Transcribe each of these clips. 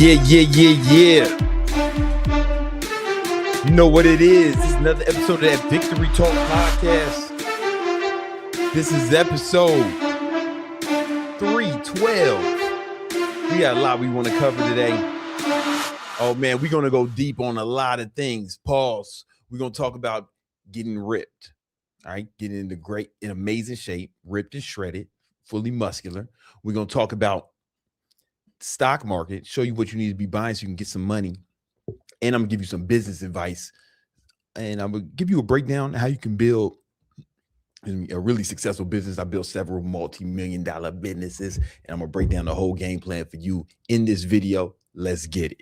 Yeah. You know what it is. This is another episode of that Victory Talk podcast. This is episode 312. We got a lot we want to cover today. Oh, man, we're going to go deep on a lot of things. Pause. We're going to talk about getting ripped. All right, getting into great and amazing shape, ripped and shredded, fully muscular. We're going to talk about stock market, show you what you need to be buying so you can get some money. And I'm gonna give you some business advice. And I'm gonna give you a breakdown how you can build a really successful business. I built several multi-million-dollar businesses, and I'm gonna break down the whole game plan for you in this video. Let's get it.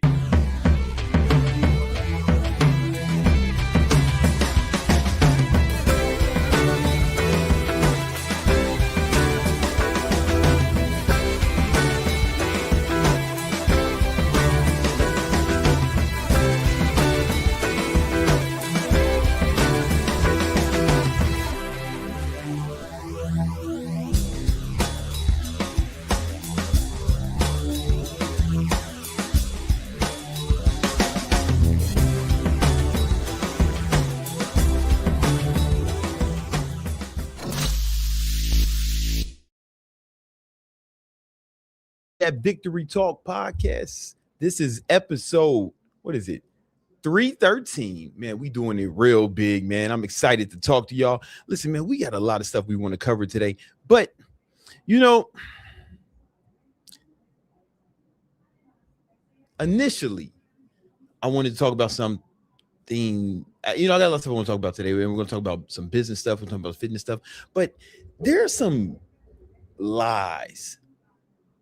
That Victory Talk podcast. This is episode, 313. Man, we doing it real big, man. I'm excited to talk to y'all. Listen, man, we got a lot of stuff we want to cover today. But, initially, I wanted to talk about something. I got a lot of stuff I want to talk about today. We're going to talk about some business stuff. We're talking about fitness stuff. But there are some lies.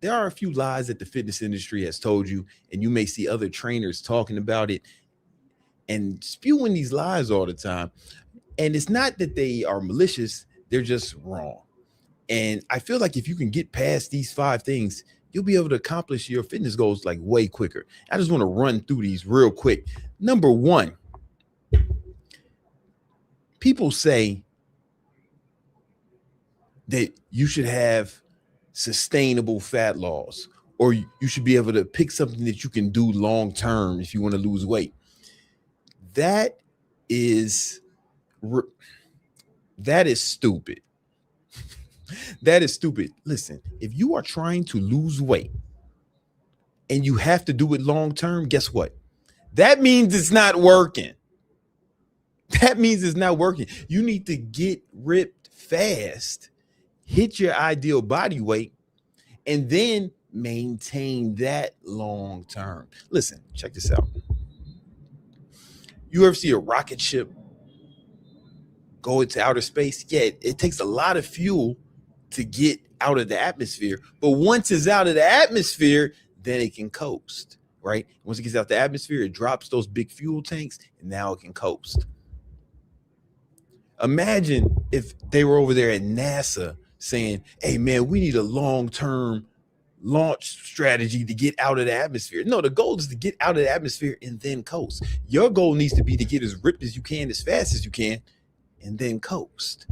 There are a few lies that the fitness industry has told you, and you may see other trainers talking about it and spewing these lies all the time. And it's not that they are malicious, they're just wrong. And I feel like if you can get past these 5 things, you'll be able to accomplish your fitness goals like way quicker. I just want to run through these real quick. Number 1, people say that you should have sustainable fat loss, or you should be able to pick something that you can do long term if you want to lose weight. That is stupid. That is stupid. Listen, if you are trying to lose weight and you have to do it long term, guess what? That means it's not working. That means it's not working. You need to get ripped fast, hit your ideal body weight, and then maintain that long term. Listen, check this out. You ever see a rocket ship go into outer space? Yeah, it takes a lot of fuel to get out of the atmosphere. But once it's out of the atmosphere, then it can coast, right? Once it gets out the atmosphere, it drops those big fuel tanks, and now it can coast. Imagine if they were over there at NASA saying, hey, man, we need a long-term launch strategy to get out of the atmosphere. No, the goal is to get out of the atmosphere and then coast. Your goal needs to be to get as ripped as you can, as fast as you can, and then coast.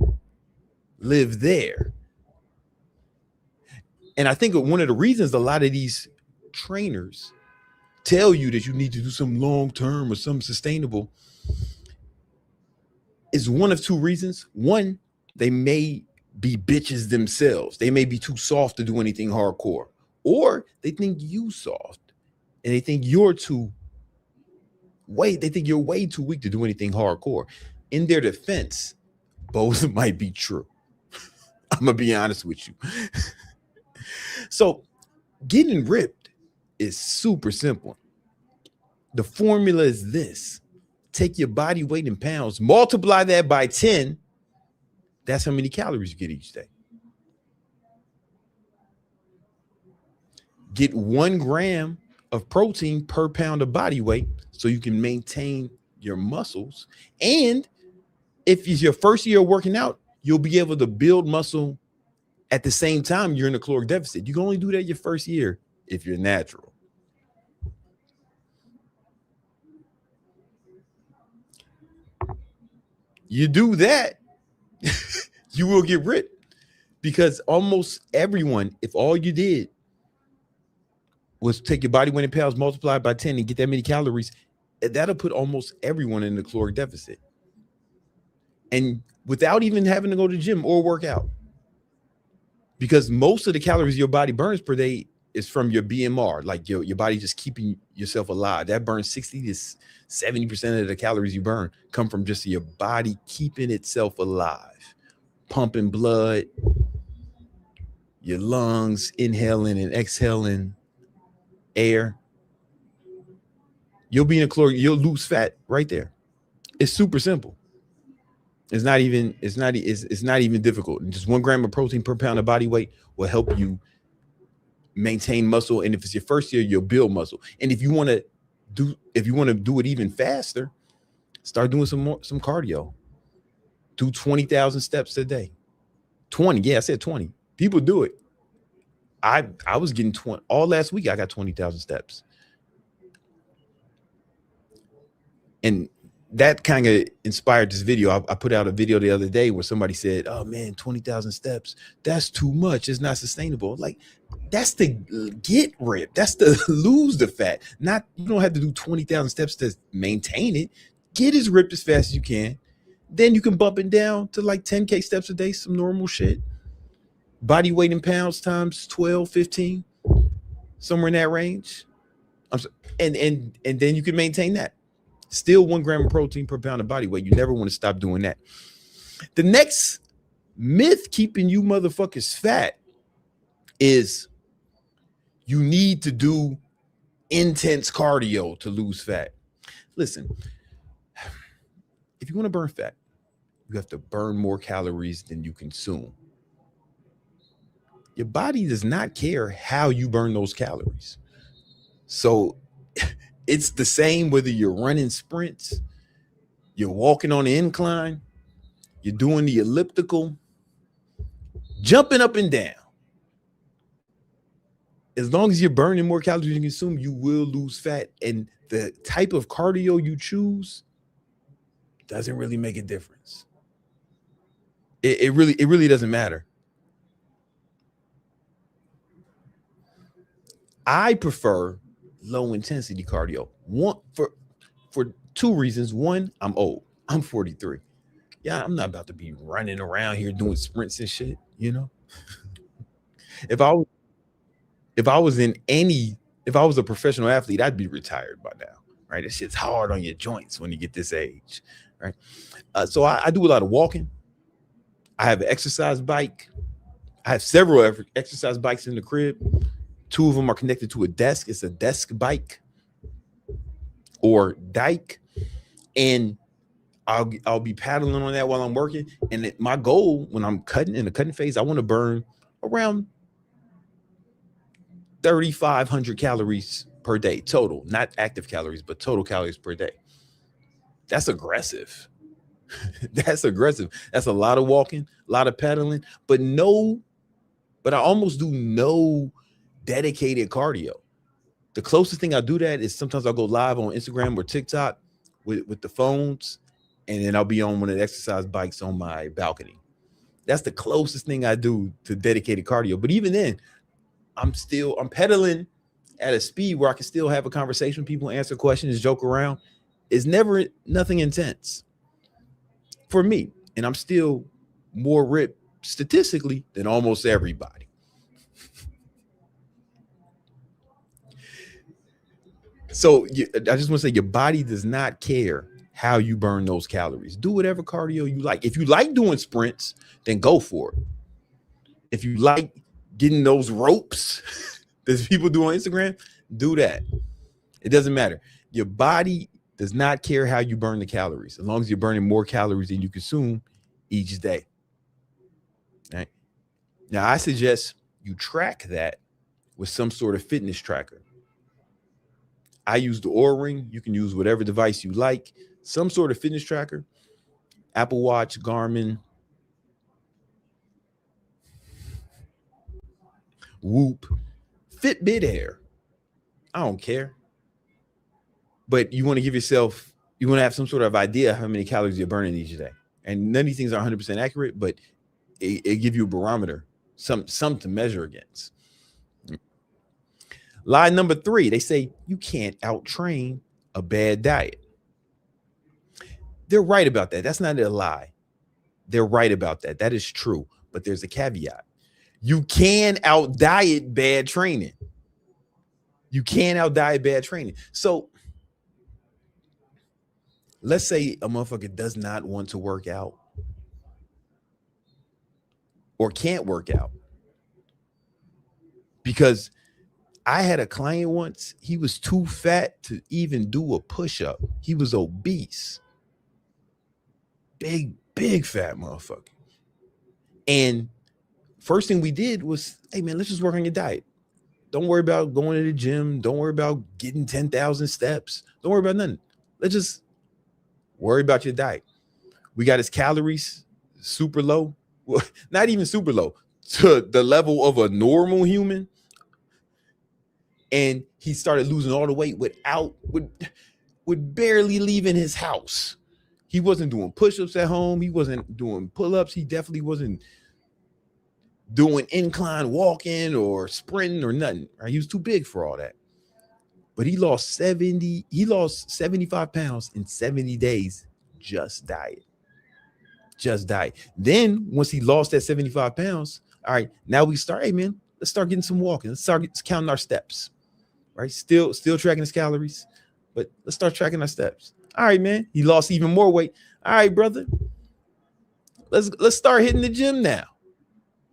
Live there. And I think one of the reasons a lot of these trainers tell you that you need to do some long-term or some sustainable is one of 2 reasons. One, they may be bitches themselves. They may be too soft to do anything hardcore, or they think you soft and they think you're way too weak to do anything hardcore. In their defense, both might be true. I'm gonna be honest with you. So getting ripped is super simple. The formula is this: take your body weight in pounds, multiply that by 10. That's how many calories you get each day. Get 1 gram of protein per pound of body weight so you can maintain your muscles. And if it's your first year working out, you'll be able to build muscle at the same time you're in a caloric deficit. You can only do that your first year if you're natural. You do that, you will get ripped, because almost everyone, if all you did was take your body weight in pounds, multiply by 10 and get that many calories. That'll put almost everyone in the caloric deficit. And without even having to go to the gym or work out. Because most of the calories your body burns per day is from your BMR, like your body just keeping yourself alive. That burns 60 to 70% of the calories you burn come from just your body keeping itself alive, pumping blood, your lungs inhaling and exhaling air. You'll be in a caloric, you'll lose fat right there. It's super simple. It's not even difficult. And just 1 gram of protein per pound of body weight will help you maintain muscle. And if it's your first year, you'll build muscle. And if you want to do it even faster, start doing some cardio. Do 20,000 steps a day. 20. Yeah, I said 20. People do it. I was getting 20 all last week. I got 20,000 steps. And that kind of inspired this video. I put out a video the other day where somebody said, oh man, 20,000 steps, that's too much. It's not sustainable. Like, that's to get ripped. That's to lose the fat. Not, you don't have to do 20,000 steps to maintain it. Get as ripped as fast as you can. Then you can bump it down to like 10K steps a day, some normal shit. Body weight in pounds times 12, 15, somewhere in that range. And then you can maintain that. Still 1 gram of protein per pound of body weight. You never want to stop doing that. The next myth keeping you motherfuckers fat is you need to do intense cardio to lose fat. Listen, if you want to burn fat, you have to burn more calories than you consume. Your body does not care how you burn those calories. So it's the same whether you're running sprints, you're walking on the incline, you're doing the elliptical, jumping up and down. As long as you're burning more calories than you consume, you will lose fat. And the type of cardio you choose doesn't really make a difference. It really doesn't matter. I prefer low intensity cardio. One for 2 reasons. One, I'm old. I'm 43. Yeah, I'm not about to be running around here doing sprints and shit, you know. If I was a professional athlete, I'd be retired by now, right? That shit's hard on your joints when you get this age, right? So I do a lot of walking. I have an exercise bike. I have several exercise bikes in the crib. 2 of them are connected to a desk. It's a desk bike or dike. And I'll be paddling on that while I'm working. And my goal when I'm in the cutting phase, I want to burn around 3,500 calories per day total, not active calories, but total calories per day. That's aggressive. That's aggressive. That's a lot of walking, a lot of pedaling, but I almost do no dedicated cardio. The closest thing I do that is sometimes I'll go live on Instagram or TikTok with the phones, and then I'll be on one of the exercise bikes on my balcony. That's the closest thing I do to dedicated cardio. But even then, I'm pedaling at a speed where I can still have a conversation with people, answer questions, joke around. It's never nothing intense for me. And I'm still more ripped statistically than almost everybody. So I just want to say your body does not care how you burn those calories. Do whatever cardio you like. If you like doing sprints, then go for it. If you like getting those ropes that people do on Instagram, do that. It doesn't matter. Your body does not care how you burn the calories, as long as you're burning more calories than you consume each day. Right? Now, I suggest you track that with some sort of fitness tracker. I use the Oura Ring. You can use whatever device you like. Some sort of fitness tracker. Apple Watch, Garmin, Whoop, Fitbit Air. I don't care. But you want to you want to have some sort of idea how many calories you're burning each day. And none of these things are 100% accurate, but it gives you a barometer, some to measure against. Lie number 3, they say you can't out-train a bad diet. They're right about that. That's not a lie. They're right about that. That is true. But there's a caveat. You can out-diet bad training. You can out-diet bad training. So let's say a motherfucker does not want to work out or can't work out. Because I had a client once, he was too fat to even do a push-up. He was obese. Big fat motherfucker. And first thing we did was, hey man, let's just work on your diet. Don't worry about going to the gym. Don't worry about getting 10,000 steps. Don't worry about nothing. Let's just worry about your diet. We got his calories super low. Well, not even super low, to the level of a normal human. And he started losing all the weight with barely leaving his house. He wasn't doing push-ups at home. He wasn't doing pull-ups. He definitely wasn't doing incline walking or sprinting or nothing. Right? He was too big for all that. But he lost 75 pounds in 70 days. Just diet. Then once he lost that 75 pounds, all right, now we start, hey man, let's start getting some walking. Let's start counting our steps. Right? Still tracking his calories, but let's start tracking our steps. All right, man. He lost even more weight. All right, brother. Let's start hitting the gym now.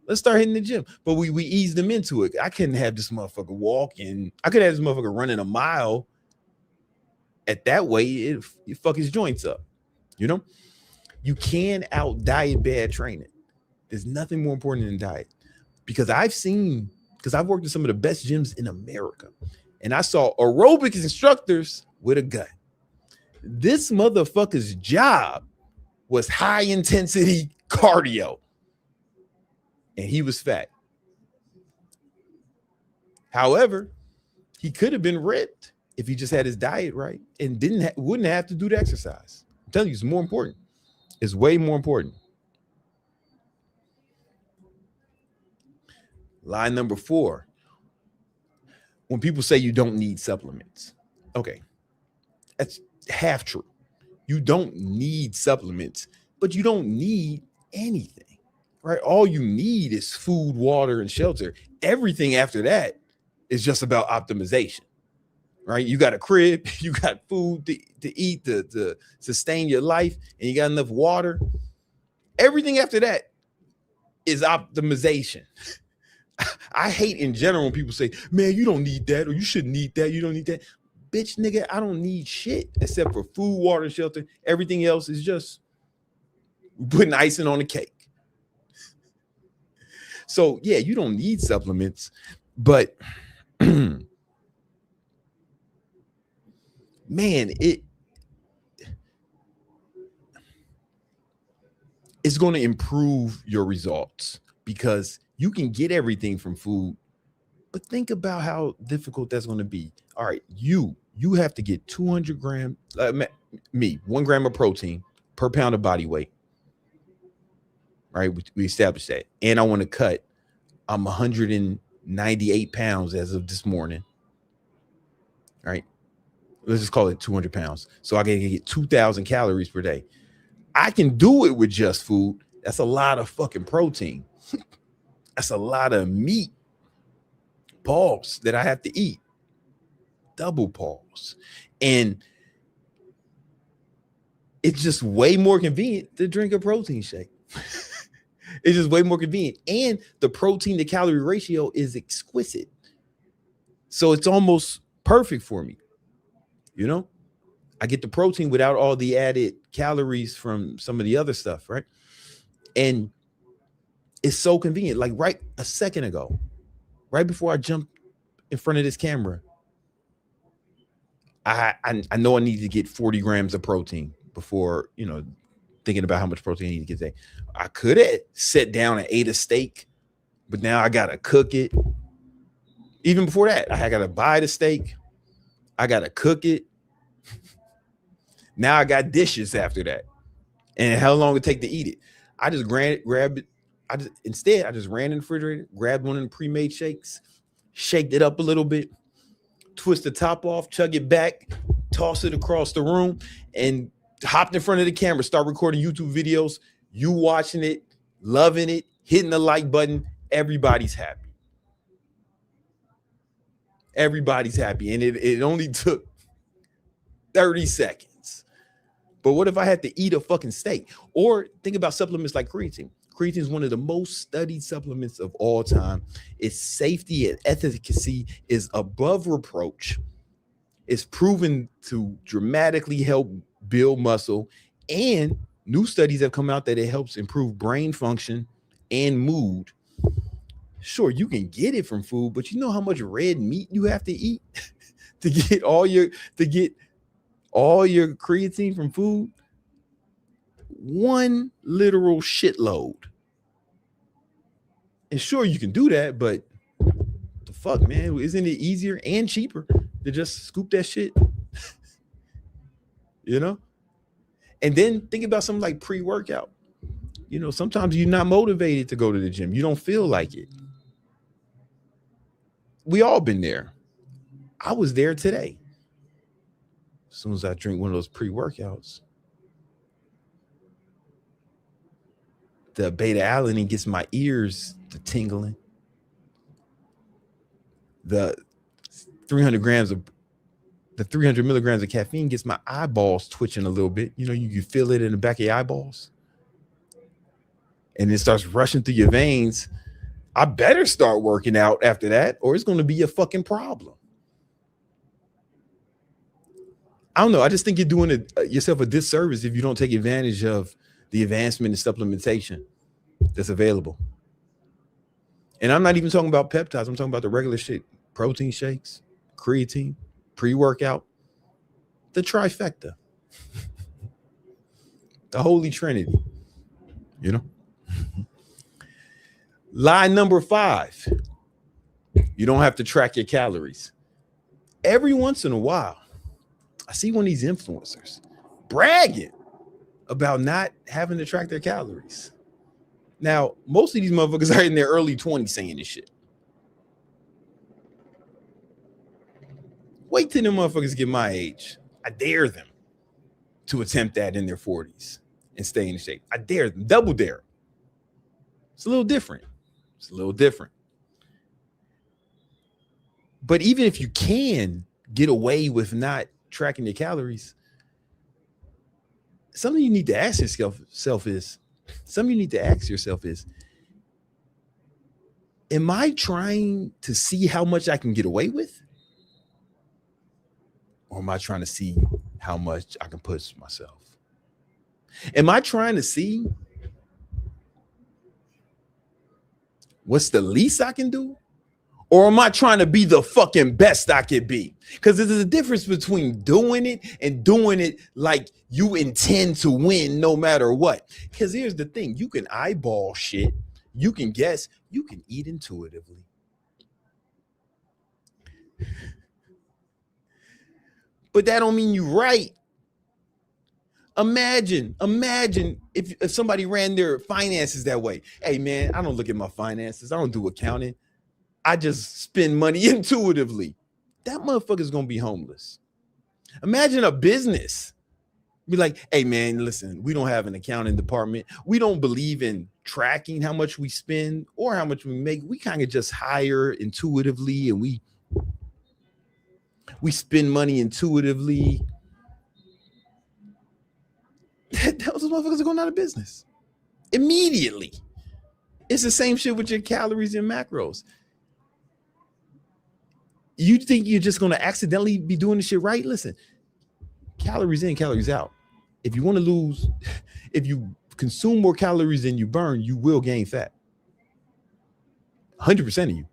Let's start hitting the gym. But we eased him into it. I couldn't have this motherfucker walking. I could have this motherfucker running a mile. At that way, it fuck his joints up. You know? You can out-diet bad training. There's nothing more important than diet. Because I've worked in some of the best gyms in America. And I saw aerobics instructors with a gun. This motherfucker's job was high intensity cardio. And he was fat. However, he could have been ripped if he just had his diet right and wouldn't have to do the exercise. I'm telling you, it's more important. It's way more important. Lie number 4. When people say you don't need supplements. Okay. That's half true. You don't need supplements, but you don't need anything, right? All you need is food, water, and shelter. Everything after that is just about optimization, right? You got a crib, you got food to eat, to sustain your life, and you got enough water. Everything after that is optimization. I hate in general when people say, man, you don't need that, or you shouldn't need that. You don't need that. Bitch, nigga, I don't need shit except for food, water, shelter. Everything else is just putting icing on the cake. So, yeah, you don't need supplements, but man, it's going to improve your results because you can get everything from food, but think about how difficult that's going to be. All right, you have to get 200 grams, 1 gram of protein per pound of body weight. Right, we established that. And I want to cut, I'm 198 pounds as of this morning. Right, let's just call it 200 pounds. So I can get 2,000 calories per day. I can do it with just food. That's a lot of fucking protein. That's a lot of meat. Pause that I have to eat. Double pause. And it's just way more convenient to drink a protein shake. It's just way more convenient. And the protein to calorie ratio is exquisite. So it's almost perfect for me. You know, I get the protein without all the added calories from some of the other stuff, right? And it's so convenient. Like right a second ago, right before I jumped in front of this camera, I know I need to get 40 grams of protein before, thinking about how much protein I need to get today. I could have sat down and ate a steak, but now I got to cook it. Even before that, I got to buy the steak. I got to cook it. Now I got dishes after that. And how long it take to eat it? I just grabbed it. I just ran in the refrigerator, grabbed one of the pre-made shakes, shaked it up a little bit, twist the top off, chug it back, toss it across the room, and hopped in front of the camera, start recording YouTube videos. You watching it, loving it, hitting the like button. Everybody's happy. Everybody's happy. And it only took 30 seconds. But what if I had to eat a fucking steak? Or think about supplements like creatine. Creatine is one of the most studied supplements of all time. Its safety and efficacy is above reproach. It's proven to dramatically help build muscle, and new studies have come out that it helps improve brain function and mood. Sure, you can get it from food, but you know how much red meat you have to eat to get all your creatine from food? One literal shitload. And sure, you can do that, but the fuck, man, isn't it easier and cheaper to just scoop that shit? You know? And then think about something like pre-workout. You know, sometimes you're not motivated to go to the gym. You don't feel like it. We all been there. I was there today. As soon as I drink one of those pre-workouts, the beta alanine gets my ears to tingling. The 300 milligrams of caffeine gets my eyeballs twitching a little bit. You know, you feel it in the back of your eyeballs. And it starts rushing through your veins. I better start working out after that, or it's going to be a fucking problem. I don't know. I just think you're doing yourself a disservice if you don't take advantage of the advancement in supplementation that's available. And I'm not even talking about peptides. I'm talking about the regular shit. Protein shakes, creatine, pre-workout, the trifecta, the holy trinity, you know? Lie number 5, you don't have to track your calories. Every once in a while, I see one of these influencers bragging about not having to track their calories. Now, most of these motherfuckers are in their early 20s saying this shit. Wait till them motherfuckers get my age. I dare them to attempt that in their 40s and stay in shape. I dare them, double dare. It's a little different. It's a little different. But even if you can get away with not tracking your calories, something you need to ask yourself is, am I trying to see how much I can get away with? Or am I trying to see how much I can push myself? Am I trying to see what's the least I can do? Or am I trying to be the fucking best I can be? Because there's a difference between doing it and doing it like you intend to win no matter what. Because here's the thing. You can eyeball shit. You can guess. You can eat intuitively. But that don't mean you're right. Imagine if somebody ran their finances that way. Hey, man, I don't look at my finances. I don't do accounting. I just spend money intuitively. That motherfucker's going to be homeless. Imagine a business. Be like, hey, man, listen, we don't have an accounting department. We don't believe in tracking how much we spend or how much we make. We kind of just hire intuitively, and we spend money intuitively. Those motherfuckers are going out of business immediately. It's the same shit with your calories and macros. You think you're just going to accidentally be doing this shit right? Listen, calories in, calories out. If you want to lose, if you consume more calories than you burn, you will gain fat. 100% of you.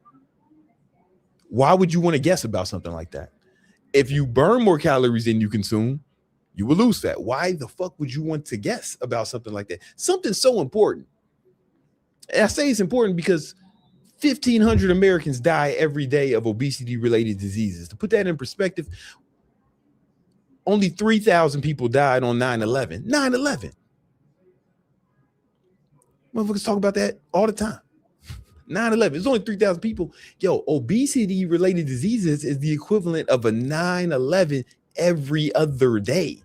Why would you want to guess about something like that? If you burn more calories than you consume, you will lose fat. Why the fuck would you want to guess about something like that? Something so important. And I say it's important because 1,500 Americans die every day of obesity-related diseases. To put that in perspective, only 3,000 people died on 9/11. 9/11. Motherfuckers talk about that all the time. 9/11. It's only 3,000 people. Yo, obesity related diseases is the equivalent of a 9/11 every other day.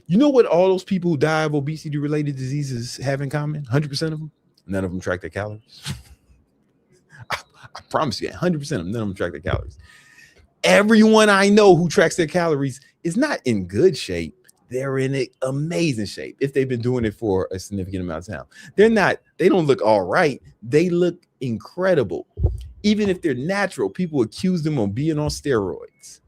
You know what all those people who die of obesity related diseases have in common? 100% of them, none of them track their calories. I promise you, 100% of them, none of them track their calories. Everyone I know who tracks their calories is not in good shape. They're in amazing shape if they've been doing it for a significant amount of time. They don't look all right. They look incredible. Even if they're natural, people accuse them of being on steroids.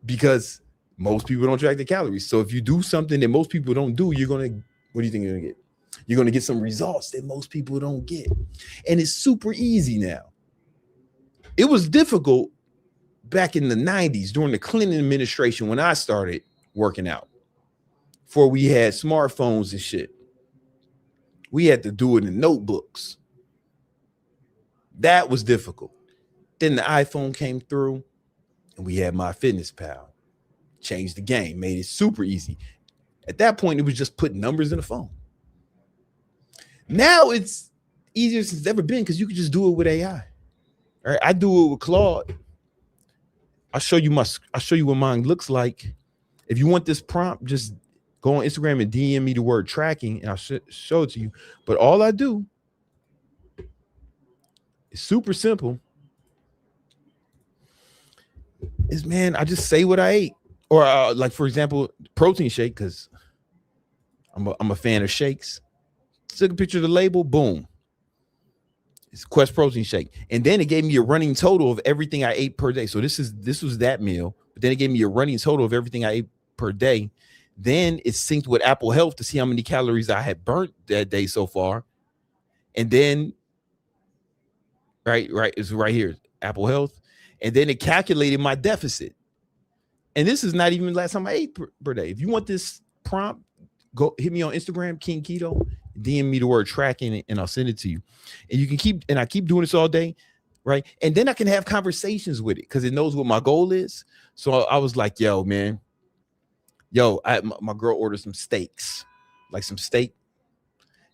Because most people don't track their calories. So if you do something that most people don't do, what do you think you're gonna get? You're gonna get some results that most people don't get. And it's super easy now. It was difficult back in the 90s during the Clinton administration when I started working out, before we had smartphones and shit. We had to do it in notebooks. That was difficult. Then the iPhone came through and we had MyFitnessPal. Changed the game, made it super easy. At that point, it was just putting numbers in the phone. Now it's easier than it's ever been because you can just do it with AI. All right, I do it with Claude. I'll show you what mine looks like. If you want this prompt, just go on Instagram and DM me the word tracking, and I'll show it to you. But all I do is super simple. Is, man, I just say what I ate, or like for example, protein shake, because I'm a fan of shakes. Took a picture of the label, boom. It's Quest protein shake. And then it gave me a running total of everything I ate per day. So this was that meal, but then it gave me a running total of everything I ate per day. Then it synced with Apple Health to see how many calories I had burnt that day so far. And then, right, it's right here, Apple Health. And then it calculated my deficit. And this is not even the last time I ate per day. If you want this prompt, go hit me on Instagram, King Keto. DM me the word tracking and I'll send it to you. And you can I keep doing this all day, right? And then I can have conversations with it because it knows what my goal is. So I was like, yo, man, my girl ordered some steaks, like some steak.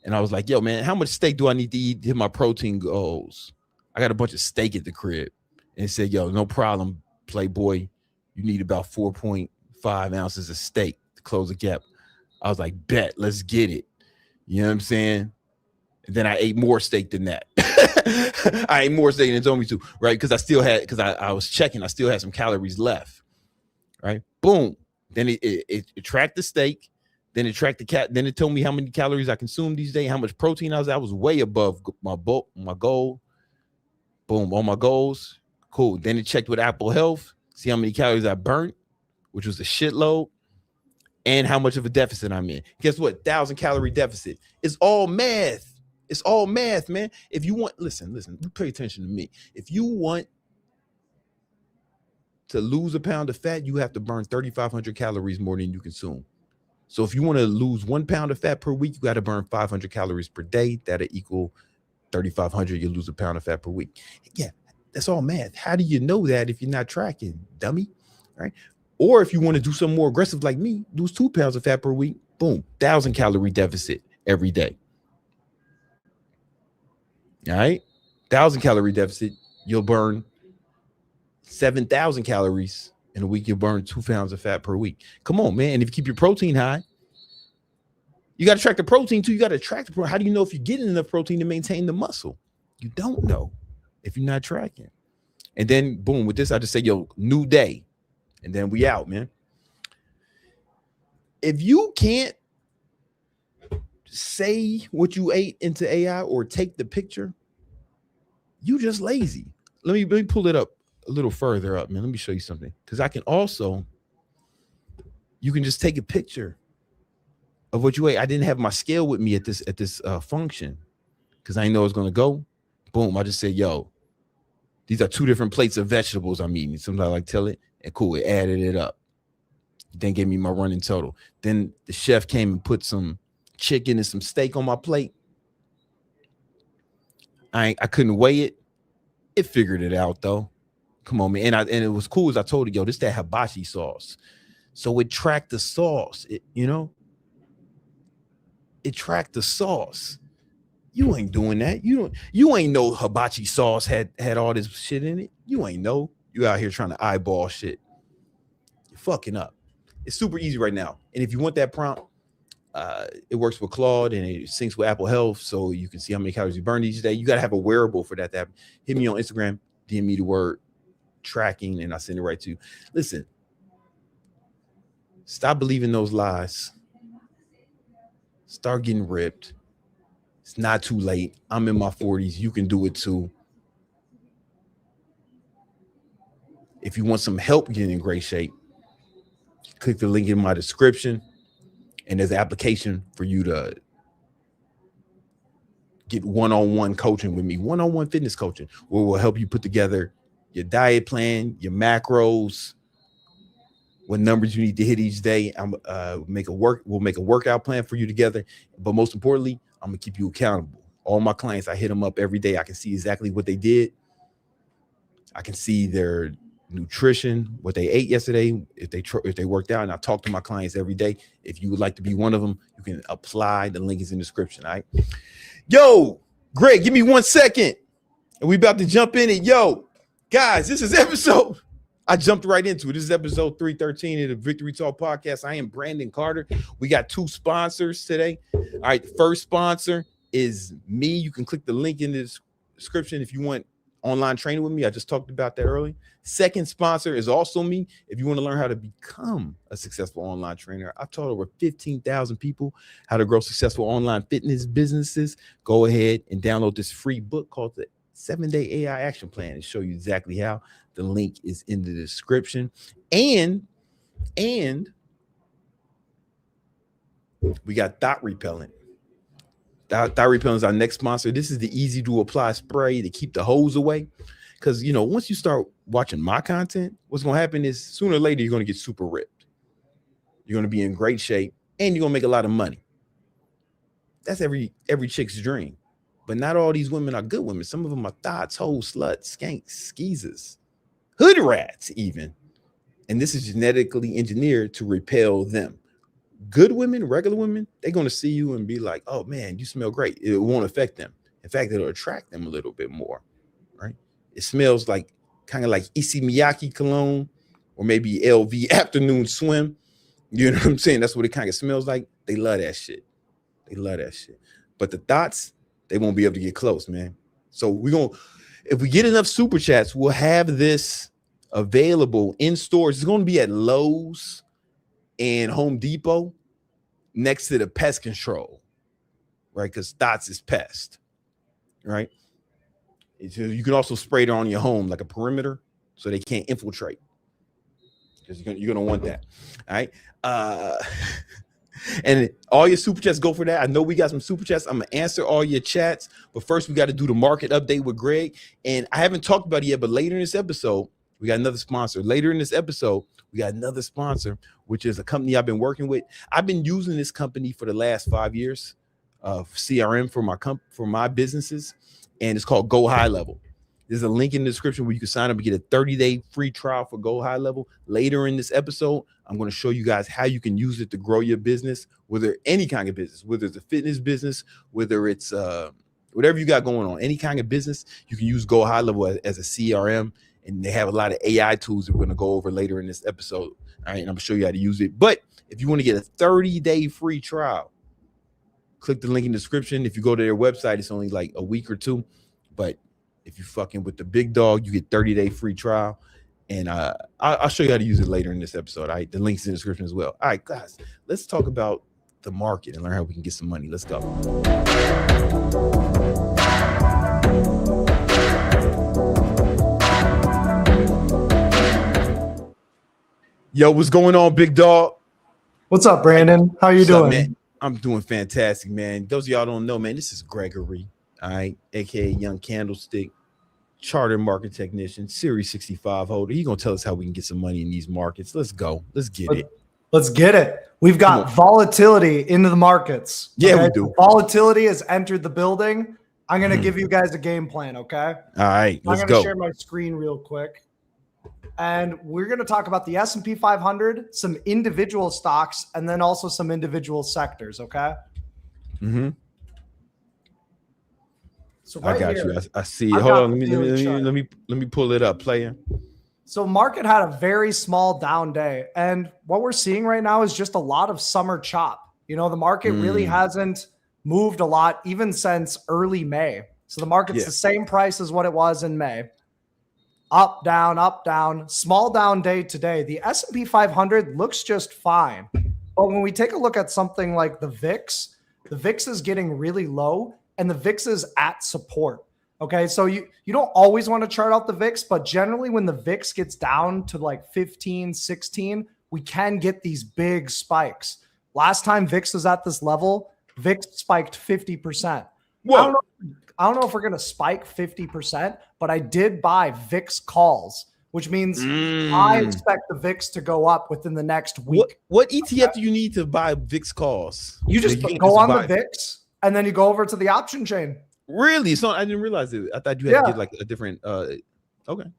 And I was like, yo, man, how much steak do I need to eat to hit my protein goals? I got a bunch of steak at the crib. And it said, yo, no problem, Playboy. You need about 4.5 ounces of steak to close the gap. I was like, bet, let's get it. You know what I'm saying? And then I ate more steak than that. I ate more steak than it told me to, right? Because I was checking, I still had some calories left, right? Boom. Then it tracked the steak. Then it tracked then it told me how many calories I consumed each day, how much protein I was way above my goal. Boom, all my goals. Cool. Then it checked with Apple Health, see how many calories I burnt, which was a shitload. And how much of a deficit I'm in. Guess what? 1,000 calorie deficit. It's all math. It's all math, man. If you want, listen, pay attention to me. If you want to lose a pound of fat, you have to burn 3,500 calories more than you consume. So if you want to lose 1 pound of fat per week, you got to burn 500 calories per day. That'll equal 3,500. You lose a pound of fat per week. Yeah, that's all math. How do you know that if you're not tracking, dummy? Right? Or if you want to do something more aggressive like me, lose 2 pounds of fat per week, boom, 1,000 calorie deficit every day. All right, 1,000 calorie deficit, you'll burn 7,000 calories in a week. You'll burn 2 pounds of fat per week. Come on, man. And if you keep your protein high, you got to track the protein too. You got to track the protein. How do you know if you're getting enough protein to maintain the muscle? You don't know if you're not tracking. And then boom, with this, I just say, yo, new day. And then we out, man. If you can't say what you ate into AI or take the picture, you just lazy. Let me pull it up a little further up, man. Let me show you something. Because I can also, you can just take a picture of what you ate. I didn't have my scale with me at this function because I didn't know it was going to go. Boom. I just said, yo, these are 2 different plates of vegetables I'm eating. Sometimes I like tell it. And cool, it added it up. Then gave me my running total. Then the chef came and put some chicken and some steak on my plate. I couldn't weigh it. It figured it out though. Come on, man. And it was cool as I told it, yo, this that hibachi sauce. So it tracked the sauce. You know. it tracked the sauce. You ain't doing that. You ain't know hibachi sauce had all this shit in it. You ain't know. You out here trying to eyeball shit. You're fucking up. It's super easy right now. And if you want that prompt, it works with Claude and it syncs with Apple Health, so you can see how many calories you burn each day. You got to have a wearable for that to happen. Hit me on Instagram, DM me the word tracking, and I'll send it right to you. Listen, stop believing those lies. Start getting ripped. It's not too late. I'm in my 40s. You can do it too. If you want some help getting in great shape, click the link in my description, and there's an application for you to get one-on-one coaching with me, one-on-one fitness coaching, where we'll help you put together your diet plan, your macros, what numbers you need to hit each day. We'll make a workout plan for you together. But most importantly, I'm gonna keep you accountable. All my clients, I hit them up every day. I can see exactly what they did. I can see their nutrition, what they ate yesterday, if they worked out, and I talk to my clients every day. If you would like to be one of them, you can apply. The link is in the description. All right. Yo, Greg, give me 1 second. And we about to jump in it. Yo, guys, this is episode. I jumped right into it. This is episode 313 of the Victory Talk podcast. I am Brandon Carter. We got 2 sponsors today. All right. The first sponsor is me. You can click the link in the description if you want online training with me. I just talked about that earlier. Second sponsor is also me. If you want to learn how to become a successful online trainer, I've taught over 15,000 people how to grow successful online fitness businesses. Go ahead and download this free book called the 7-Day AI Action Plan and show you exactly how. The link is in the description. And we got Thought Repellent. Thought Repellent is our next sponsor. This is the easy to apply spray to keep the hoes away. Because, once you start watching my content, what's going to happen is sooner or later, you're going to get super ripped. You're going to be in great shape and you're going to make a lot of money. That's every chick's dream. But not all these women are good women. Some of them are thoughts, hoes, sluts, skanks, skeezers, hood rats even. And this is genetically engineered to repel them. Good women, regular women, they're going to see you and be like, oh, man, you smell great. It won't affect them. In fact, it'll attract them a little bit more, right? It smells like kind of like Issey Miyake cologne or maybe LV afternoon swim. You know what I'm saying? That's what it kind of smells like. They love that shit. They love that shit. But the thoughts, they won't be able to get close, man. So if we get enough super chats, we'll have this available in stores. It's going to be at Lowe's and Home Depot next to the pest control, right? Because thoughts is pest, right? You can also spray it on your home like a perimeter so they can't infiltrate, because you're gonna want that. All right. And all your super chats go for that. I know we got some super chats. I'm gonna answer all your chats, but first we got to do the market update with Greg. And I haven't talked about it yet, but later in this episode, we got another sponsor. Later in this episode, we got another sponsor, which is a company I've been working with. I've been using this company for the last 5 years of CRM for my businesses, and it's called Go High Level. There's a link in the description where you can sign up and get a 30-day free trial for Go High Level. Later in this episode, I'm going to show you guys how you can use it to grow your business, whether any kind of business, whether it's a fitness business, whether it's whatever you got going on, any kind of business, you can use Go High Level as a CRM. And they have a lot of AI tools that we're going to go over later in this episode. All right. And I'm going to show you how to use it. But if you want to get a 30-day free trial, click the link in the description. If you go to their website, it's only like a week or 2. But if you're fucking with the big dog, you get 30-day free trial. And I'll show you how to use it later in this episode. All right. The link's in the description as well. All right, guys, let's talk about the market and learn how we can get some money. Let's go. Yo, what's going on, big dog? What's up, Brandon? How you doing? Man? I'm doing fantastic, man. Those of y'all don't know, man, this is Gregory, all right, aka Young Candlestick, chartered market technician, Series 65 holder. He's gonna tell us how we can get some money in these markets. Let's go. Let's get it. Let's get it. We've got volatility into the markets. Yeah, okay? we do. Volatility has entered the building. I'm gonna give you guys a game plan, okay? All right, let's I'm go. gonna share my screen real quick. And we're going to talk about the S&P 500, some individual stocks, and then also some individual sectors, okay? Mm-hmm. So I right got here, you. I see it. I've Hold got on. the daily chart. Let me pull it up, player. So market had a very small down day. And what we're seeing right now is just a lot of summer chop. You know, the market really hasn't moved a lot even since early May. So the market's the same price as what it was in May. Up, down, small down day today. The S&P 500 looks just fine. But when we take a look at something like the VIX is getting really low and the VIX is at support. Okay, so you don't always want to chart out the VIX, but generally when the VIX gets down to like 15, 16, we can get these big spikes. Last time VIX was at this level, VIX spiked 50%. Whoa. I don't know if we're going to spike 50%, but I did buy VIX calls, which means I expect the VIX to go up within the next week. What ETF do you need to buy VIX calls? You just go on the VIX and then you go over to the option chain. Really? So I didn't realize it. I thought you had to get like a different okay.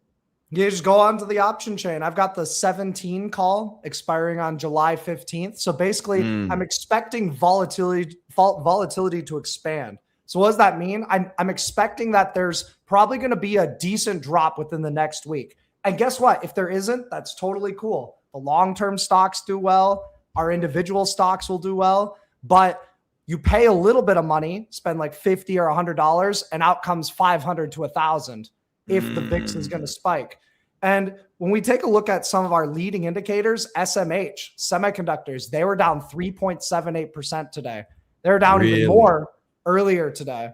You just go on to the option chain. I've got the 17 call expiring on July 15th. So basically, I'm expecting volatility to expand. So what does that mean? I'm expecting that there's probably going to be a decent drop within the next week. And guess what? If there isn't, that's totally cool. The long-term stocks do well. Our individual stocks will do well. But you pay a little bit of money, spend like $50 or $100, and out comes 500 to 1,000 if the VIX is going to spike. And when we take a look at some of our leading indicators, SMH, semiconductors, they were down 3.78% today. They're down even more earlier today.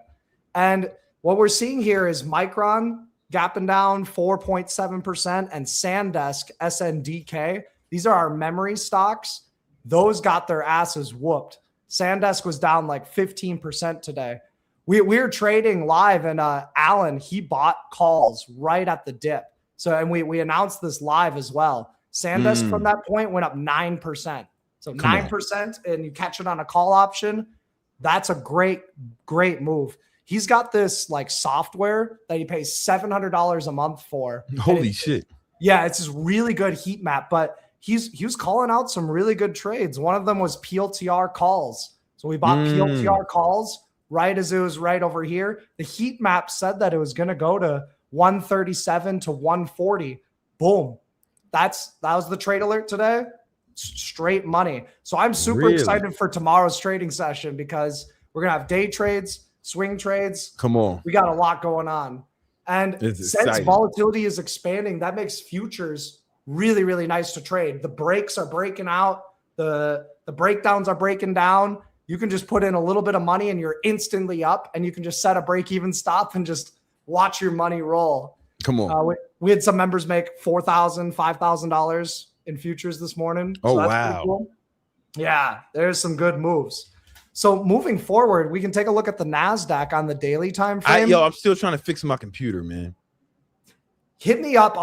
And what we're seeing here is Micron gapping down 4.7% and SanDisk, SNDK. These are our memory stocks. Those got their asses whooped. SanDisk was down like 15% today. We're trading live, and Alan, he bought calls right at the dip. So, and we announced this live as well. SanDisk from that point went up 9%. So 9%, and you catch it on a call option. That's a great move. He's got this like software that he pays $700 a month for. Holy shit. Yeah, it's this really good heat map, but he was calling out some really good trades. One of them was PLTR calls. So we bought PLTR calls right as it was right over here. The heat map said that it was going to go to 137 to 140. Boom. That was the trade alert today. Straight money. So I'm super excited for tomorrow's trading session because we're going to have day trades, swing trades. Come on. We got a lot going on. And since volatility is expanding, that makes futures really, really nice to trade. The breaks are breaking out. The breakdowns are breaking down. You can just put in a little bit of money and you're instantly up, and you can just set a break-even stop and just watch your money roll. Come on. We had some members make $4,000, $5,000 in futures this morning. Oh, so that's wow. cool. Yeah, there's some good moves. So moving forward, we can take a look at the NASDAQ on the daily time frame. I'm still trying to fix my computer, man. Hit me up.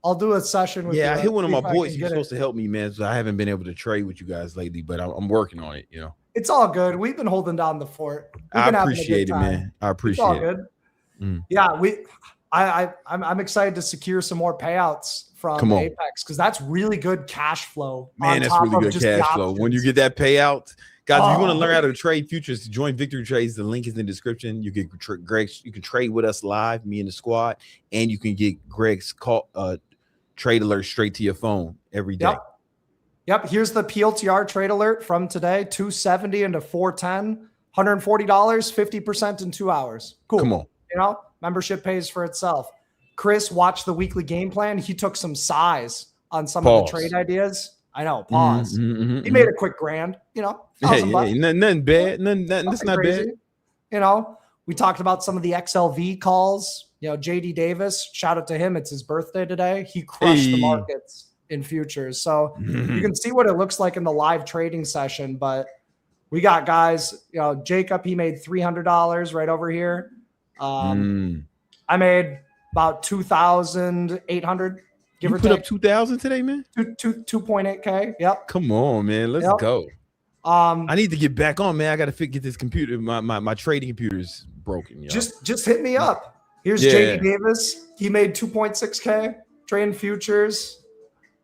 I'll do a session with you. Yeah, I hit one of my boys. He's supposed to help me, man. So I haven't been able to trade with you guys lately, but I'm working on it, you know. It's all good. We've been holding down the fort. I appreciate it, man. I appreciate it. Good. Yeah, I'm excited to secure some more payouts from Apex because that's really good cash flow. Man, that's really good cash flow. When you get that payout, guys, if you want to learn how to trade futures, join Victory Trades. The link is in the description. You get Greg. You can trade with us live, me and the squad, and you can get Greg's trade alert straight to your phone every day. Yep. Here's the PLTR trade alert from today: 270 into 410, $140, 50% in 2 hours. Cool. Come on. You know, membership pays for itself. Chris watched the weekly game plan. He took some size on some of the trade ideas. I know. Pause. He made a quick grand. You know, nothing bad. Nothing. That's not crazy. bad. You know, we talked about some of the XLV calls. You know, JD Davis, shout out to him. It's his birthday today. He crushed the markets in futures. So you can see what it looks like in the live trading session. But we got guys, you know, Jacob, he made $300 right over here. I made about 2,800. You put up 2,000 today, man? 2.8K. Yep. Come on, man. Let's go. I need to get back on, man. I got to get this computer. My trading computer is broken. Y'all. Just hit me up. Here's JD Davis. He made 2.6K trading futures.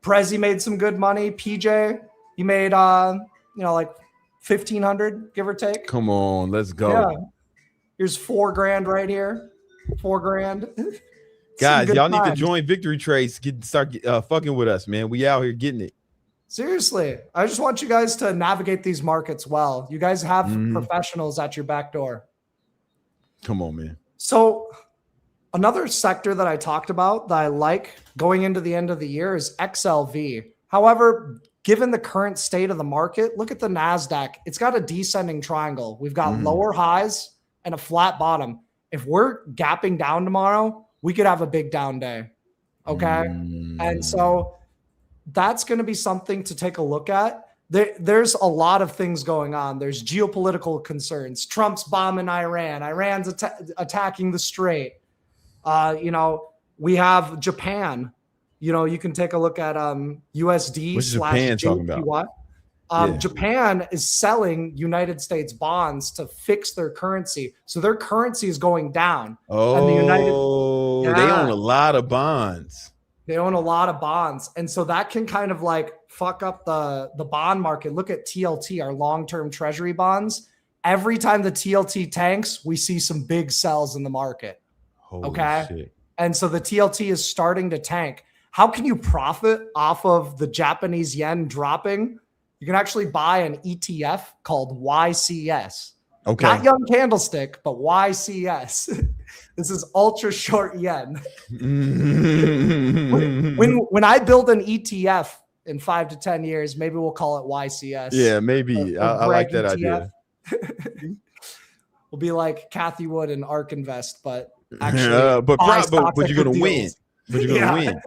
Prezi made some good money. PJ, he made like 1,500, give or take. Come on, let's go. Yeah. Here's $4,000 right here. $4,000. Guys, y'all need to join Victory Trades. Start fucking with us, man. We out here getting it. Seriously, I just want you guys to navigate these markets well. You guys have professionals at your back door. Come on, man. So another sector that I talked about that I like going into the end of the year is XLV. However, given the current state of the market, look at the NASDAQ. It's got a descending triangle. We've got lower highs and a flat bottom. If we're gapping down tomorrow, we could have a big down day. Okay. And so that's going to be something to take a look at. There's a lot of things going on. There's geopolitical concerns. Trump's bombing Iran. Iran's attacking the Strait. We have Japan. You can take a look at USD. What's Japan talking about? Japan is selling United States bonds to fix their currency. So their currency is going down. Oh, and they own a lot of bonds. They own a lot of bonds. And so that can kind of like fuck up the bond market. Look at TLT, our long-term treasury bonds. Every time the TLT tanks, we see some big sells in the market. Holy shit. And so the TLT is starting to tank. How can you profit off of the Japanese yen dropping? You can actually buy an ETF called YCS. Okay. Not Young Candlestick, but YCS. This is ultra short yen. when I build an ETF in 5 to 10 years, maybe we'll call it YCS. Yeah, maybe. I like that idea. We'll be like Kathy Wood and ARK Invest, but actually, but you're gonna win. But you're gonna win.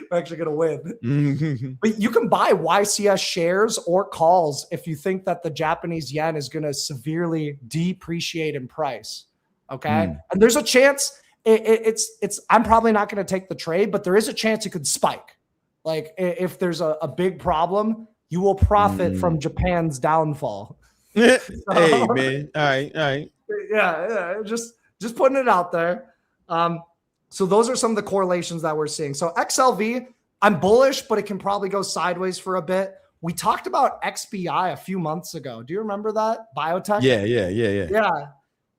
We're actually going to win. But you can buy YCS shares or calls if you think that the Japanese yen is going to severely depreciate in price. Okay. And there's a chance I'm probably not going to take the trade, but there is a chance it could spike. Like if there's a big problem, you will profit from Japan's downfall. Hey, man. All right. Yeah. Just putting it out there. So those are some of the correlations that we're seeing. So XLV, I'm bullish, but it can probably go sideways for a bit. We talked about XBI a few months ago. Do you remember that? Biotech? Yeah.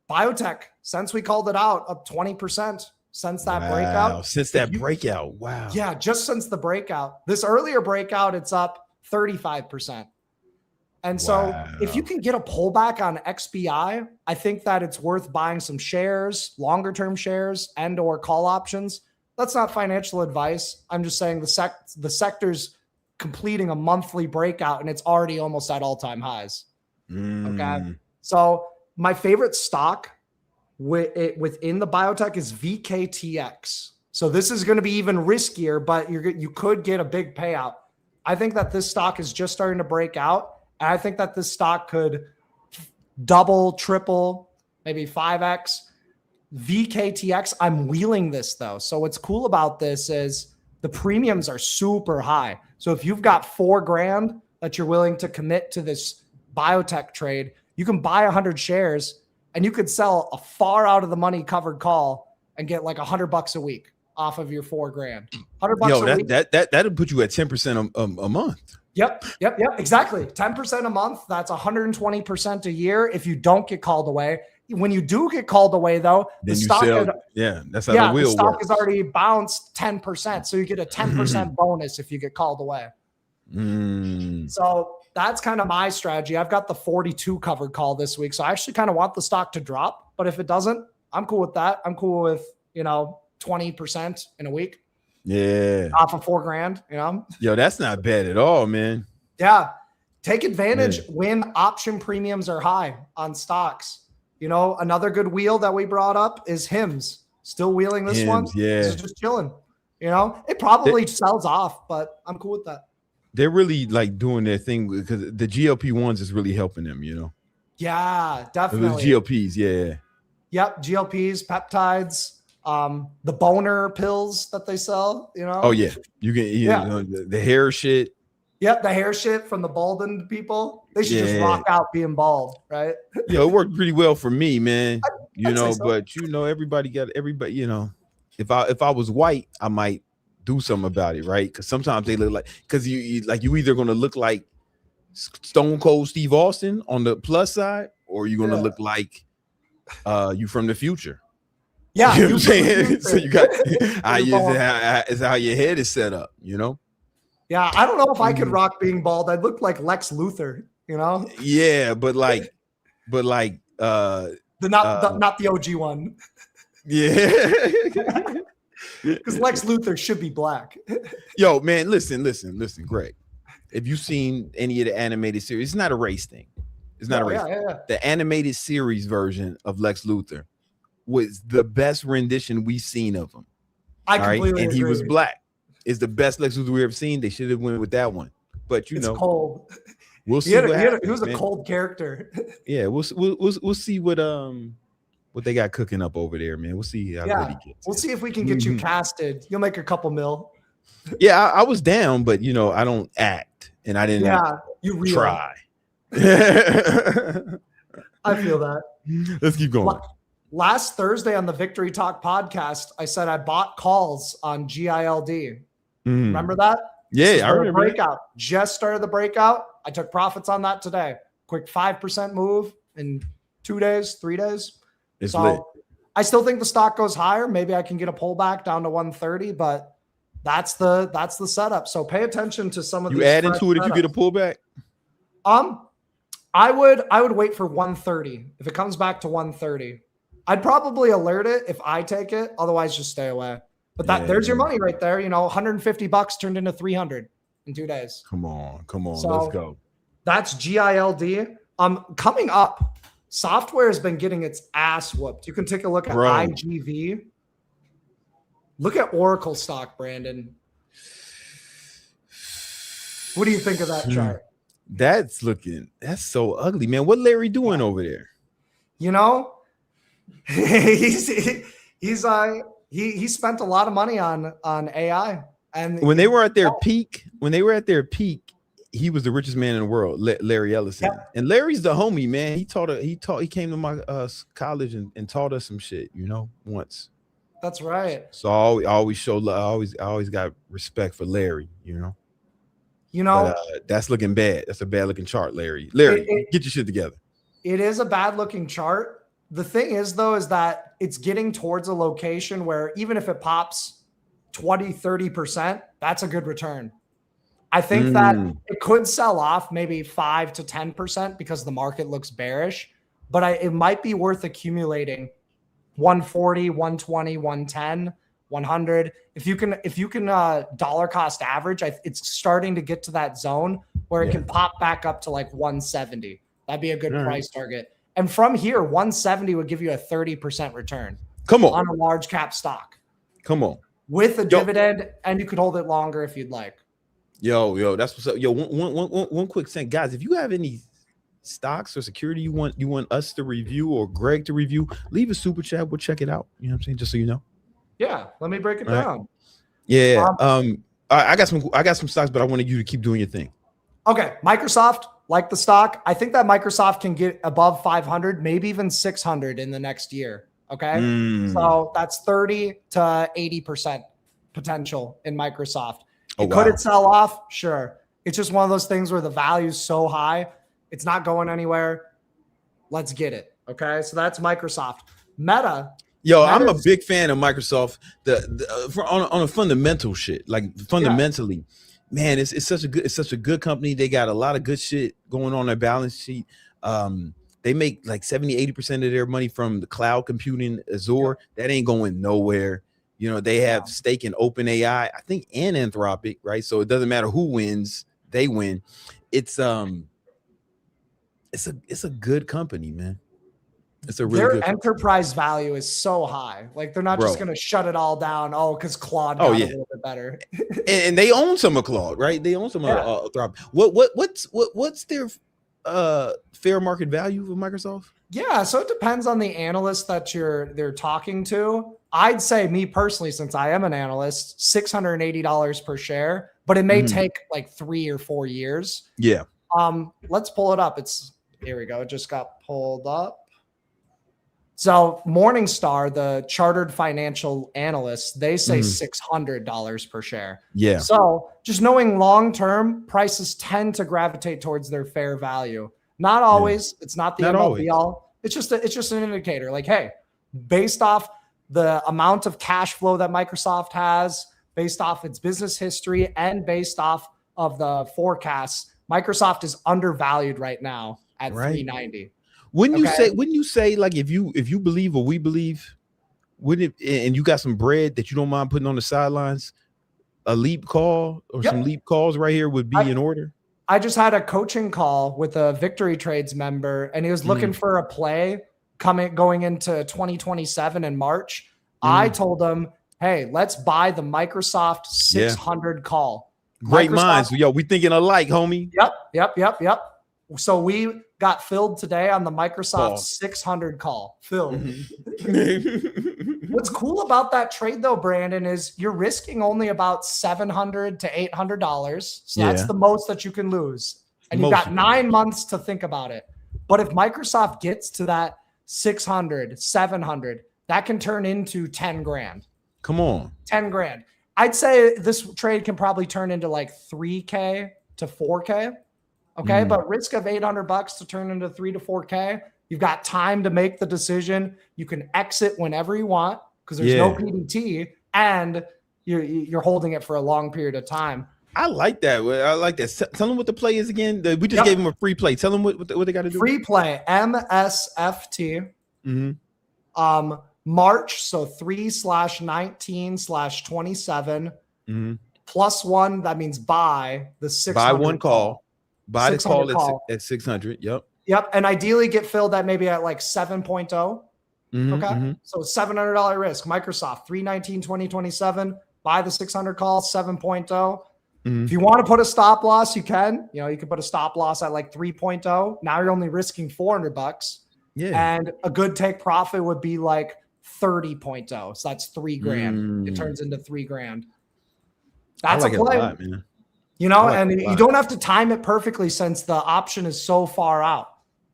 Biotech, since we called it out, up 20% since that breakout. Since that breakout. Wow. Yeah, just since the breakout. This earlier breakout, it's up 35%. And so if you can get a pullback on XBI, I think that it's worth buying some shares, longer term shares and or call options. That's not financial advice. I'm just saying the sector's completing a monthly breakout and it's already almost at all-time highs. Okay. So my favorite stock within the biotech is VKTX. So this is going to be even riskier, but you could get a big payout. I think that this stock is just starting to break out. And I think that this stock could double, triple, maybe 5x. VKTX, I'm wheeling this though. So what's cool about this is the premiums are super high. So if you've got $4,000 that you're willing to commit to this biotech trade, you can buy 100 shares and you could sell a far out of the money covered call and get like $100 a week off of your $4,000. $100 a week. That'll put you at 10% a month. Yep, exactly. 10% a month. That's 120% a year if you don't get called away. When you do get called away, though, then that's how the wheel stock works. has already bounced 10%. So you get a 10% bonus if you get called away. So that's kind of my strategy. I've got the 42 covered call this week. So I actually kind of want the stock to drop. But if it doesn't, I'm cool with that. I'm cool with, 20% in a week. Yeah. Off of $4,000, Yo, that's not bad at all, man. Yeah. Take advantage when option premiums are high on stocks. Another good wheel that we brought up is HIMS. Still wheeling this one. Yeah. This is just chilling. It probably sells off, but I'm cool with that. They're really like doing their thing because the GLP-1s is really helping them, Yeah, definitely. The GLPs, yeah. Yep, GLPs, peptides. The boner pills that they sell, Oh yeah, you can the hair shit. Yep, the hair shit from the balding people. They should just rock out being bald, right? It worked pretty well for me, man. I'd say so. But everybody. If I was white, I might do something about it, right? Because sometimes they look like you either gonna look like Stone Cold Steve Austin on the plus side, or are you gonna look like you from the future? Yeah, you know what I'm saying. So you got it's how your head is set up, you know. Yeah, I don't know if I could rock being bald. I'd look like Lex Luthor, you know. Yeah, but like not the OG one. Yeah. Because Lex Luthor should be black. Yo, man, listen, Greg. If you've seen any of the animated series, it's not a race thing. It's not a race. Yeah. The animated series version of Lex Luthor was the best rendition we've seen of him. I completely and agree. He was black. It's the best Lex Luthor we've ever seen. They should have went with that one. But you know, cold. We'll see. He was a cold character. Yeah, we'll see what they got cooking up over there, man. We'll see how good he gets. We'll see if we can get you casted. You'll make a couple mil. Yeah, I was down, but you know, I don't act, and I didn't. You try. I feel that. Let's keep going. Last Thursday on the Victory Talk podcast, I said I bought calls on GILD. Remember that? Yeah, I remember. Breakout. Just started the breakout. I took profits on that today. Quick 5% move in 2 days, 3 days. It's lit. I still think the stock goes higher. Maybe I can get a pullback down to 130, but that's the setup. So pay attention to some of you add into it if you get a pullback. I would wait for 130. If it comes back to 130, I'd probably alert it if I take it. Otherwise, just stay away. But there's your money right there. You know, $150 turned into 300 in 2 days. Come on, so let's go. That's GILD. Coming up, software has been getting its ass whooped. You can take a look at IGV. Look at Oracle stock, Brandon. What do you think of that chart? That's so ugly, man. What Larry doing over there? You know, he spent a lot of money on AI. And when they were at their peak, he was the richest man in the world, Larry Ellison. Yeah. And Larry's the homie, man. He came to my college and taught us some shit, you know, once. That's right. So I always show love. I always got respect for Larry, you know. But, that's looking bad. That's a bad looking chart, Larry. Larry, get your shit together. It is a bad looking chart. The thing is, though, is that it's getting towards a location where even if it pops 20, 30%, that's a good return. I think that it could sell off maybe 5 to 10% because the market looks bearish, but it might be worth accumulating 140, 120, 110, 100. If you can dollar cost average, it's starting to get to that zone where it can pop back up to like 170. That'd be a good price target. And from here, 170 would give you a 30% return. Come on. On a large cap stock. Come on. With a dividend, and you could hold it longer if you'd like. Yo, that's what's up. Yo, one quick thing, guys. If you have any stocks or security you want us to review or Greg to review, leave a super chat. We'll check it out. You know what I'm saying? Just so you know. Yeah, let me break it down. Yeah. I got some stocks, but I wanted you to keep doing your thing. Okay, Microsoft, like the stock. I think that Microsoft can get above 500, maybe even 600 in the next year. Okay. So that's 30 to 80% potential in Microsoft. Could it sell off? Sure. It's just one of those things where the value is so high, it's not going anywhere. Let's get it. Okay. So that's Microsoft. Meta. I'm a big fan of Microsoft. On a fundamental shit, like fundamentally, man, it's such a good company. They got a lot of good shit going on their balance sheet. They make like 70-80% of their money from the cloud computing, Azure. That ain't going nowhere. You know, they have stake in OpenAI, I think, and Anthropic, right? So it doesn't matter who wins, they win. It's a good company, man. It's a really good enterprise value is so high. Like they're not just going to shut it all down. Because Claude got a little bit better. and they own some of Claude, right? They own some of Anthropic. What's their fair market value of Microsoft? Yeah, so it depends on the analyst that they're talking to. I'd say, me personally, since I am an analyst, $680 per share, but it may take like 3 or 4 years. Yeah. Let's pull it up. Here we go. It just got pulled up. So Morningstar, the chartered financial analysts, they say $600 per share. Yeah. So just knowing long-term prices tend to gravitate towards their fair value. Not always. It's not the end all be all. It's just an indicator. Like, hey, based off the amount of cash flow that Microsoft has, based off its business history, and based off of the forecasts, Microsoft is undervalued right now at $390. Wouldn't you say like if you believe or we believe, wouldn't it, and you got some bread that you don't mind putting on the sidelines, a leap call or some leap calls right here would be in order? I just had a coaching call with a Victory Trades member, and he was looking for a play going into 2027 in March. I told him, hey, let's buy the Microsoft 600 call. Great minds. Yo, we thinking alike, homie. Yep. So we got filled today on the Microsoft 600 call. Filled. What's cool about that trade though, Brandon, is you're risking only about $700 to $800. So that's the most that you can lose. And you've got 9 months to think about it. But if Microsoft gets to that 600, 700, that can turn into 10 grand. Come on. 10 grand. I'd say this trade can probably turn into like 3K to 4K. Okay. But risk of $800 to turn into 3 to 4K. You've got time to make the decision. You can exit whenever you want because there's no PDT and you're holding it for a long period of time. I like that. I like that. Tell them what the play is again. We just gave them a free play. Tell them what they got to do. Free play, MSFT. March, so 3/19/27 +1. That means buy the 600. Buy one call. Buy the call at 600. Yep. And ideally get filled at maybe at like 7.0. Okay. So $700 risk. Microsoft 3/19/2027. Buy the 600 call 7.0. If you want to put a stop loss, you can. You can put a stop loss at like 3.0. Now you're only risking $400. Yeah. And a good take profit would be like 30.0. So that's $3 grand. It turns into $3 grand. That's a play. Lot, man. And you don't have to time it perfectly since the option is so far out.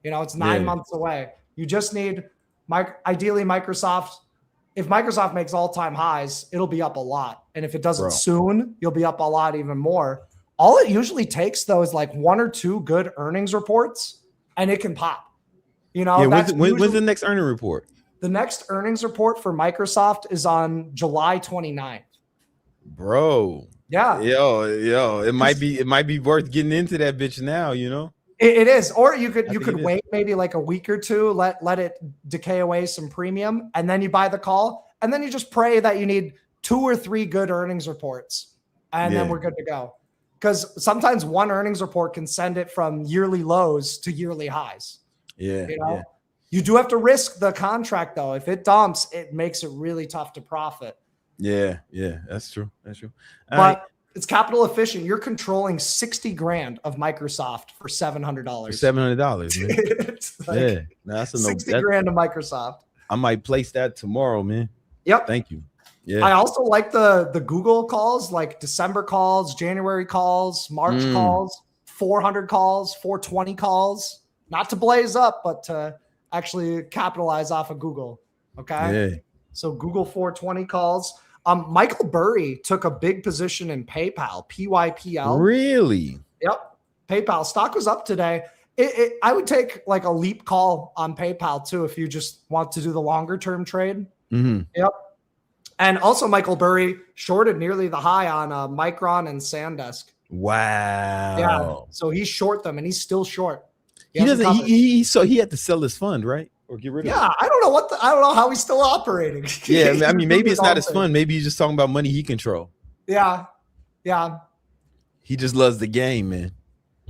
It's 9 months away. You just need ideally Microsoft. If Microsoft makes all-time highs, it'll be up a lot. And if it doesn't soon, you'll be up a lot even more. All it usually takes, though, is like 1 or 2 good earnings reports, and it can pop. When's the next earning report? The next earnings report for Microsoft is on July 29th. Bro. Yeah. Yo, it might be worth getting into that bitch now, It is. Or you could wait maybe like a week or two, let it decay away some premium, and then you buy the call, and then you just pray that you need 2 or 3 good earnings reports, and then we're good to go. Because sometimes one earnings report can send it from yearly lows to yearly highs. Yeah. You do have to risk the contract though. If it dumps, it makes it really tough to profit. Yeah, that's true. But it's capital efficient. You're controlling 60 grand of Microsoft for $700. $700, man. That's a 60 grand of Microsoft. I might place that tomorrow, man. Yep. Thank you. Yeah. I also like the Google calls, like December calls, January calls, March calls, 400 calls, 420 calls. Not to blaze up, but to actually capitalize off of Google. Okay. Yeah. So Google 420 calls. Michael Burry took a big position in PayPal, PYPL. Really? Yep. PayPal stock was up today. I would take like a leap call on PayPal too if you just want to do the longer term trade. Yep. And also Michael Burry shorted nearly the high on Micron and SanDisk. Wow. Yeah. So he's short them, and he's still short. He doesn't. So he had to sell his fund, right? Or get rid of it. Yeah, I don't know how he's still operating. Yeah, I mean, maybe it's not his fun. Maybe he's just talking about money he control. Yeah. He just loves the game, man.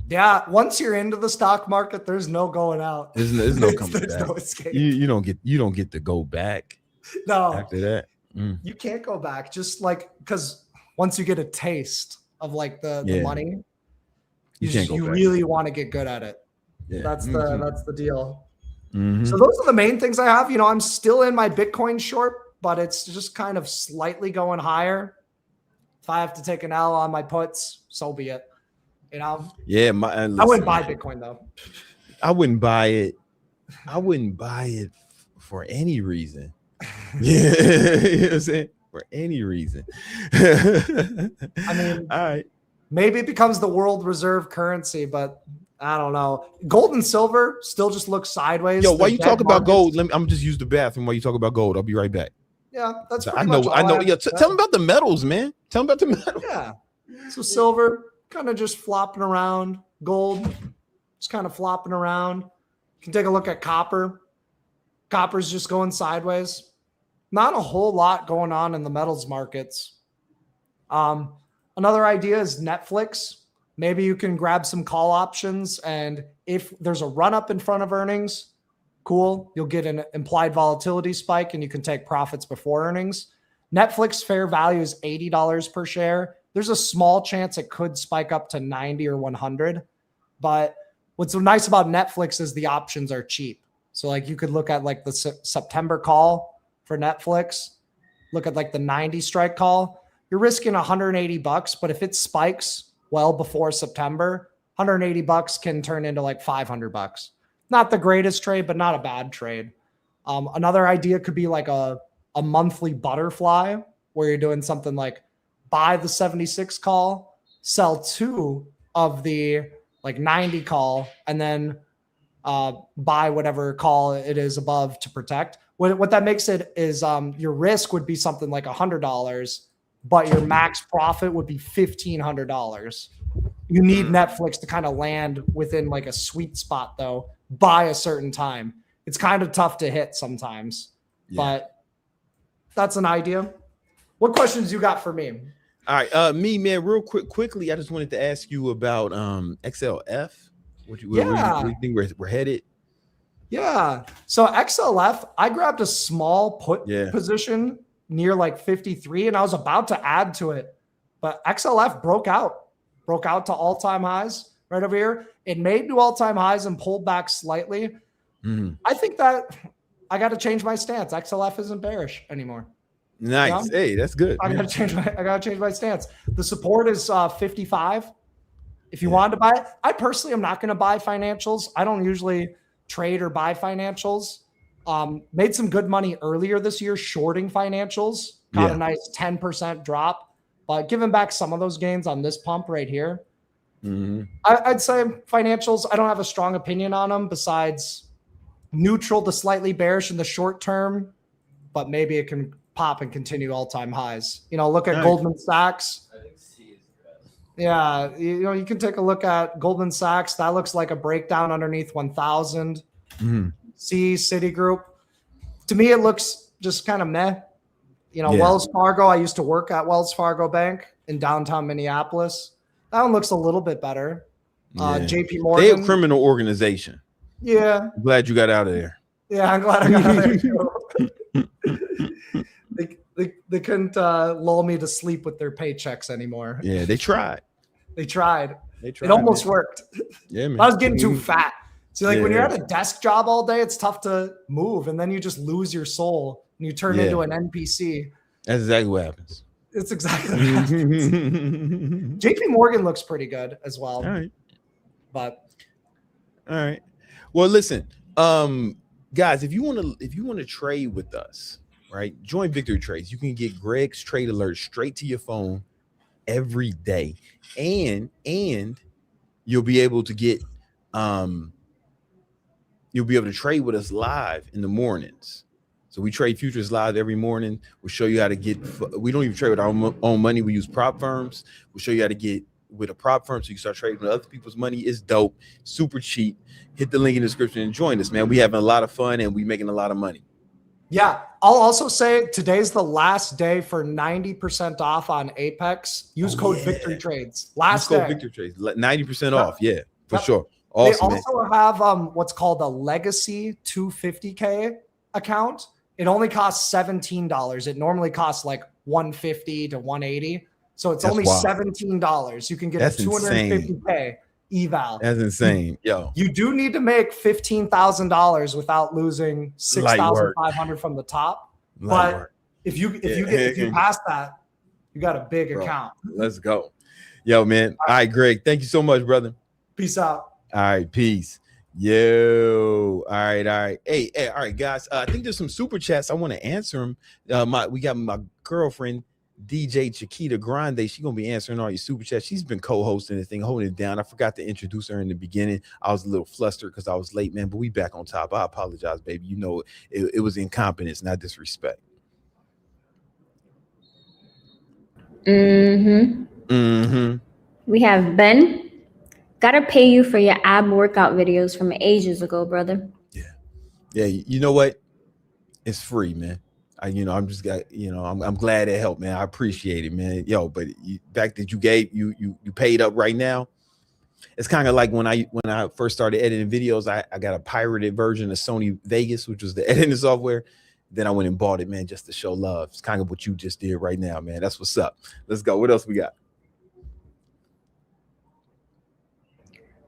Yeah, once you're into the stock market, there's no going out. There's no coming back. No escape. You don't get to go back. No. After that, you can't go back. Just like because once you get a taste of like the money, you really want to get good at it. Yeah. That's the deal. So those are the main things I have. I'm still in my Bitcoin short, but it's just kind of slightly going higher. If I have to take an L on my puts, so be it. Yeah, I wouldn't buy Bitcoin though. I wouldn't buy it for any reason. Yeah, you know what I'm saying? For any reason. I mean, all right. Maybe it becomes the world reserve currency, but I don't know. Gold and silver still just look sideways. Yo, while you talk about gold, markets. I'm just use the bathroom while you talk about gold. I'll be right back. Yeah, that's I pretty know. much all I know. have Yeah, to say. tell me about the metals, man. Tell me about the metals. Yeah. So silver kind of just flopping around. Gold just kind of flopping around. You can take a look at copper. Copper's just going sideways. Not a whole lot going on in the metals markets. Another idea is Netflix. Maybe you can grab some call options, and if there's a run up in front of earnings, cool. You'll get an implied volatility spike, and you can take profits before earnings. Netflix fair value is $80 per share. There's a small chance it could spike up to 90 or 100. But what's nice about Netflix is the options are cheap. So like you could look at like the September call for Netflix, look at like the 90 strike call. You're risking $180, but if it spikes well before September, $180 can turn into like $500. Not the greatest trade, but not a bad trade. Another idea could be like a monthly butterfly where you're doing something like buy the 76 call, sell 2 of the like 90 call, and then buy whatever call it is above to protect. What that makes it is your risk would be something like $100, but your max profit would be $1,500. You need Netflix to kind of land within like a sweet spot though, by a certain time. It's kind of tough to hit sometimes, but that's an idea. What questions you got for me? All right, me, man, real quickly, I just wanted to ask you about XLF. Where do you think we're headed? Yeah. So XLF, I grabbed a small put position near like 53, and I was about to add to it, but XLF broke out to all-time highs right over here. It made new all-time highs and pulled back slightly. Mm-hmm. I think that I got to change my stance. XLF isn't bearish anymore. Nice. You know? Hey, that's good. I got to change my stance. The support is 55. If you wanted to buy it, I personally am not going to buy financials. I don't usually trade or buy financials. Made some good money earlier this year shorting financials. Got a nice 10% drop, but giving back some of those gains on this pump right here. Mm-hmm. I'd say financials, I don't have a strong opinion on them besides neutral to slightly bearish in the short term, but maybe it can pop and continue all-time highs. You know, look at Goldman Sachs. I think C is best. Yeah, you can take a look at Goldman Sachs. That looks like a breakdown underneath 1,000. Mm-hmm. C, Citigroup. To me, it looks just kind of meh. Wells Fargo. I used to work at Wells Fargo Bank in downtown Minneapolis. That one looks a little bit better. JP Morgan. They're a criminal organization. Yeah. I'm glad you got out of there. Yeah, I'm glad I got out of there. They couldn't lull me to sleep with their paychecks anymore. Yeah, they tried. It almost worked. Yeah, man. I was getting too fat. See, when you're at a desk job all day, it's tough to move, and then you just lose your soul and you turn into an NPC. That's exactly what happens. It's exactly what happens. JP Morgan looks pretty good as well. All right. But all right. Well, listen, guys, if you want to trade with us, right? Join Victory Trades. You can get Greg's trade alert straight to your phone every day. And you'll be able to get you'll be able to trade with us live in the mornings. So we trade futures live every morning. We'll show you how to get, we don't even trade with our own money. We use prop firms. We'll show you how to get with a prop firm so you can start trading with other people's money. It's dope, super cheap. Hit the link in the description and join us, man. We having a lot of fun and we making a lot of money. Yeah. I'll also say today's the last day for 90% off on Apex. Use code Victory Trades. Use code Victory Trades. 90% off. Yeah, for sure. Awesome, they also have what's called a Legacy 250K account. It only costs $17. It normally costs like $150 to $180. So it's only $17. You can get a 250K eval. That's insane. Yo. You do need to make $15,000 without losing $6,500 from the top. But if you pass that, you got a big account. Let's go. Yo, man. All right, Greg. Thank you so much, brother. Peace out. All right, peace. Yo, all right, all right. Hey, all right, guys. I think there's some super chats. I want to answer them. We got my girlfriend, DJ Chiquita Grande. She's gonna be answering all your super chats. She's been co-hosting the thing, holding it down. I forgot to introduce her in the beginning. I was a little flustered because I was late, man. But we back on top. I apologize, baby. You know, it was incompetence, not disrespect. Mm-hmm. We have Ben. Gotta pay you for your ab workout videos from ages ago, brother. Yeah. You know what? It's free, man. I'm just got, I'm glad it helped, man. I appreciate it, man. Yo, but back that you gave, you paid up right now. It's kind of like when I first started editing videos, I got a pirated version of Sony Vegas, which was the editing software. Then I went and bought it, man, just to show love. It's kind of what you just did right now, man. That's what's up. Let's go. What else we got?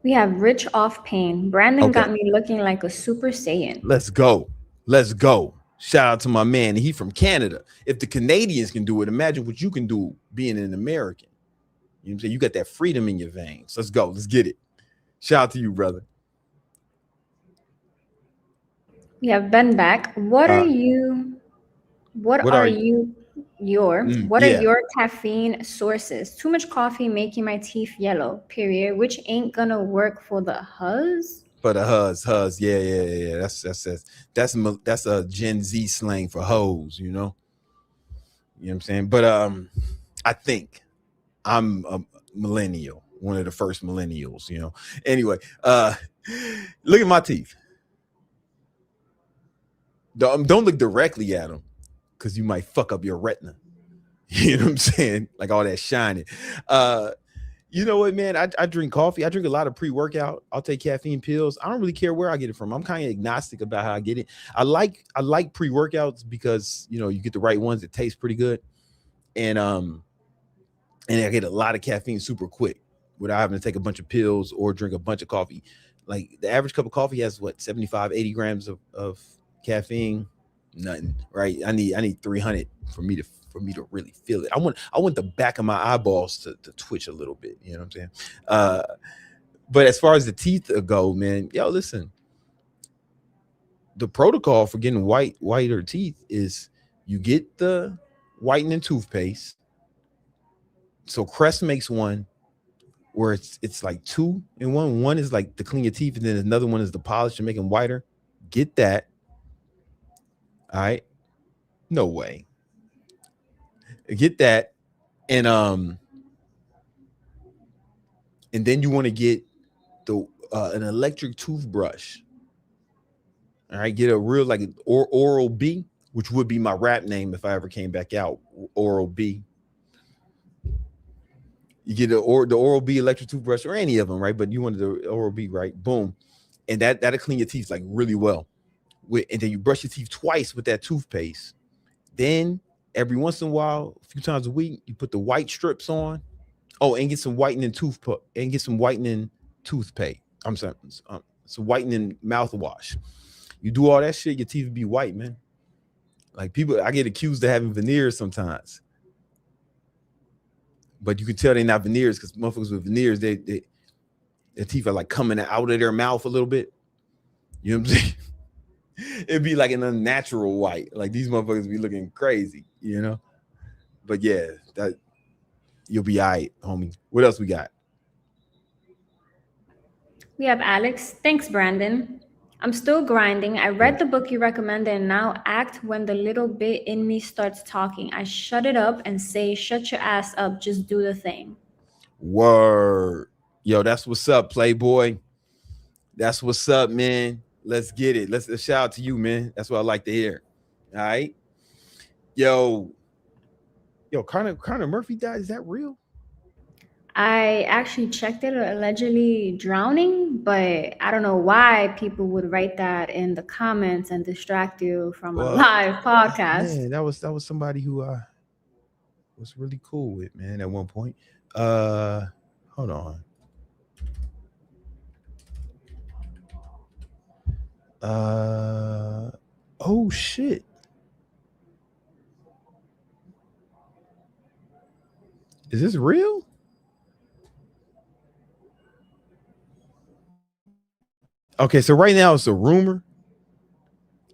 We have Rich Off Pain. Brandon got me looking like a Super Saiyan. Let's go. Let's go. Shout out to my man. He from Canada. If the Canadians can do it, imagine what you can do being an American. You know what I'm saying? You got that freedom in your veins. Let's go. Let's get it. Shout out to you, brother. We have Ben back. What are your caffeine sources? Too much coffee making my teeth yellow, period, which ain't gonna work for the huzz. For the huzz. Yeah. That's a Gen Z slang for hoes, you know? You know what I'm saying? But I think I'm a millennial, one of the first millennials, you know. Anyway, look at my teeth. Don't look directly at them because you might fuck up your retina. You know what I'm saying? Like all that shining. You know what, man? I drink coffee. I drink a lot of pre-workout. I'll take caffeine pills. I don't really care where I get it from. I'm kind of agnostic about how I get it. I like pre-workouts because you get the right ones that taste pretty good. And I get a lot of caffeine super quick without having to take a bunch of pills or drink a bunch of coffee. Like the average cup of coffee has 75, 80 grams of caffeine. Nothing, right? I need 300 for me to really feel it. I want the back of my eyeballs to twitch a little bit. You know what I'm saying? But as far as the teeth go, man, yo, listen. The protocol for getting whiter teeth is you get the whitening toothpaste. So Crest makes one where it's like 2 in 1. One is like to clean your teeth, and then another one is the polish to make them whiter. Get that. All right. No way. Get that. And then you want to get the an electric toothbrush. All right, get a real like Oral-B, which would be my rap name if I ever came back out. Oral-B. You get the Oral-B electric toothbrush or any of them, right? But you wanted the Oral-B, right? Boom, and that'll clean your teeth like really well. And then you brush your teeth twice with that toothpaste. Then every once in a while, a few times a week, you put the white strips on. Oh, and get some whitening toothpaste. I'm sorry, some whitening mouthwash. You do all that shit, your teeth will be white, man. Like I get accused of having veneers sometimes. But you can tell they're not veneers because motherfuckers with veneers, their teeth are like coming out of their mouth a little bit. You know what I'm saying? It'd be like an unnatural white. Like these motherfuckers be looking crazy, you know? But yeah, that you'll be all right, homie. What else we got? We have Alex. Thanks, Brandon. I'm still grinding. I read the book you recommended and now act when the little bit in me starts talking. I shut it up and say, shut your ass up. Just do the thing. Word. Yo, that's what's up, Playboy. That's what's up, man. Let's get it. Let's shout out to you, man. That's what I like to hear. All right. Yo, Connor Murphy died. Is that real? I actually checked it, allegedly drowning, but I don't know why people would write that in the comments and distract you from a live podcast. Man, that was somebody who I was really cool with, man, at one point. Hold on. Oh shit. Is this real? Okay, so right now it's a rumor.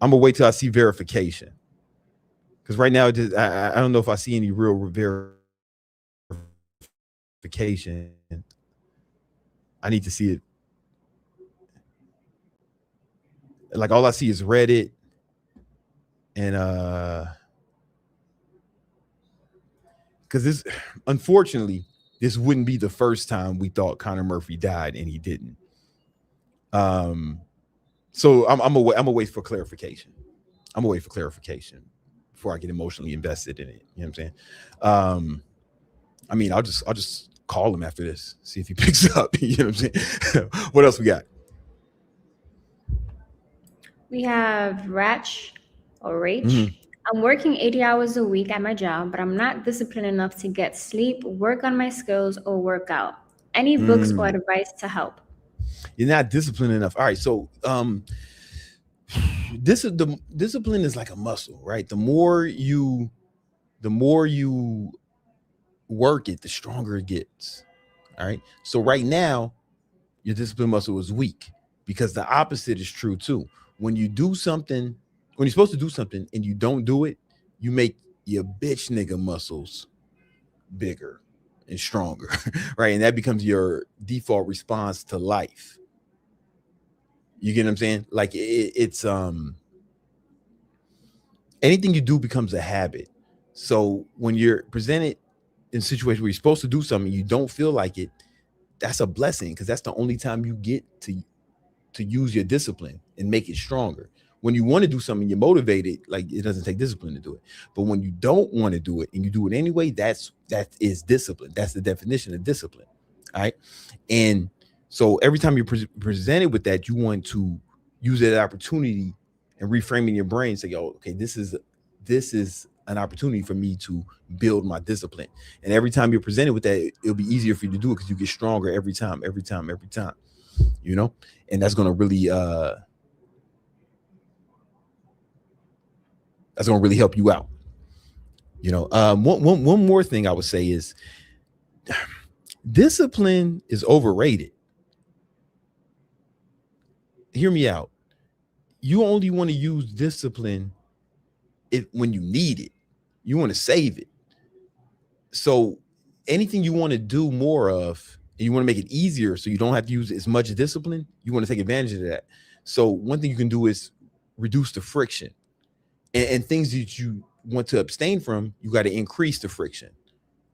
I'm gonna wait till I see verification, because right now I don't know if I see any real verification. I need to see it. Like all I see is Reddit and because this, unfortunately, this wouldn't be the first time we thought Connor Murphy died and he didn't. So I'm gonna wait for clarification. I'm gonna wait for clarification before I get emotionally invested in it. You know what I'm saying? I mean, I'll just call him after this, see if he picks up. You know what I'm saying? What else we got? We have Rach or Rach. I'm working 80 hours a week at my job, but I'm not disciplined enough to get sleep, work on my skills, or work out. Any books or advice to help? You're not disciplined enough. All right, so discipline is like a muscle, right? The more you work it, the stronger it gets. All right. So right now, your discipline muscle is weak, because the opposite is true too. When you do something, when you're supposed to do something and you don't do it, you make your bitch nigga muscles bigger and stronger, right? And that becomes your default response to life. You get what I'm saying? Like it's anything you do becomes a habit. So when you're presented in a situation where you're supposed to do something, you don't feel like it, that's a blessing, because that's the only time you get to use your discipline and make it stronger. When you want to do something, you're motivated, like it doesn't take discipline to do it. But when you don't want to do it and you do it anyway, that is discipline. That's the definition of discipline. All right. And so every time you're presented with that, you want to use that opportunity and reframe in your brain, say, oh, okay, this is an opportunity for me to build my discipline. And every time you're presented with that, it'll be easier for you to do it, because you get stronger every time, you know? And that's going to really, help you out. You know, one more thing I would say is discipline is overrated. Hear me out. You only want to use discipline when you need it. You want to save it. So anything you want to do more of, and you want to make it easier so you don't have to use as much discipline, you want to take advantage of that. So one thing you can do is reduce the friction. And things that you want to abstain from, you got to increase the friction.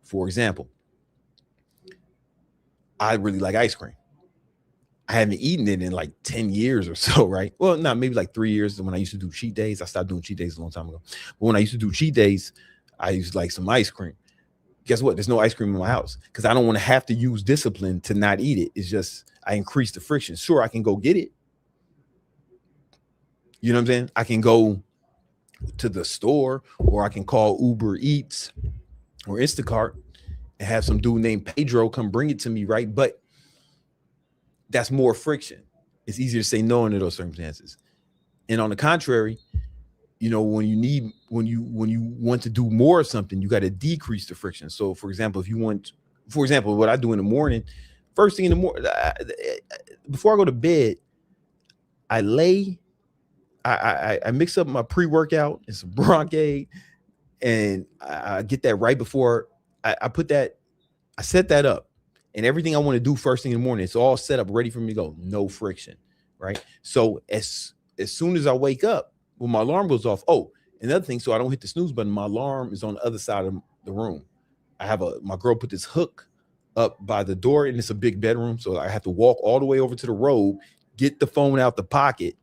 For example, I really like ice cream. I haven't eaten it in like 10 years or so, right? Well, not maybe like 3 years. When I used to do cheat days, I stopped doing cheat days a long time ago. But when I used to do cheat days, I used to like some ice cream. Guess what? There's no ice cream in my house, because I don't want to have to use discipline to not eat it. It's just I increase the friction. Sure, I can go get it. You know what I'm saying? I can go to the store, or I can call Uber Eats or Instacart and have some dude named Pedro come bring it to me, right? But that's more friction. It's easier to say no under those circumstances. And on the contrary, you know, when you want to do more of something, you got to decrease the friction. So for example, what I do in the morning, first thing in the morning, before I go to bed, I mix up my pre-workout and some Broncaid, and I get that right before I set that up. And everything I want to do first thing in the morning, it's all set up, ready for me to go. No friction, right? So as soon as I wake up, when my alarm goes off, another thing, so I don't hit the snooze button, my alarm is on the other side of the room. My girl put this hook up by the door, and it's a big bedroom, so I have to walk all the way over to the road, get the phone out the pocket,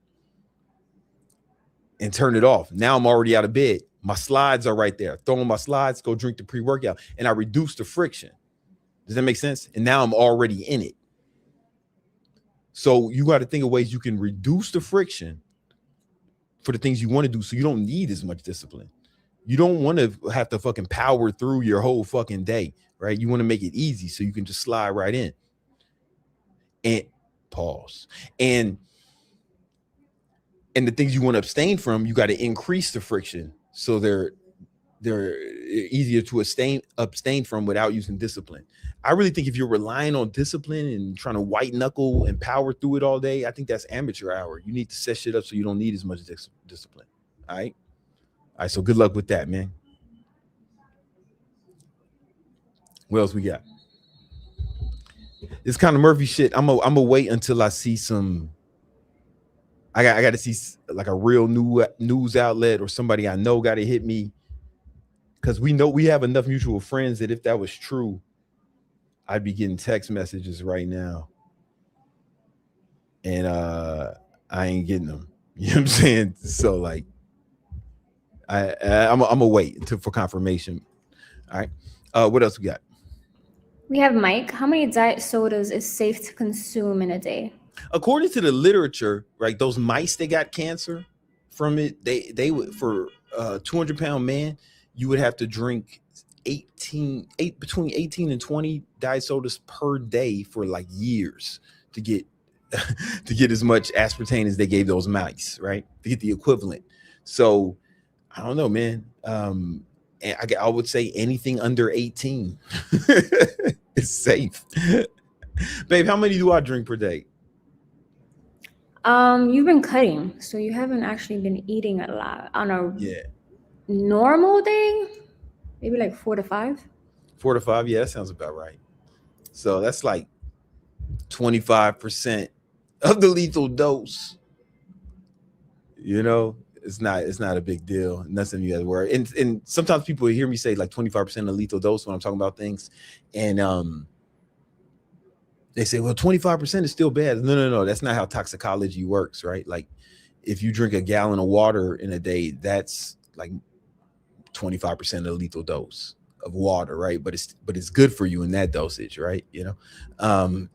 and turn it off. Now I'm already out of bed. My slides are right there. Throw on my slides, go drink the pre-workout, and I reduce the friction. Does that make sense? And now I'm already in it. So you got to think of ways you can reduce the friction for the things you want to do, so you don't need as much discipline. You don't want to have to fucking power through your whole fucking day, right? You want to make it easy so you can just slide right in. And pause. And the things you want to abstain from, you got to increase the friction so they're easier to abstain from without using discipline. I really think if you're relying on discipline and trying to white knuckle and power through it all day, I think that's amateur hour. You need to set shit up so you don't need as much discipline. All right. All right. So good luck with that, man. What else we got? This kind of Murphy shit. I'm gonna wait until I see some. I got to see like a real news outlet or somebody I know got to hit me, because we know we have enough mutual friends that if that was true, I'd be getting text messages right now, and I ain't getting them. You know what I'm saying? So like, I'm gonna wait for confirmation. All right. What else we got? We have Mike. How many diet sodas is safe to consume in a day? According to the literature, right, those mice that got cancer from it, they would, for a 200-pound man, you would have to drink between 18 and 20 diet sodas per day for like years to get as much aspartame as they gave those mice, right? To get the equivalent. So I don't know, man. And I would say anything under 18 is safe. Babe, how many do I drink per day? You've been cutting, so you haven't actually been eating a lot. On a normal day, maybe like 4 to 5. 4 to 5, yeah, that sounds about right. So that's like 25% of the lethal dose. You know, it's not a big deal. Nothing you have to worry. And sometimes people hear me say like 25% of lethal dose when I'm talking about things, and they say, well, 25% is still bad. No. That's not how toxicology works, right? Like if you drink a gallon of water in a day, that's like 25% of the lethal dose of water, right? But it's good for you in that dosage, right? You know,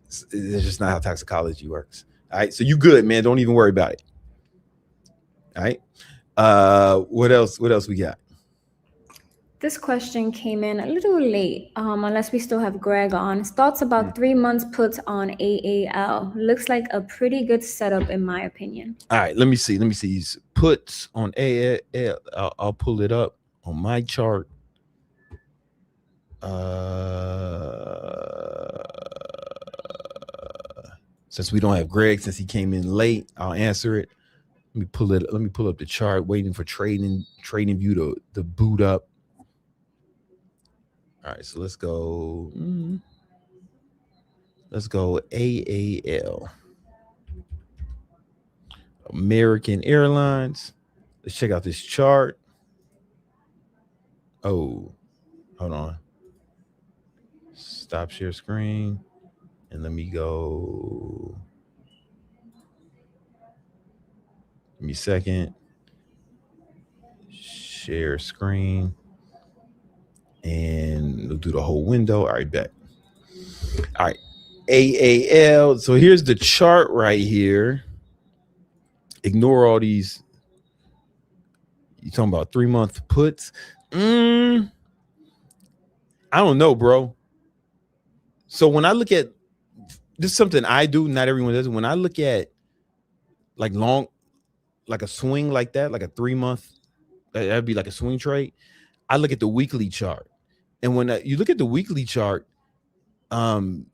it's just not how toxicology works. All right. So you good, man. Don't even worry about it. All right. What else we got? This question came in a little late, unless we still have Greg on. Thoughts about 3 months puts on AAL. Looks like a pretty good setup in my opinion. All right, let me see. These puts on AAL. I'll pull it up on my chart. Since we don't have Greg, since he came in late, I'll answer it. Let me pull up the chart, waiting for trading view to boot up. All right, so let's go. Let's go AAL. American Airlines. Let's check out this chart. Oh, hold on. Stop share screen. And let me go. Give me a second. Share screen. And we'll do the whole window. All right, bet. All right. AAL. So here's the chart right here. Ignore all these. You talking about 3 month puts? I don't know, bro. So when I look at this, is something I do, not everyone does. When I look at like like a swing like that, like a 3 month, that'd be like a swing trade. I look at the weekly chart, and when you look at the weekly chart,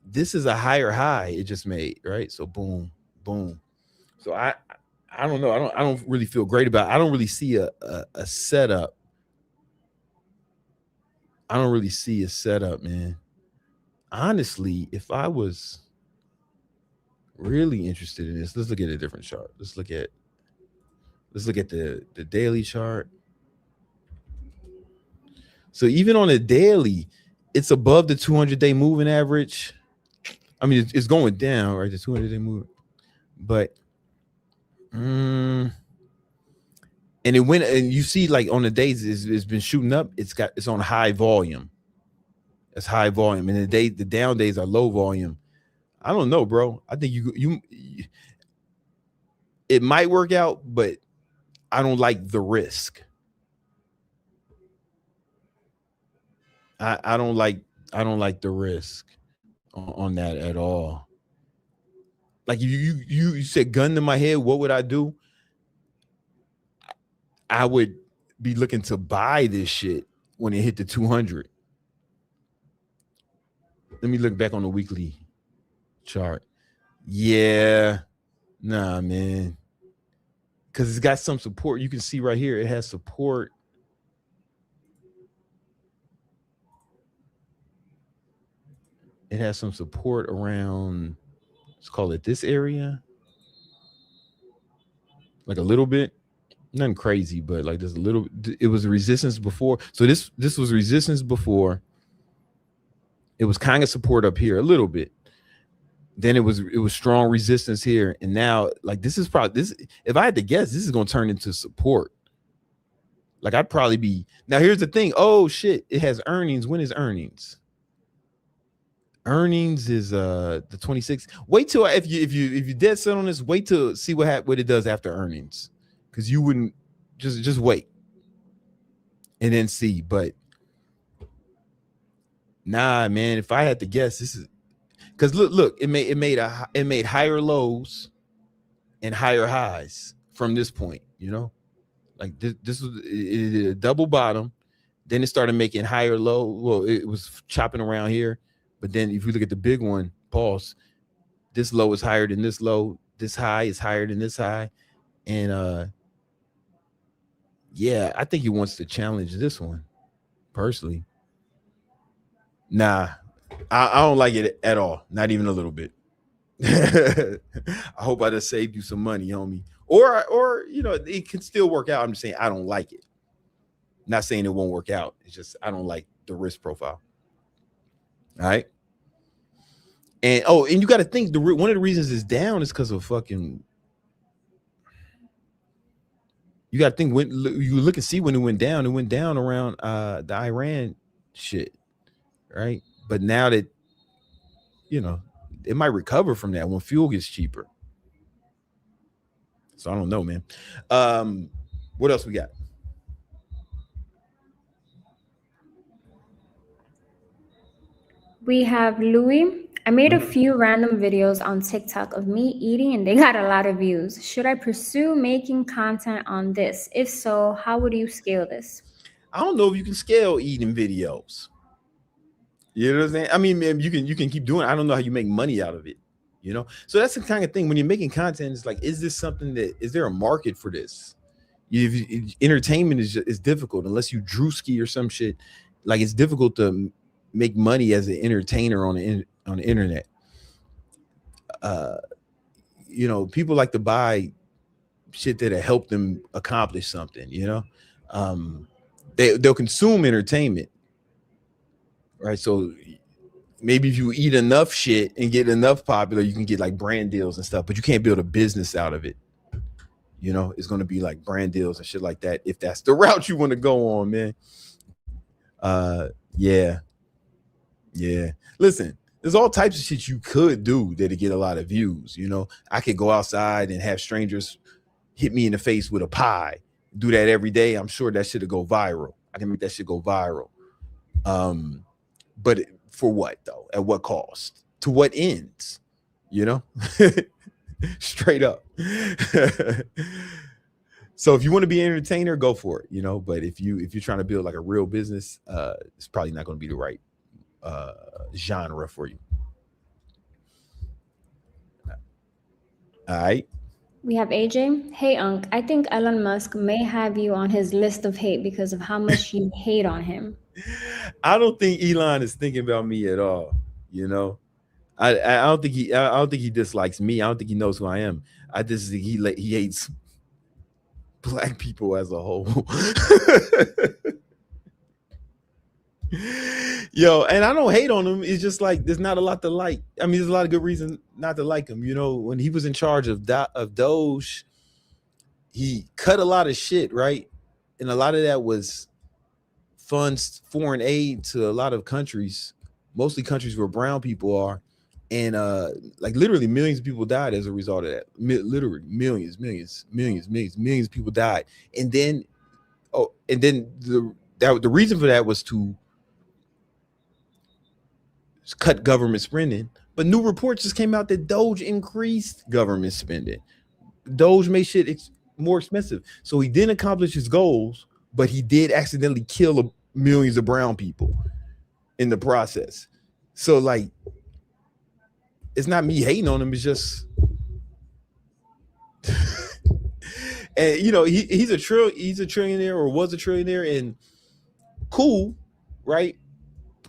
this is a higher high it just made, right? So boom, boom. So I don't know. I don't really feel great about it. I don't really see a setup. I don't really see a setup, man. Honestly, if I was really interested in this, let's look at a different chart. Let's look at the daily chart. So even on a daily, it's above the 200-day moving average. I mean, it's going down, right? The 200-day moving, but and it went, and you see, like on the days it's been shooting up. It's on high volume. It's high volume, and the down days are low volume. I don't know, bro. I think you it might work out, but I don't like the risk. I don't like the risk on that at all. Like you said, gun to my head, what would I do? I would be looking to buy this shit when it hit the 200. Let me look back on the weekly chart. Yeah, nah, man, because it's got some support. You can see right here, it has support. It has some support around, let's call it this area, like a little bit. Nothing crazy, but like there's a little. It was resistance before, so this was resistance before. It was kind of support up here a little bit. Then it was strong resistance here, and now like this is probably this. If I had to guess, this is going to turn into support. Like I'd probably be now. Here's the thing. Oh shit! It has earnings. When is earnings? Earnings is the 26th. Wait till if you dead set on this. Wait till see what it does after earnings. Because you wouldn't just wait and then see. But nah, man, if I had to guess, this is because look, it made higher lows and higher highs from this point, you know, like this was a double bottom, then it started making higher low. Well, it was chopping around here, but then if you look at the big one, pause, this low is higher than this low, this high is higher than this high, and yeah, I think he wants to challenge this one personally. Nah, I don't like it at all. Not even a little bit. I hope I just saved you some money, homie. Or you know, it can still work out. I'm just saying I don't like it. Not saying it won't work out. It's just I don't like the risk profile. All right. And and you got to think one of the reasons it's down is because of fucking. You got to think when you look and see when it went down around the Iran shit, right? But now that, you know, it might recover from that when fuel gets cheaper. So I don't know, man. What else we got? We have Louis. I made a few random videos on TikTok of me eating and they got a lot of views. Should I pursue making content on this? If so, how would you scale this? I don't know if you can scale eating videos. You know what I'm saying? I mean, man, you can keep doing it. I don't know how you make money out of it, you know? So that's the kind of thing when you're making content, it's like, is this something is there a market for this? Entertainment is difficult unless you Drewski or some shit. Like it's difficult to make money as an entertainer on the internet. You know, people like to buy shit that'll help them accomplish something, you know. They'll consume entertainment, right? So maybe if you eat enough shit and get enough popular, you can get like brand deals and stuff, but you can't build a business out of it. You know, it's going to be like brand deals and shit like that if that's the route you want to go on, man. Yeah. Listen, there's all types of shit you could do that'll get a lot of views. You know, I could go outside and have strangers hit me in the face with a pie. Do that every day. I'm sure that shit'll go viral. I can make that shit go viral. But for what though? At what cost? To what ends? You know, straight up. So if you want to be an entertainer, go for it. You know, but if you're trying to build like a real business, it's probably not going to be the right genre for you. All right. We have AJ. Hey, Unc, I think Elon Musk may have you on his list of hate because of how much you hate on him. I don't think Elon is thinking about me at all. You know, I don't think he dislikes me. I don't think he knows who I am. I just think he hates black people as a whole. Yo, and I don't hate on him. It's just like there's not a lot to like. I mean, there's a lot of good reasons not to like him. You know, when he was in charge of Doge, he cut a lot of shit, right? And a lot of that was funds foreign aid to a lot of countries, mostly countries where brown people are. And like literally millions of people died as a result of that. Literally millions of people died. And then the reason for that was to cut government spending, but new reports just came out that Doge increased government spending. Doge made shit more expensive, so he didn't accomplish his goals, but he did accidentally kill millions of brown people in the process. So like, it's not me hating on him. It's just, and you know, he's a trillionaire or was a trillionaire, and cool, right?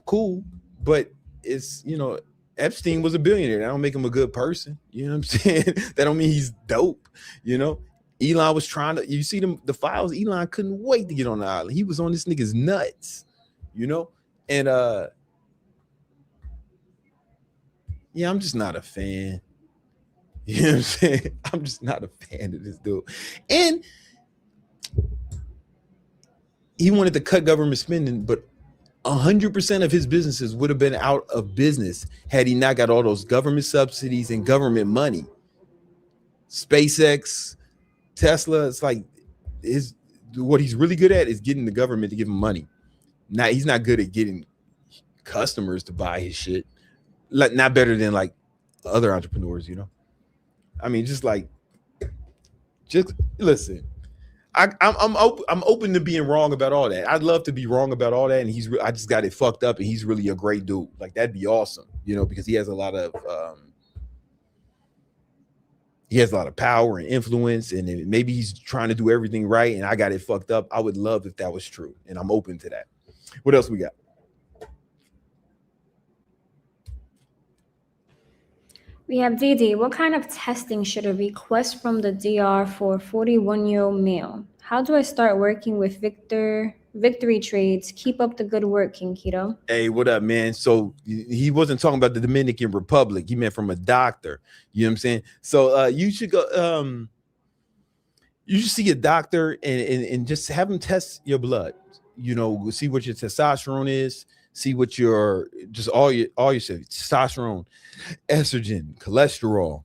Cool, but it's, you know, Epstein was a billionaire. That don't make him a good person. You know what I'm saying? That don't mean he's dope. You know, Elon was trying to. You see the files. Elon couldn't wait to get on the island. He was on this nigga's nuts. You know, and yeah, I'm just not a fan. You know what I'm saying? I'm just not a fan of this dude. And he wanted to cut government spending, but 100% of his businesses would have been out of business had he not got all those government subsidies and government money. SpaceX, Tesla, it's like what he's really good at is getting the government to give him money. Now he's not good at getting customers to buy his shit. Like, not better than like other entrepreneurs, you know. I mean, just listen. I'm open to being wrong about all that. I'd love to be wrong about all that, and I just got it fucked up, and he's really a great dude. Like, that'd be awesome, you know, because he has a lot of power and influence, and maybe he's trying to do everything right, and I got it fucked up. I would love if that was true, and I'm open to that. What else we got? We have DD. What kind of testing should a request from the DR for 41-year-old male? How do I start working with Victory Trades? Keep up the good work, King Keto. Hey, what up, man? So he wasn't talking about the Dominican Republic. He meant from a doctor. You know what I'm saying? So you should go. You should see a doctor and just have him test your blood. You know, see what your testosterone is. See what your all your testosterone, estrogen, cholesterol,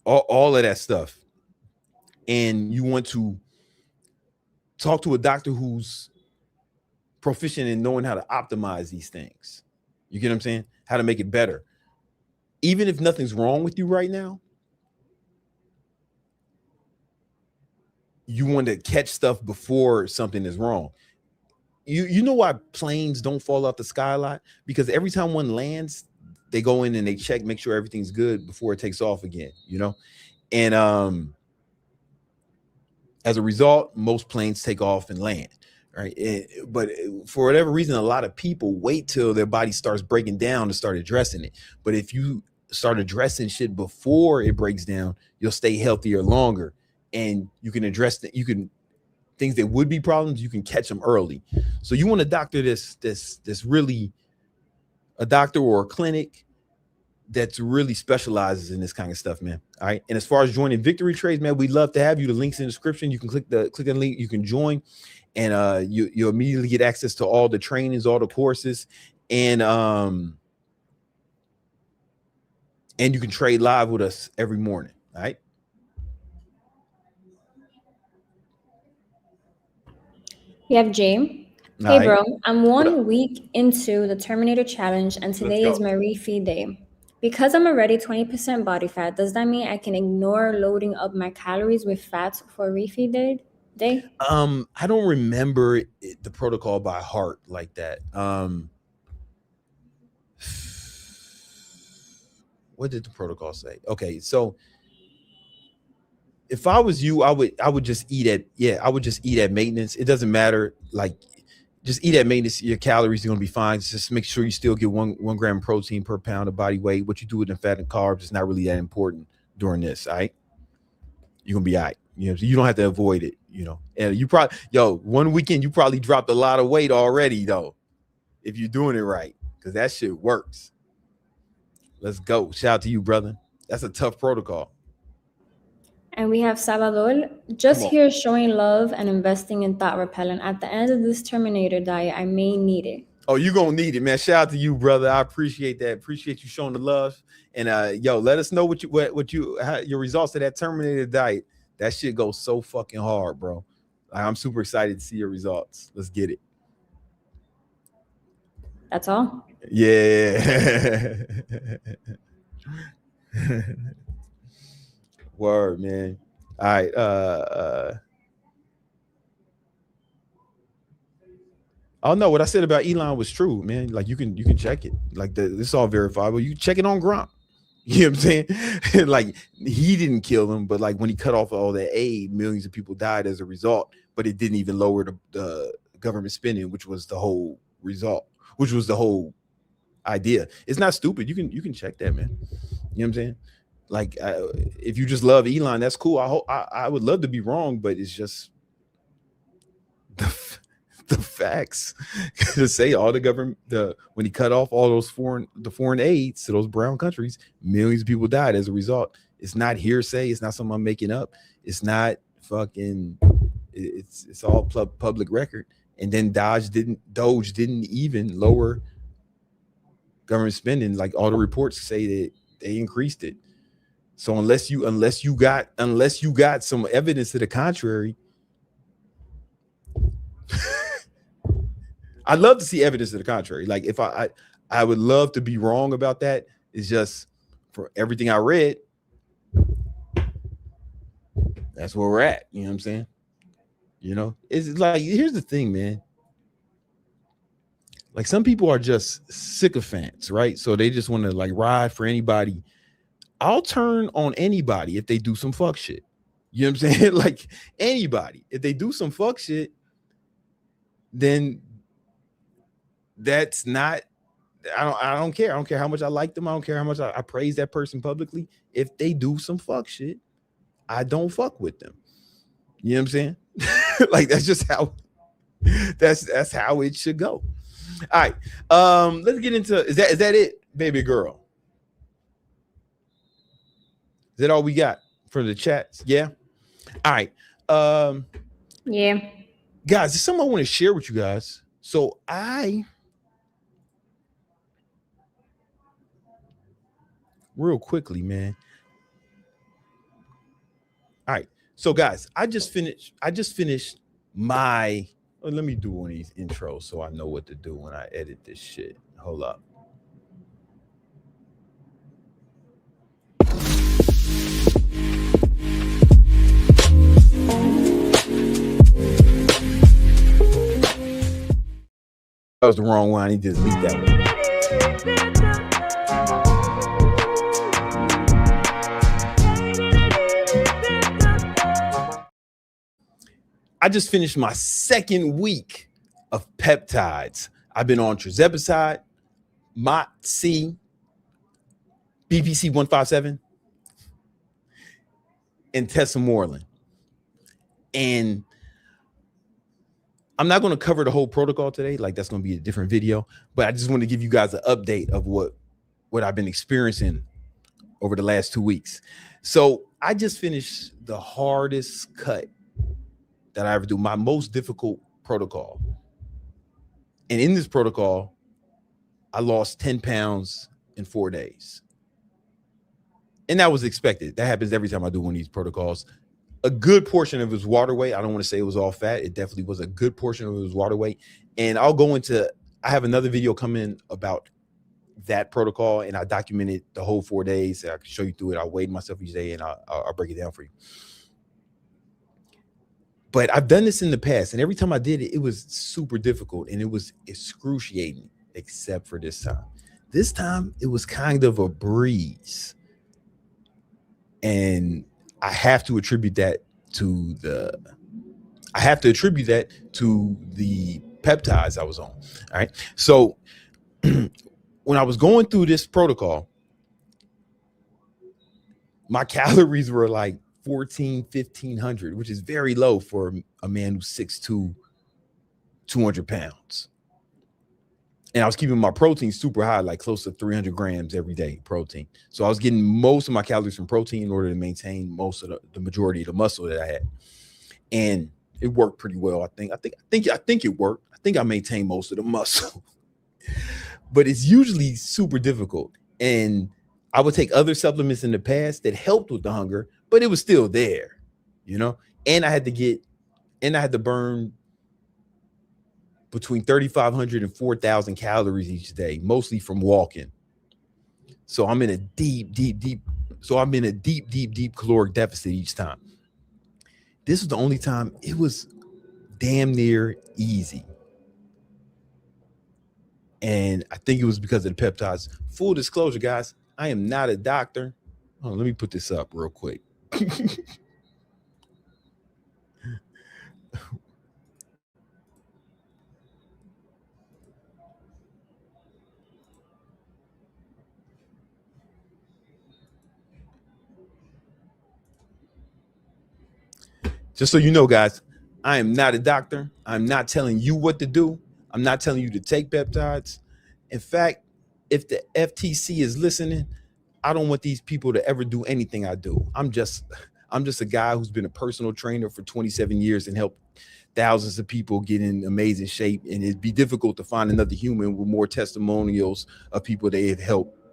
all of that stuff. And you want to talk to a doctor who's proficient in knowing how to optimize these things. You get what I'm saying? How to make it better. Even if nothing's wrong with you right now, you want to catch stuff before something is wrong. You know why planes don't fall out the sky a lot? Because every time one lands, they go in and they check, make sure everything's good before it takes off again, you know? And as a result, most planes take off and land, right? But for whatever reason, a lot of people wait till their body starts breaking down to start addressing it. But if you start addressing shit before it breaks down, you'll stay healthier longer, and you can address that. You can things that would be problems, you can catch them early. So you want a doctor that's really a doctor or a clinic that's really specializes in this kind of stuff, man. All right. And as far as joining Victory Trades, man, we'd love to have you. The link's in the description. You can click the link, you can join, and you'll immediately get access to all the trainings, all the courses, and you can trade live with us every morning. All right. We have Jay. Hey, bro, I'm 1 week into the Terminator Challenge, and today is my refeed day. Because I'm already 20% body fat, does that mean I can ignore loading up my calories with fats for refeed day? I don't remember the protocol by heart like that. What did the protocol say? Okay, so if I was you, I would just eat at maintenance. It doesn't matter. Like, just eat at maintenance. Your calories are gonna be fine. Just make sure you still get one gram of protein per pound of body weight. What you do with the fat and carbs is not really that important during this. All right, you're gonna be all right. You know, so you don't have to avoid it. You know, and you probably 1 weekend you probably dropped a lot of weight already though, if you're doing it right, because that shit works. Let's go. Shout out to you, brother. That's a tough protocol. And we have Salvador, just here showing love and investing in thought repellent. At the end of this Terminator diet, I may need it. Oh, you're going to need it, man. Shout out to you, brother. I appreciate that. Appreciate you showing the love. And let us know your results of that Terminator diet. That shit goes so fucking hard, bro. I'm super excited to see your results. Let's get it. That's all. Yeah. Word, man. All right. Oh no, what I said about Elon was true, man. Like you can check it. Like it's all verifiable. You check it on Grump. You know what I'm saying? Like he didn't kill them, but like when he cut off all that aid, millions of people died as a result. But it didn't even lower the government spending, which was the whole result, which was the whole idea. It's not stupid. You can check that, man. You know what I'm saying? Like if you just love Elon, that's cool. I would love to be wrong, but it's just the facts to say all the government when he cut off all those foreign aids to those brown countries, millions of people died as a result. It's not hearsay. It's not something I'm making up. It's not fucking. It's all public record. And then Doge didn't even lower government spending. Like all the reports say that they increased it. So unless you got some evidence to the contrary. I'd love to see evidence to the contrary. Like if I would love to be wrong about that. It's just for everything I read, that's where we're at. You know what I'm saying? You know, it's like, here's the thing, man. Like some people are just sycophants, right? So they just want to like ride for anybody. I'll turn on anybody if they do some fuck shit. You know what I'm saying? Like anybody, if they do some fuck shit, then that's not, I don't care. I don't care how much I like them. I don't care how much I praise that person publicly. If they do some fuck shit, I don't fuck with them. You know what I'm saying? Like that's just how that's how it should go. All right. Let's get into is that it, baby girl? Is that all we got for the chats? Yeah. All right. Yeah. Guys, there's something I want to share with you guys. So real quickly, man. All right. So guys, I just finished my let me do one of these intros so I know what to do when I edit this shit. Hold up. That was the wrong one. I need to delete that one. I just finished my second week of peptides. I've been on tirzepatide, MOT-C, BPC 157, and tesamorelin. And I'm not going to cover the whole protocol today. Like that's going to be a different video, but I just want to give you guys an update of what I've been experiencing over the last 2 weeks. So I just finished the hardest cut that I ever do, my most difficult protocol. And in this protocol, I lost 10 pounds in 4 days. And that was expected. That happens every time I do one of these protocols. A good portion of it was water weight. I don't want to say it was all fat. It definitely was a good portion of it was water weight. And I'll go into, I have another video coming about that protocol, and I documented the whole 4 days. I can show you through it. I weighed myself each day, and I'll break it down for you. But I've done this in the past, and every time I did it, it was super difficult, and it was excruciating, except for this time. This time, it was kind of a breeze. And I have to attribute that to the peptides I was on. All right. So when I was going through this protocol, my calories were like 1,500, which is very low for a man who's 6'2", 200 pounds. And I was keeping my protein super high, like close to 300 grams every day protein. So I was getting most of my calories from protein in order to maintain most of the majority of the muscle that I had. And it worked pretty well. I think it worked. I think I maintained most of the muscle. But it's usually super difficult. And I would take other supplements in the past that helped with the hunger, but it was still there, you know? And I had to burn between 3,500 and 4,000 calories each day, mostly from walking. So I'm in a deep caloric deficit each time. This was the only time it was damn near easy. And I think it was because of the peptides. Full disclosure, guys, I am not a doctor. Oh, let me put this up real quick. Just so you know, guys, I am not a doctor. I'm not telling you what to do. I'm not telling you to take peptides. In fact, if the FTC is listening, I don't want these people to ever do anything I do. I'm just a guy who's been a personal trainer for 27 years and helped thousands of people get in amazing shape. And it'd be difficult to find another human with more testimonials of people that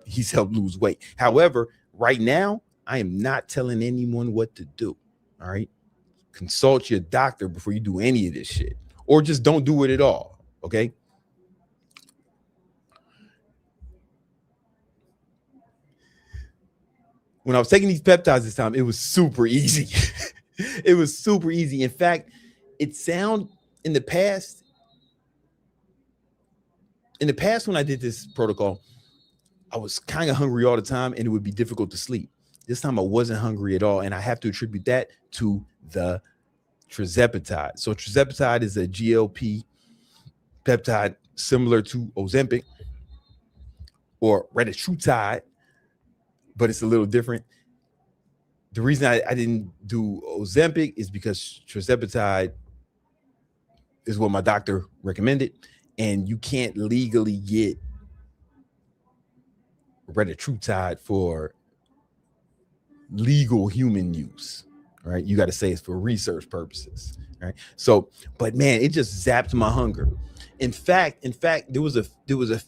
he's helped lose weight. However, right now, I am not telling anyone what to do. All right. Consult your doctor before you do any of this shit, or just don't do it at all. Okay. When I was taking these peptides this time, it was super easy. It was super easy. In fact, it sound in the past when I did this protocol, I was kind of hungry all the time and it would be difficult to sleep. This time I wasn't hungry at all. And I have to attribute that to the tirzepatide. So tirzepatide is a GLP peptide similar to Ozempic or retatrutide, but it's a little different. The reason I didn't do Ozempic is because tirzepatide is what my doctor recommended, and you can't legally get retatrutide for legal human use, right? You got to say it's for research purposes, right? So, but man, it just zapped my hunger. In fact, there was a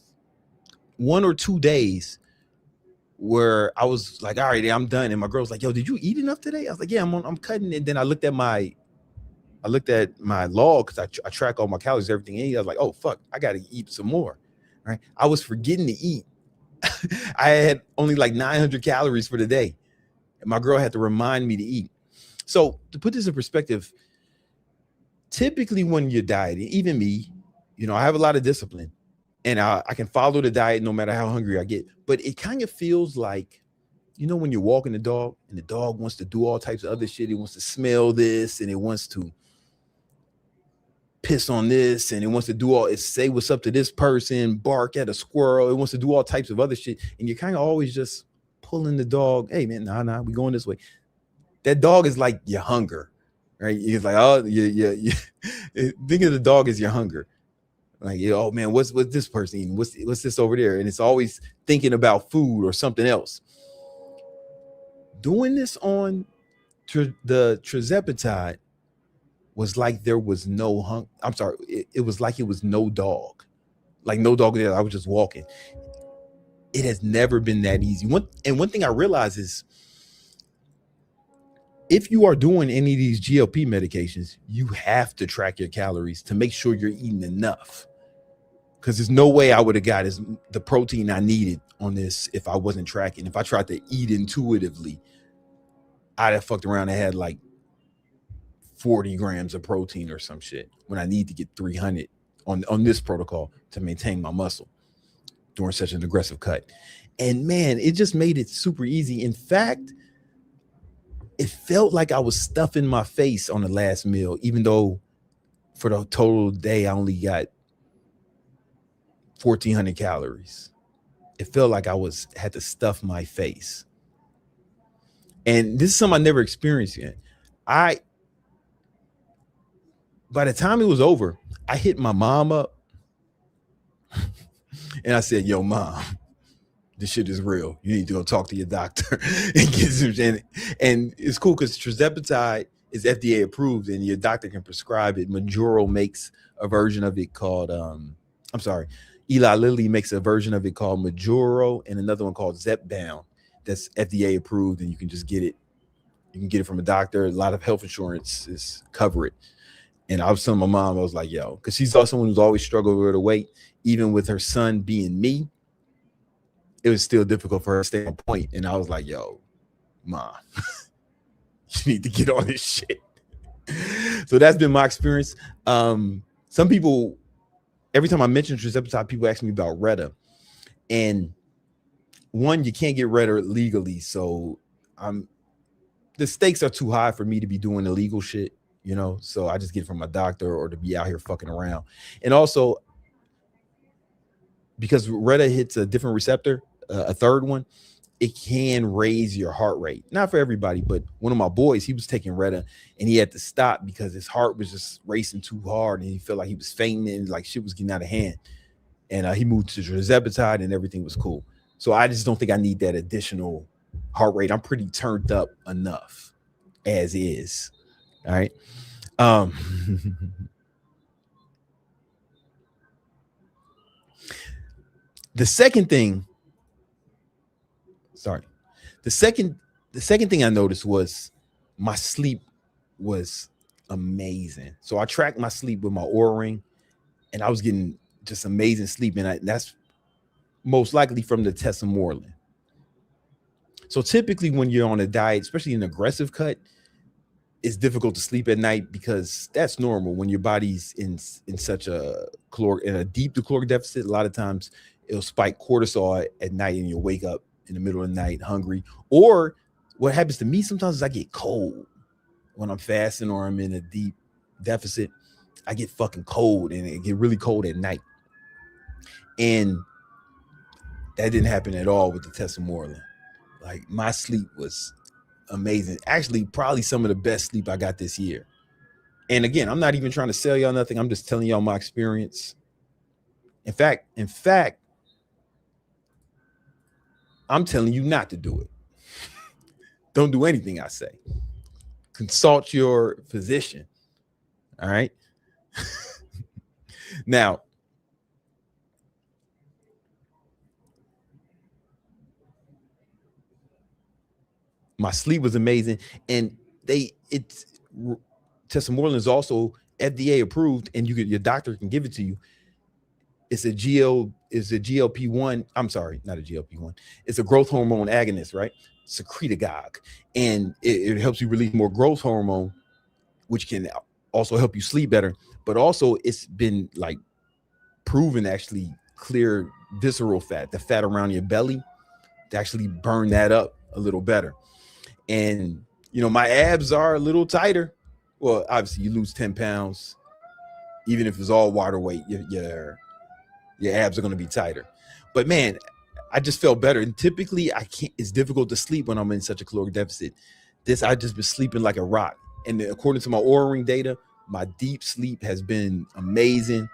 1 or 2 days where I was like, all right, I'm done. And my girl was like, yo, did you eat enough today? I was like, yeah, I'm cutting. And then I looked at my log because I track all my calories, everything. And I was like, oh, fuck, I got to eat some more, right? I was forgetting to eat. I had only like 900 calories for the day. And my girl had to remind me to eat. So to put this in perspective, typically when you're dieting, even me, I have a lot of discipline. And I can follow the diet no matter how hungry I get. But it kind of feels like, when you're walking the dog and the dog wants to do all types of other shit. It wants to smell this and it wants to piss on this and it wants to say what's up to this person, bark at a squirrel. It wants to do all types of other shit. And you're kind of always just pulling the dog. Hey, man, nah, we going this way. That dog is like your hunger, right? It's like, oh, yeah. Think of the dog as your hunger. Like, oh man, what's this person eating? What's this over there? And it's always thinking about food or something else. Doing this on the tirzepatide was like there was no hunger. I'm sorry, it was like it was no dog, like no dog there. I was just walking. It has never been that easy. One thing I realize is, if you are doing any of these GLP medications, you have to track your calories to make sure you're eating enough. Because there's no way I would have got the protein I needed on this if I wasn't tracking. If I tried to eat intuitively, I'd have fucked around and had like 40 grams of protein or some shit when I need to get 300 on this protocol to maintain my muscle during such an aggressive cut. And man, it just made it super easy. In fact, it felt like I was stuffing my face on the last meal, even though for the total day I only got 1,400 calories. It felt like I had to stuff my face. And this is something I never experienced yet. By the time it was over, I hit my mom up and I said, yo, mom, this shit is real. You need to go talk to your doctor and get some. And it's cool because tirzepatide is FDA approved and your doctor can prescribe it. Mounjaro makes a version of it called, Eli Lilly makes a version of it called Mounjaro and another one called Zepbound that's FDA approved, and you can just get it. You can get it from a doctor. A lot of health insurances cover it. And I was telling my mom, I was like, yo, because she's also someone who's always struggled with her weight, even with her son being me. It was still difficult for her to stay on point. And I was like, yo, mom, you need to get on this shit. So that's been my experience. Some people, every time I mention tirzepatide, people ask me about Retta. And one, you can't get Retta legally. So the stakes are too high for me to be doing illegal shit, you know? So I just get it from my doctor or to be out here fucking around. And also, because Retta hits a different receptor, a third one, it can raise your heart rate. Not for everybody, but one of my boys, he was taking Retta and he had to stop because his heart was just racing too hard and he felt like he was fainting and like shit was getting out of hand. And he moved to tirzepatide and everything was cool. So I just don't think I need that additional heart rate. I'm pretty turned up enough as is. All right. The second thing I noticed was my sleep was amazing. So I tracked my sleep with my Oura Ring and I was getting just amazing sleep. And that's most likely from the tesamorelin. So typically when you're on a diet, especially an aggressive cut, it's difficult to sleep at night because that's normal when your body's in such a deep caloric deficit. A lot of times it'll spike cortisol at night and you'll wake up in the middle of the night hungry. Or what happens to me sometimes is I get cold when I'm fasting or I'm in a deep deficit. I get fucking cold and it get really cold at night. And that didn't happen at all with the tesamorelin. Like my sleep was amazing. Actually, probably some of the best sleep I got this year. And again, I'm not even trying to sell y'all nothing. I'm just telling y'all my experience. In fact, I'm telling you not to do it. Don't do anything I say. Consult your physician. All right. Now, my sleep was amazing, and tesamorelin is also FDA approved, and your doctor can give it to you. It's a GLP-1. I'm sorry, not a GLP-1. It's a growth hormone agonist, right? Secretagogue, and it helps you release more growth hormone, which can also help you sleep better. But also, it's been like proven to actually clear visceral fat, the fat around your belly, to actually burn that up a little better. And, you know, my abs are a little tighter. Well, obviously you lose 10 pounds, even if it's all water weight, your abs are going to be tighter. But man, I just felt better. And typically it's difficult to sleep when I'm in such a caloric deficit. I just been sleeping like a rock. And according to my Oura Ring data, my deep sleep has been amazing.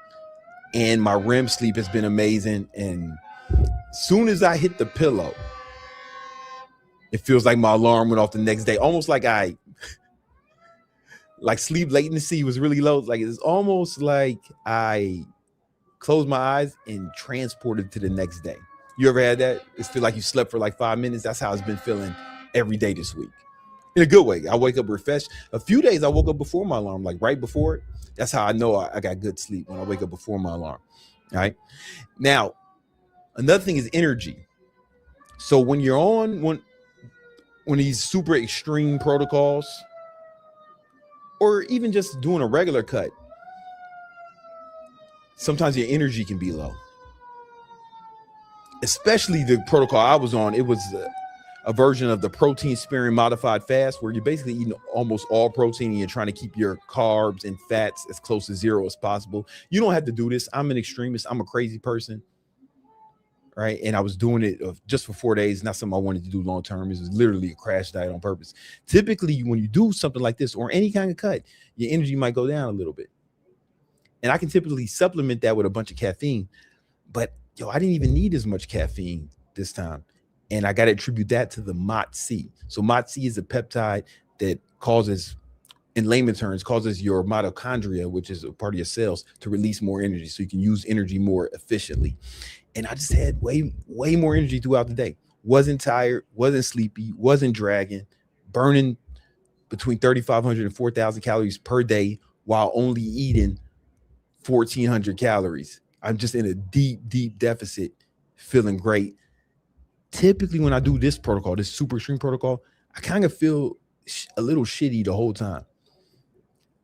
And my REM sleep has been amazing. And as soon as I hit the pillow, it feels like my alarm went off the next day. Almost like sleep latency was really low. Like it's almost like I closed my eyes and transported to the next day. You ever had that? It feels like you slept for like 5 minutes. That's how it's been feeling every day this week. In a good way. I wake up refreshed. A few days I woke up before my alarm, like right before it. That's how I know I got good sleep, when I wake up before my alarm. All right. Now, another thing is energy. So when you're on one of these super extreme protocols, or even just doing a regular cut, sometimes your energy can be low. Especially the protocol I was on, it was a version of the protein sparing modified fast, where you're basically eating almost all protein and you're trying to keep your carbs and fats as close to zero as possible. You don't have to do this. I'm an extremist. I'm a crazy person. Right. And I was doing it just for 4 days, not something I wanted to do long term. It was literally a crash diet on purpose. Typically, when you do something like this or any kind of cut, your energy might go down a little bit. And I can typically supplement that with a bunch of caffeine. But I didn't even need as much caffeine this time. And I got to attribute that to the MOTS-c. So MOTS-c is a peptide that causes, in layman terms, causes your mitochondria, which is a part of your cells, to release more energy so you can use energy more efficiently. And I just had way more energy throughout the day. Wasn't tired, wasn't sleepy, wasn't dragging, burning between 3,500 and 4,000 calories per day while only eating 1,400 calories. I'm just in a deep deficit, feeling great. Typically, when I do this protocol, this super extreme protocol, I kind of feel a little shitty the whole time.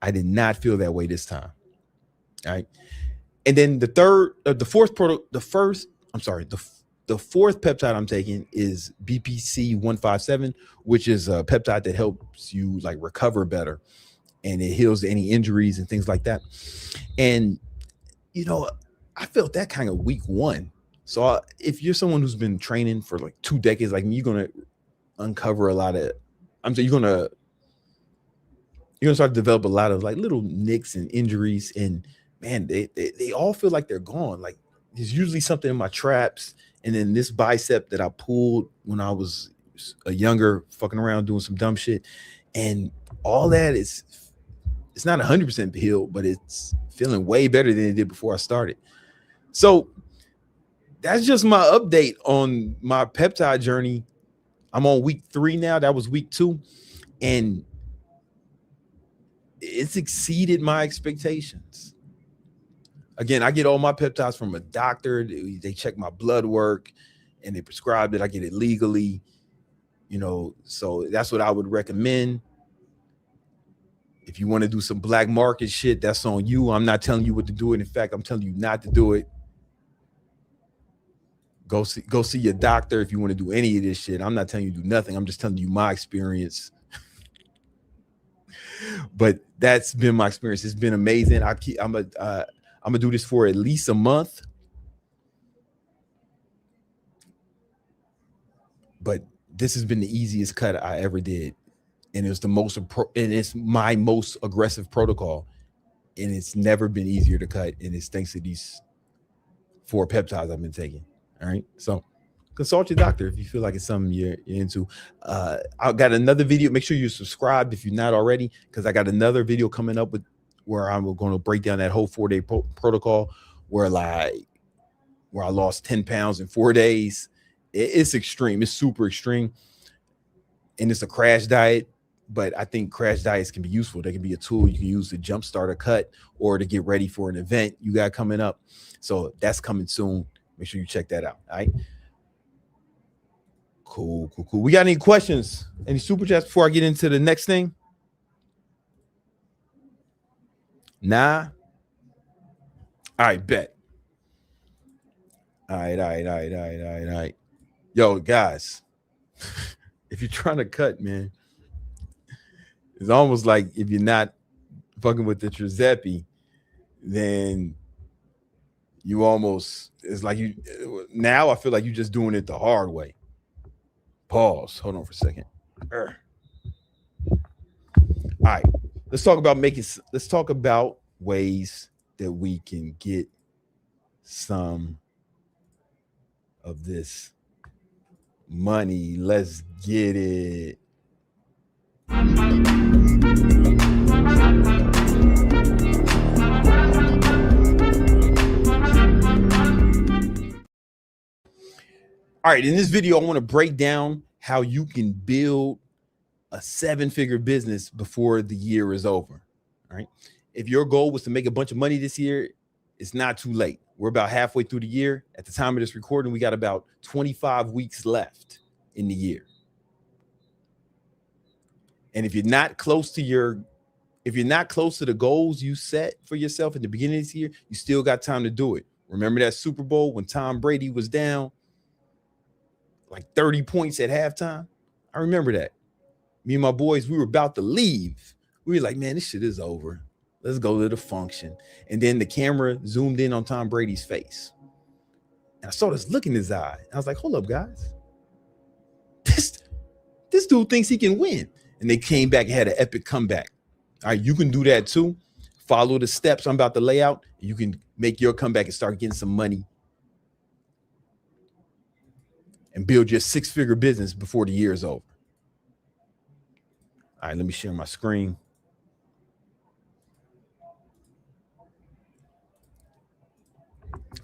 I did not feel that way this time. All right. And then the fourth peptide I'm taking is BPC 157, which is a peptide that helps you like recover better, and it heals any injuries and things like that. And you know, I felt that kind of week one. So if you're someone who's been training for like 2 decades, like me, you're gonna uncover a lot of. You're gonna start to develop a lot of like little nicks and injuries, and man, they all feel like they're gone. Like there's usually something in my traps, and then this bicep that I pulled when I was a younger, fucking around doing some dumb shit, and all that it's not 100% healed, but it's feeling way better than it did before I started. So that's just my update on my peptide journey. I'm on week 3 now. That was week 2, and it's exceeded my expectations. Again, I get all my peptides from a doctor. They check my blood work and they prescribe it. I get it legally, so that's what I would recommend. If you want to do some black market shit, that's on you. I'm not telling you what to do. And in fact, I'm telling you not to do it. Go see your doctor if you want to do any of this shit. I'm not telling you to do nothing. I'm just telling you my experience. But that's been my experience. It's been amazing. I'm gonna do this for at least a month. But this has been the easiest cut I ever did. And it's it's my most aggressive protocol, and it's never been easier to cut. And it's thanks to these 4 peptides I've been taking. All right, so consult your doctor if you feel like it's something you're into. I got another video. Make sure you're subscribed if you're not already, because I got another video coming up where I'm going to break down that whole 4-day protocol, where I lost 10 pounds in 4 days. It's extreme. It's super extreme, and it's a crash diet. But I think crash diets can be useful. They can be a tool you can use to jumpstart a cut or to get ready for an event you got coming up. So that's coming soon. Make sure you check that out. All right. Cool. We got any questions? Any super chats before I get into the next thing? Nah. All right, bet. All right. Yo, guys, if you're trying to cut, man, it's almost like if you're not fucking with the Trizepi, then it's like now I feel like you're just doing it the hard way. Pause. Hold on for a second. All right. Let's talk about ways that we can get some of this money. Let's get it. All right, in this video, I want to break down how you can build a 7-figure business before the year is over. All right. If your goal was to make a bunch of money this year, it's not too late. We're about halfway through the year. At the time of this recording, we got about 25 weeks left in the year. And if you're not close to the goals you set for yourself at the beginning of this year, you still got time to do it. Remember that Super Bowl when Tom Brady was down like 30 points at halftime? I remember that. Me and my boys, we were about to leave. We were like, man, this shit is over. Let's go to the function. And then the camera zoomed in on Tom Brady's face. And I saw this look in his eye. I was like, hold up, guys. This dude thinks he can win. And they came back and had an epic comeback. All right, you can do that too. Follow the steps I'm about to lay out. You can make your comeback and start getting some money and build your 6-figure business before the year is over. All right, let me share my screen.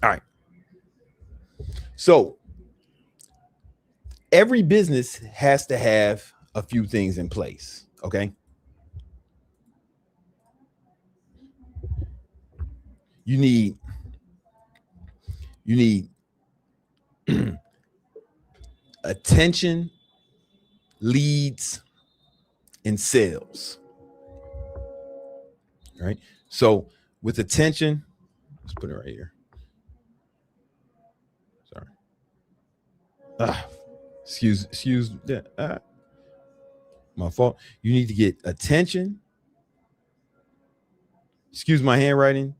All right. So every business has to have a few things in place, okay? You need attention, leads, and sales. All right. So with attention, Let's put it right here. Sorry. Excuse that. My fault. You need to get attention. Excuse my handwriting.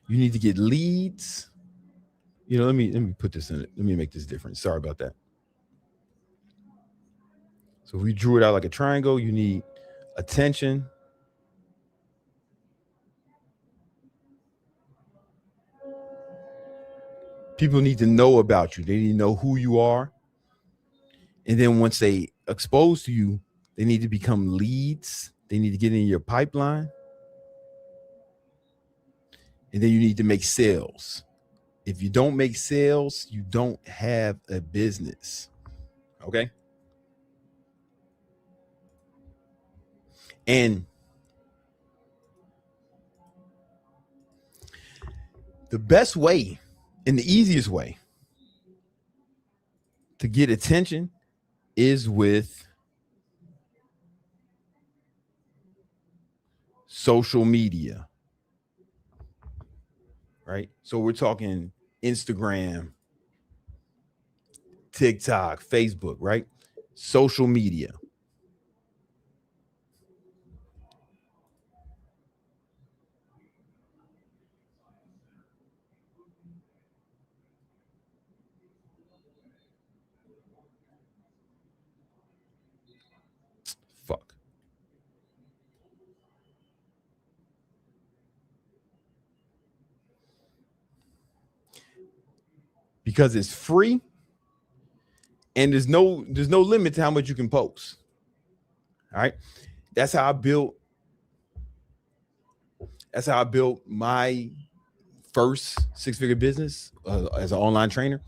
You need to get leads. Let me put this in it. Let me make this different. Sorry about that. So if we drew it out like a triangle, you need attention. People need to know about you. They need to know who you are. And then once they expose to you, they need to become leads. They need to get in your pipeline. And then you need to make sales. If you don't make sales, you don't have a business. Okay? And the best way and the easiest way to get attention is with social media, right? So we're talking Instagram, TikTok, Facebook, right? Social media. Fuck. Because it's free and there's no limit to how much you can post. All right. That's how I built my first six-figure business as an online trainer.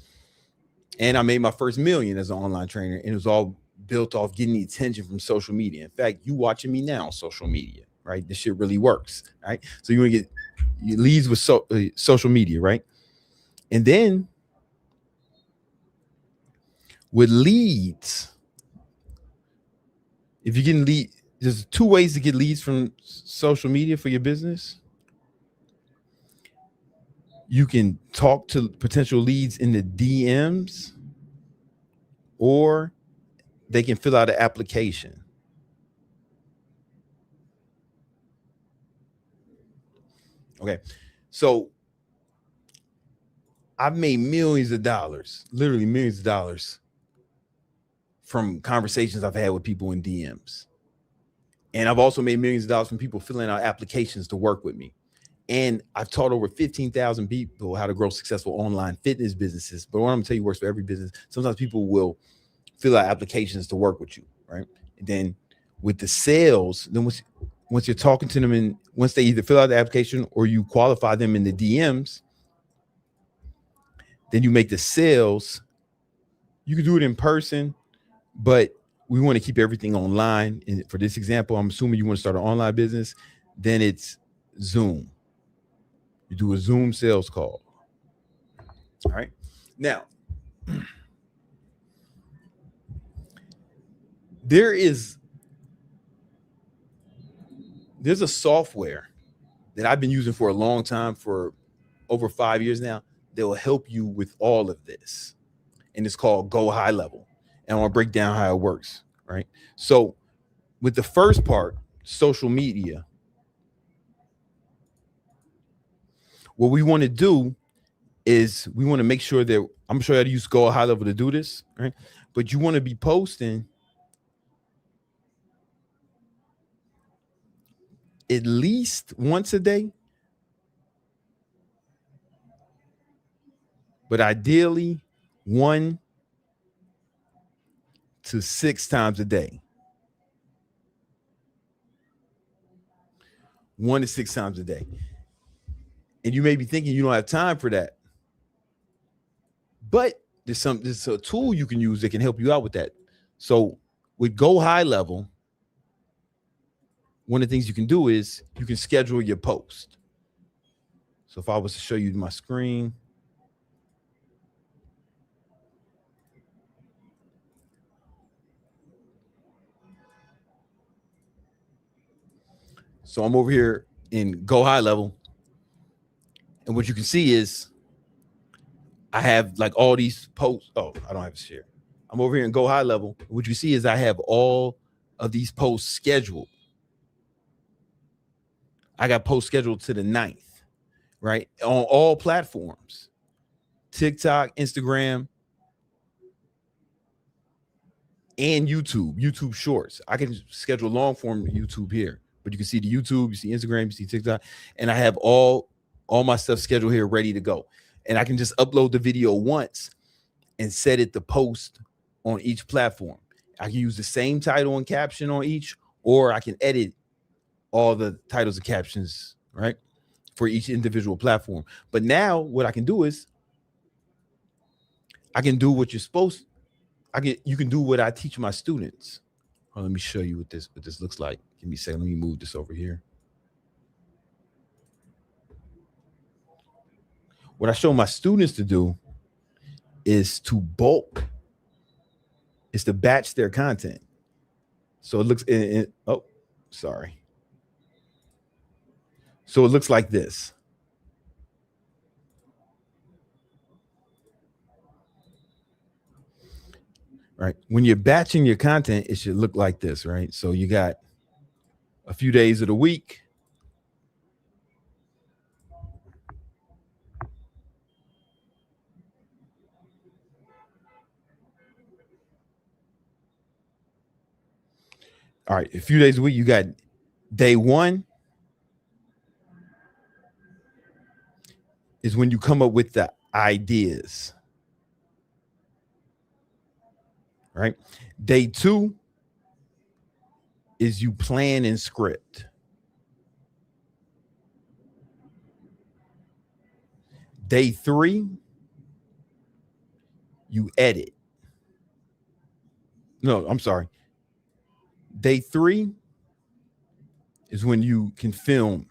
And I made my first million as an online trainer. And it was all built off getting the attention from social media. In fact, you watching me now on social media, right? This shit really works, right? So you want to get your leads with social media, right? And then with leads, if you're getting leads, there's two ways to get leads from social media for your business. You can talk to potential leads in the DMs, or they can fill out an application. Okay. So I've made millions of dollars, literally millions of dollars, from conversations I've had with people in DMs. And I've also made millions of dollars from people filling out applications to work with me. And I've taught over 15,000 people how to grow successful online fitness businesses. But what I'm gonna tell you works for every business. Sometimes people will fill out applications to work with you, right? And then with the sales, then once you're talking to them, and once they either fill out the application or you qualify them in the DMs, then you make the sales. You can do it in person, but we want to keep everything online. And for this example, I'm assuming you want to start an online business, then it's Zoom. You do a Zoom sales call. All right. Now, there's a software that I've been using for a long time, for over 5 years now, that will help you with all of this. And it's called Go High Level. And I want to break down how it works, right? So with the first part, social media, what we want to do is we want to make sure that, I'm going to show you how to use Go High Level to do this, right? But you want to be posting at least once a day, but ideally 1 to 6 times a day. 1 to 6 times a day. And you may be thinking you don't have time for that, but there's a tool you can use that can help you out with that. So with Go High Level, one of the things you can do is you can schedule your post. So if I was to show you my screen, So I'm over here in Go High Level. And what you can see is I have like all these posts. Oh, I don't have to share. I'm over here in Go High Level. What you see is I have all of these posts scheduled. I got posts scheduled to the 9th, right? On all platforms, TikTok, Instagram, and YouTube Shorts. I can schedule long form YouTube here, but you can see the YouTube, you see Instagram, you see TikTok, and I have all my stuff scheduled here ready to go. And I can just upload the video once and set it to post on each platform. I can use the same title and caption on each, or I can edit all the titles and captions, right, for each individual platform. But now what I can do is I can do what you're supposed to. You can do what I teach my students. Let me show you what this looks like. Give me a second. Let me move this over here. What I show my students to do is to bulk, is to batch their content. So it looks oh, sorry. So it looks like this. Right. When you're batching your content, it should look like this, right? So you got a few days of the week. All right, a few days a week, you got day 1 is when you come up with the ideas. Right? Day 2 is you plan and script. Day 3, you edit. No, I'm sorry. Day 3 is when you can film.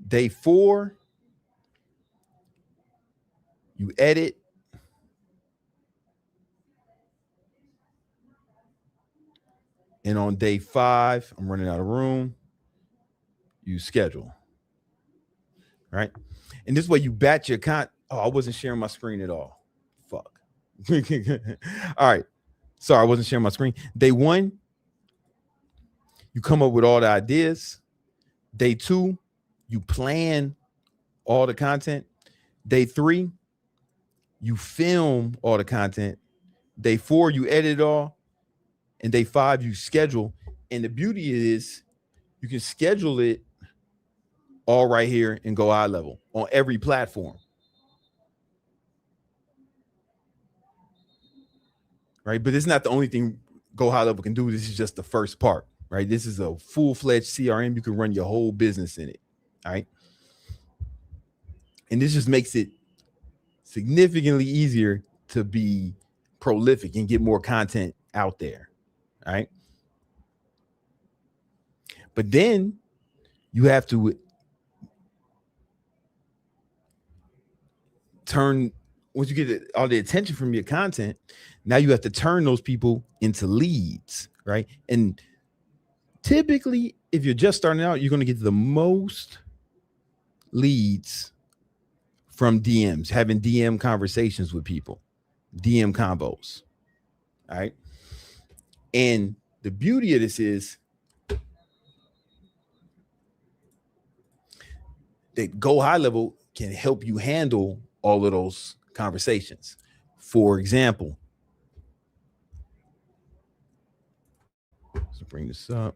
Day 4, you edit. And on day 5, I'm running out of room, you schedule. Right? And this way you batch your content. Oh, I wasn't sharing my screen at all. Fuck. All right. Sorry, I wasn't sharing my screen. Day 1, you come up with all the ideas. Day 2, you plan all the content. Day 3, you film all the content. Day 4, you edit it all. And day 5, you schedule. And the beauty is you can schedule it all right here in Go High Level on every platform. Right? But it's not the only thing Go High Level can do. This is just the first part, right? This is a full-fledged CRM. You can run your whole business in it. All right. And this just makes it significantly easier to be prolific and get more content out there. All right. But then you have to turn, once you get all the attention from your content, now you have to turn those people into leads, right? And typically, if you're just starting out, you're going to get the most leads from DMs, having DM conversations with people, DM combos. All right. And the beauty of this is that Go High Level can help you handle all of those conversations. For example, let's bring this up.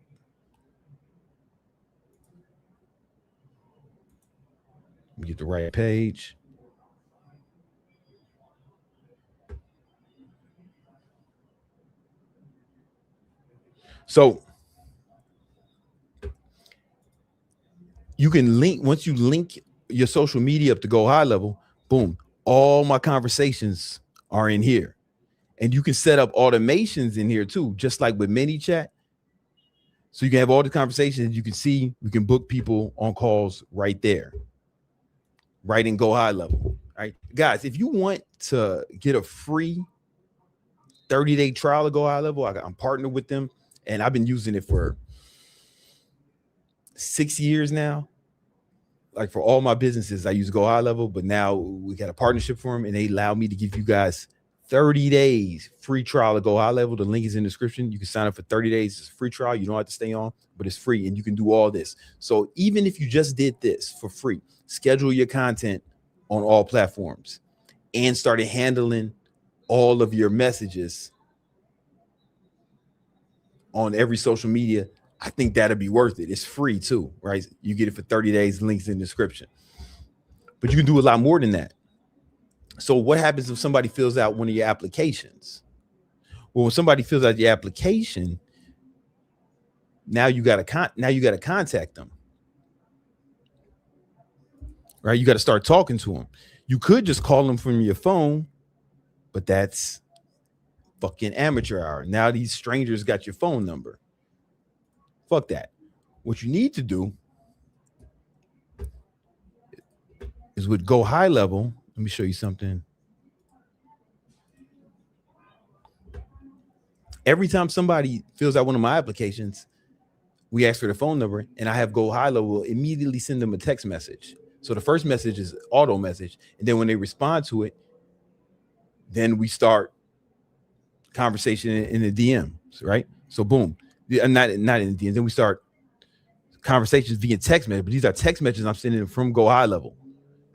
Get the right page. So you can link, once you link your social media up to Go High Level, boom, all my conversations are in here. And you can set up automations in here too, just like with ManyChat. So you can have all the conversations. You can see, we can book people on calls right there, right in Go High Level. All right, guys, if you want to get a free 30-day trial of Go High Level, I'm partnered with them. and I've been using it for 6 years now. Like for all my businesses, I use Go High Level, but now we got a partnership for them, and they allow me to give you guys 30 days free trial of Go High Level. The link is in the description. You can sign up for 30 days. It's a free trial. You don't have to stay on, but it's free, and you can do all this. So even if you just did this for free, schedule your content on all platforms and started handling all of your messages on every social media, I think that'd be worth it. It's free too, right? You get it for 30 days, links in the description. But you can do a lot more than that. So what happens if somebody fills out one of your applications? Well, when somebody fills out your application, now you got to contact them. Right? You got to start talking to them. You could just call them from your phone, but that's fucking amateur hour. Now these strangers got your phone number. Fuck that. What you need to do is with Go High Level. Let me show you something. Every time somebody fills out one of my applications, we ask for the phone number, and I have Go High Level immediately send them a text message. So the first message is auto message, and then when they respond to it, then we start conversation in the DMs, right? So boom. Not in the DMs. Then we start conversations via text message, but these are text messages I'm sending from Go High Level,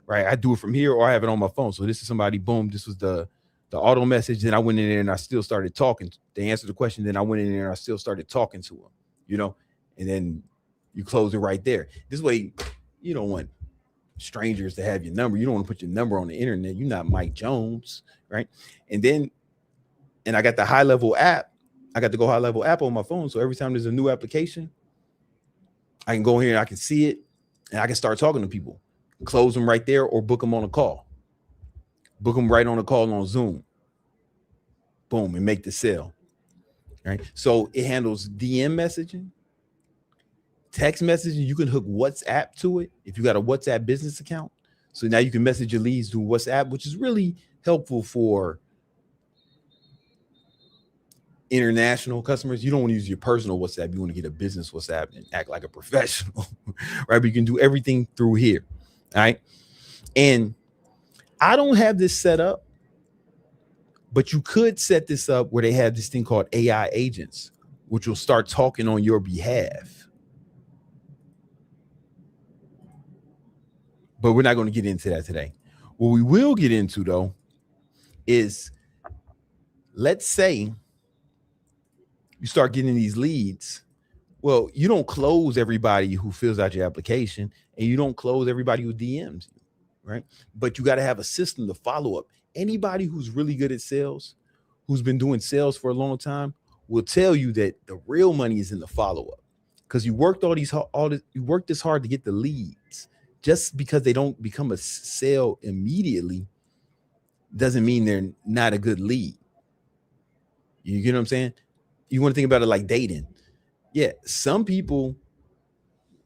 right? I do it from here, or I have it on my phone. So this is somebody, boom, this was the auto message. Then I went in there and I still started talking. They answered the question. Then I went in there and I still started talking to them, and then you close it right there. This way, you don't want strangers to have your number. You don't want to put your number on the internet. You're not Mike Jones, right? And I got the High Level app. I got the Go High Level app on my phone. So every time there's a new application, I can go here and I can see it, and I can start talking to people, close them right there, or book them on a call. Book them right on a call on Zoom. Boom, and make the sale. Right. So it handles DM messaging, text messaging. You can hook WhatsApp to it if you got a WhatsApp business account. So now you can message your leads through WhatsApp, which is really helpful for international customers. You don't want to use your personal WhatsApp. You want to get a business WhatsApp and act like a professional, right? But you can do everything through here. All right. And I don't have this set up, but you could set this up where they have this thing called AI agents, which will start talking on your behalf. But we're not going to get into that today. What we will get into, though, is let's say you start getting these leads. Well, you don't close everybody who fills out your application, and you don't close everybody who DMs you, right? But you got to have a system to follow up. Anybody who's really good at sales, who's been doing sales for a long time, will tell you that the real money is in the follow-up, because you worked you worked this hard to get the leads. Just because they don't become a sale immediately doesn't mean they're not a good lead. You get what I'm saying? You want to think about it like dating. Yeah, some people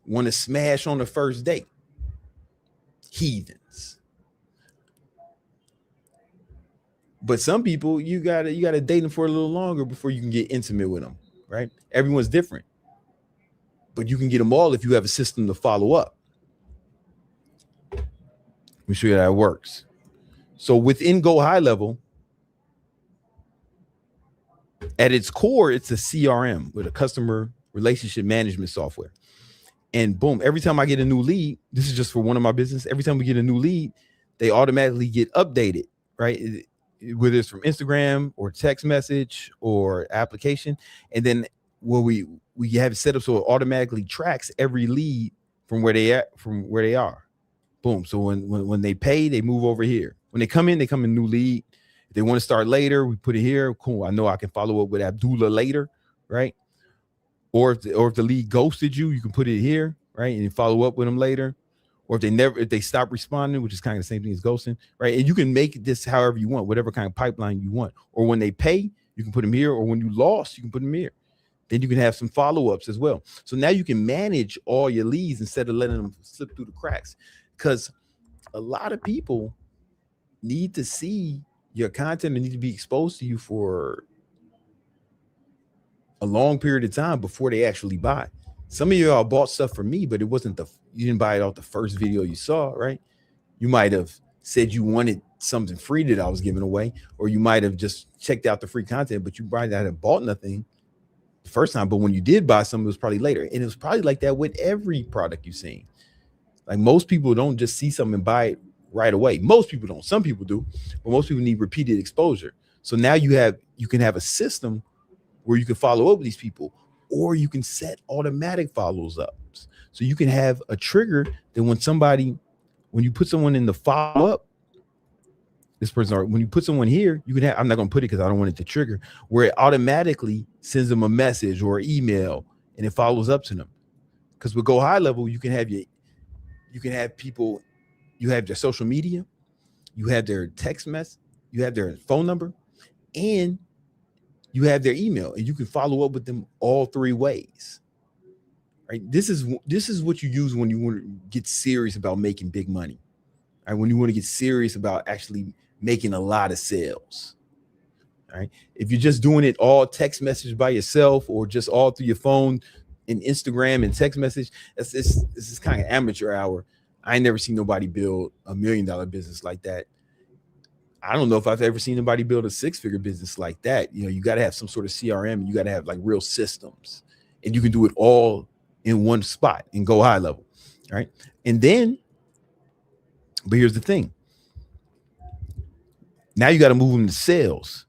want to smash on the first date. Heathens. But some people, you gotta date them for a little longer before you can get intimate with them, right? Everyone's different. But you can get them all if you have a system to follow up. Let me show you how it works. So within Go High Level, at its core, it's a CRM with a customer relationship management software. And boom, every time I get a new lead, this is just for one of my business. Every time we get a new lead, they automatically get updated, right? Whether it's from Instagram or text message or application. And then we have it set up so it automatically tracks every lead from where they are. Boom. So when they pay, they move over here. When they come in new lead. If they want to start later, we put it here. Cool. I know I can follow up with Abdullah later, right? Or if the lead ghosted you, you can put it here, right? And follow up with them later. Or if they stop responding, which is kind of the same thing as ghosting, right? And you can make this however you want, whatever kind of pipeline you want. Or when they pay, you can put them here. Or when you lost, you can put them here. Then you can have some follow-ups as well. So now you can manage all your leads instead of letting them slip through the cracks. Because a lot of people need to see your content and need to be exposed to you for a long period of time before they actually buy. Some of y'all bought stuff from me, but it wasn't you didn't buy it off the first video you saw, right? You might have said you wanted something free that I was giving away, or you might have just checked out the free content, but you probably not have bought nothing the first time. But when you did buy something, it was probably later. And it was probably like that with every product you've seen. Like most people don't just see something and buy it right away. Most people don't. Some people do, but most people need repeated exposure. So now you can have a system where you can follow up with these people, or you can set automatic follows up. So you can have a trigger that when you put someone in the follow up, this person, or when you put someone here, you can have, I'm not going to put it because I don't want it to trigger, where it automatically sends them a message or email and it follows up to them. Because with Go High Level, you can have people, you have their social media, you have their text message, you have their phone number, and you have their email, and you can follow up with them all three ways. Right? This is what you use when you want to get serious about making big money. Right? When you want to get serious about actually making a lot of sales. Right? If you're just doing it all text message by yourself, or just all through your phone and Instagram and text message, this is kind of amateur hour. I ain't never seen nobody build $1 million business like that. I don't know if I've ever seen anybody build a 6-figure business like that. You know, you got to have some sort of CRM, and you got to have like real systems, and you can do it all in one spot and Go High Level. Right. And then, but here's the thing. Now you got to move them to sales.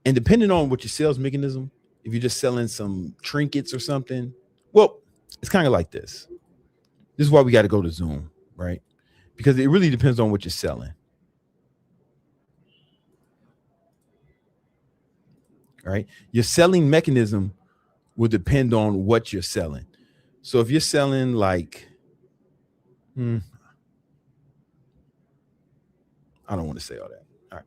And depending on what your sales mechanism, if you're just selling some trinkets or something, well, it's kind of like this. This is why we got to go to Zoom, right? Because it really depends on what you're selling. Right? Your selling mechanism will depend on what you're selling. So if you're selling like, I don't want to say all that. All right.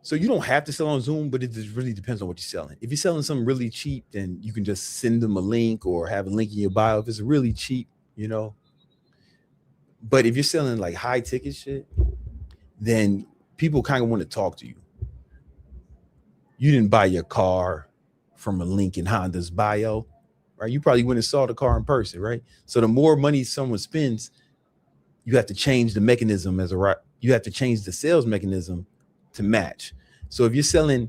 So you don't have to sell on Zoom, but it just really depends on what you're selling. If you're selling something really cheap, then you can just send them a link or have a link in your bio if it's really cheap, you know. But if you're selling like high ticket shit, then people kind of want to talk to you. You didn't buy your car from a link in Honda's bio, right? You probably went and saw the car in person, right? So the more money someone spends, you have to change the mechanism you have to change the sales mechanism to match. So if you're selling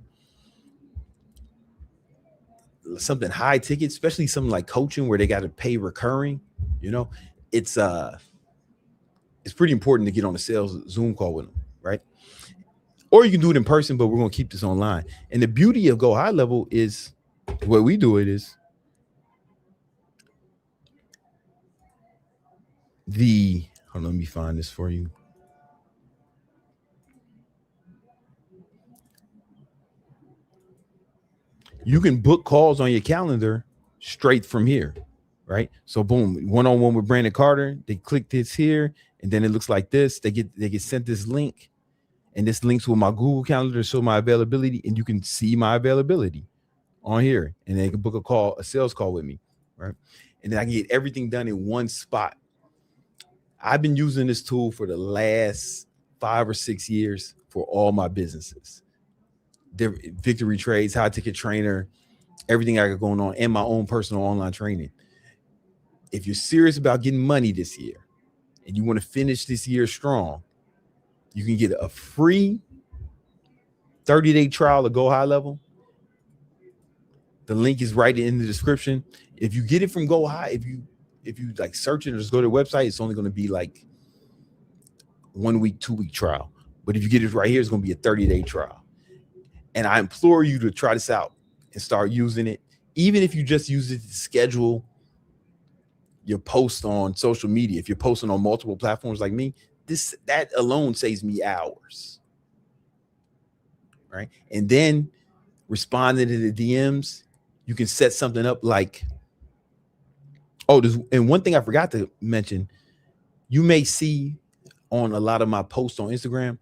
something high ticket, especially something like coaching where they got to pay recurring, you know, it's pretty important to get on a sales Zoom call with them, right? Or you can do it in person, but we're going to keep this online. And the beauty of Go High Level is the way we do it is hold on, let me find this for you. You can book calls on your calendar straight from here, right? So boom, one-on-one with Brandon Carter. They click this here, and then it looks like this. They get sent this link. And this links with my Google Calendar to show my availability, and you can see my availability on here. And they can book a sales call with me, right? And then I can get everything done in one spot. I've been using this tool for the last 5 or 6 years for all my businesses. Victory Trades, High Ticket Trainer, everything I got going on, and my own personal online training. If you're serious about getting money this year and you want to finish this year strong, you can get a free 30-day trial of Go High Level. The link is right in the description. If you get it from Go High, if you like search it or just go to the website, it's only going to be like 1 week, 2 week trial. But if you get it right here, it's going to be a 30-day trial. And I implore you to try this out and start using it. Even if you just use it to schedule your post on social media, if you're posting on multiple platforms like me, that alone saves me hours, right? And then responding to the DMs, you can set something up like, and one thing I forgot to mention, you may see on a lot of my posts on Instagram,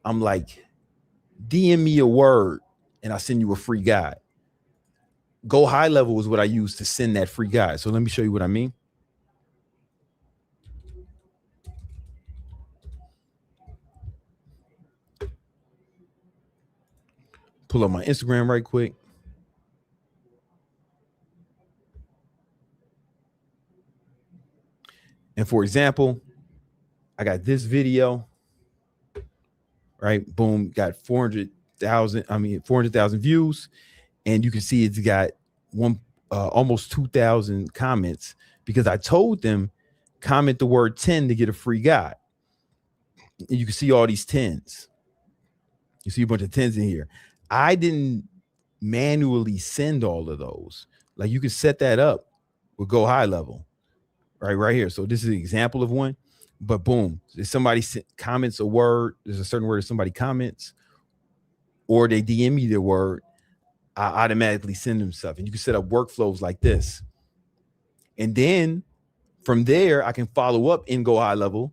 I'm like, DM me a word and I'll send you a free guide. Go High Level is what I use to send that free guide. So let me show you what I mean. Pull up my Instagram right quick. And for example, I got this video, right? Boom, got 400,000 views. And you can see it's got almost 2,000 comments because I told them comment the word 10 to get a free guide. And you can see all these 10s. You see a bunch of 10s in here. I didn't manually send all of those. Like you can set that up with Go High Level, right here. So this is an example of one. But boom, if somebody comments a word, there's a certain word that somebody comments, or they DM me their word, I automatically send them stuff. And you can set up workflows like this. And then from there, I can follow up in Go High Level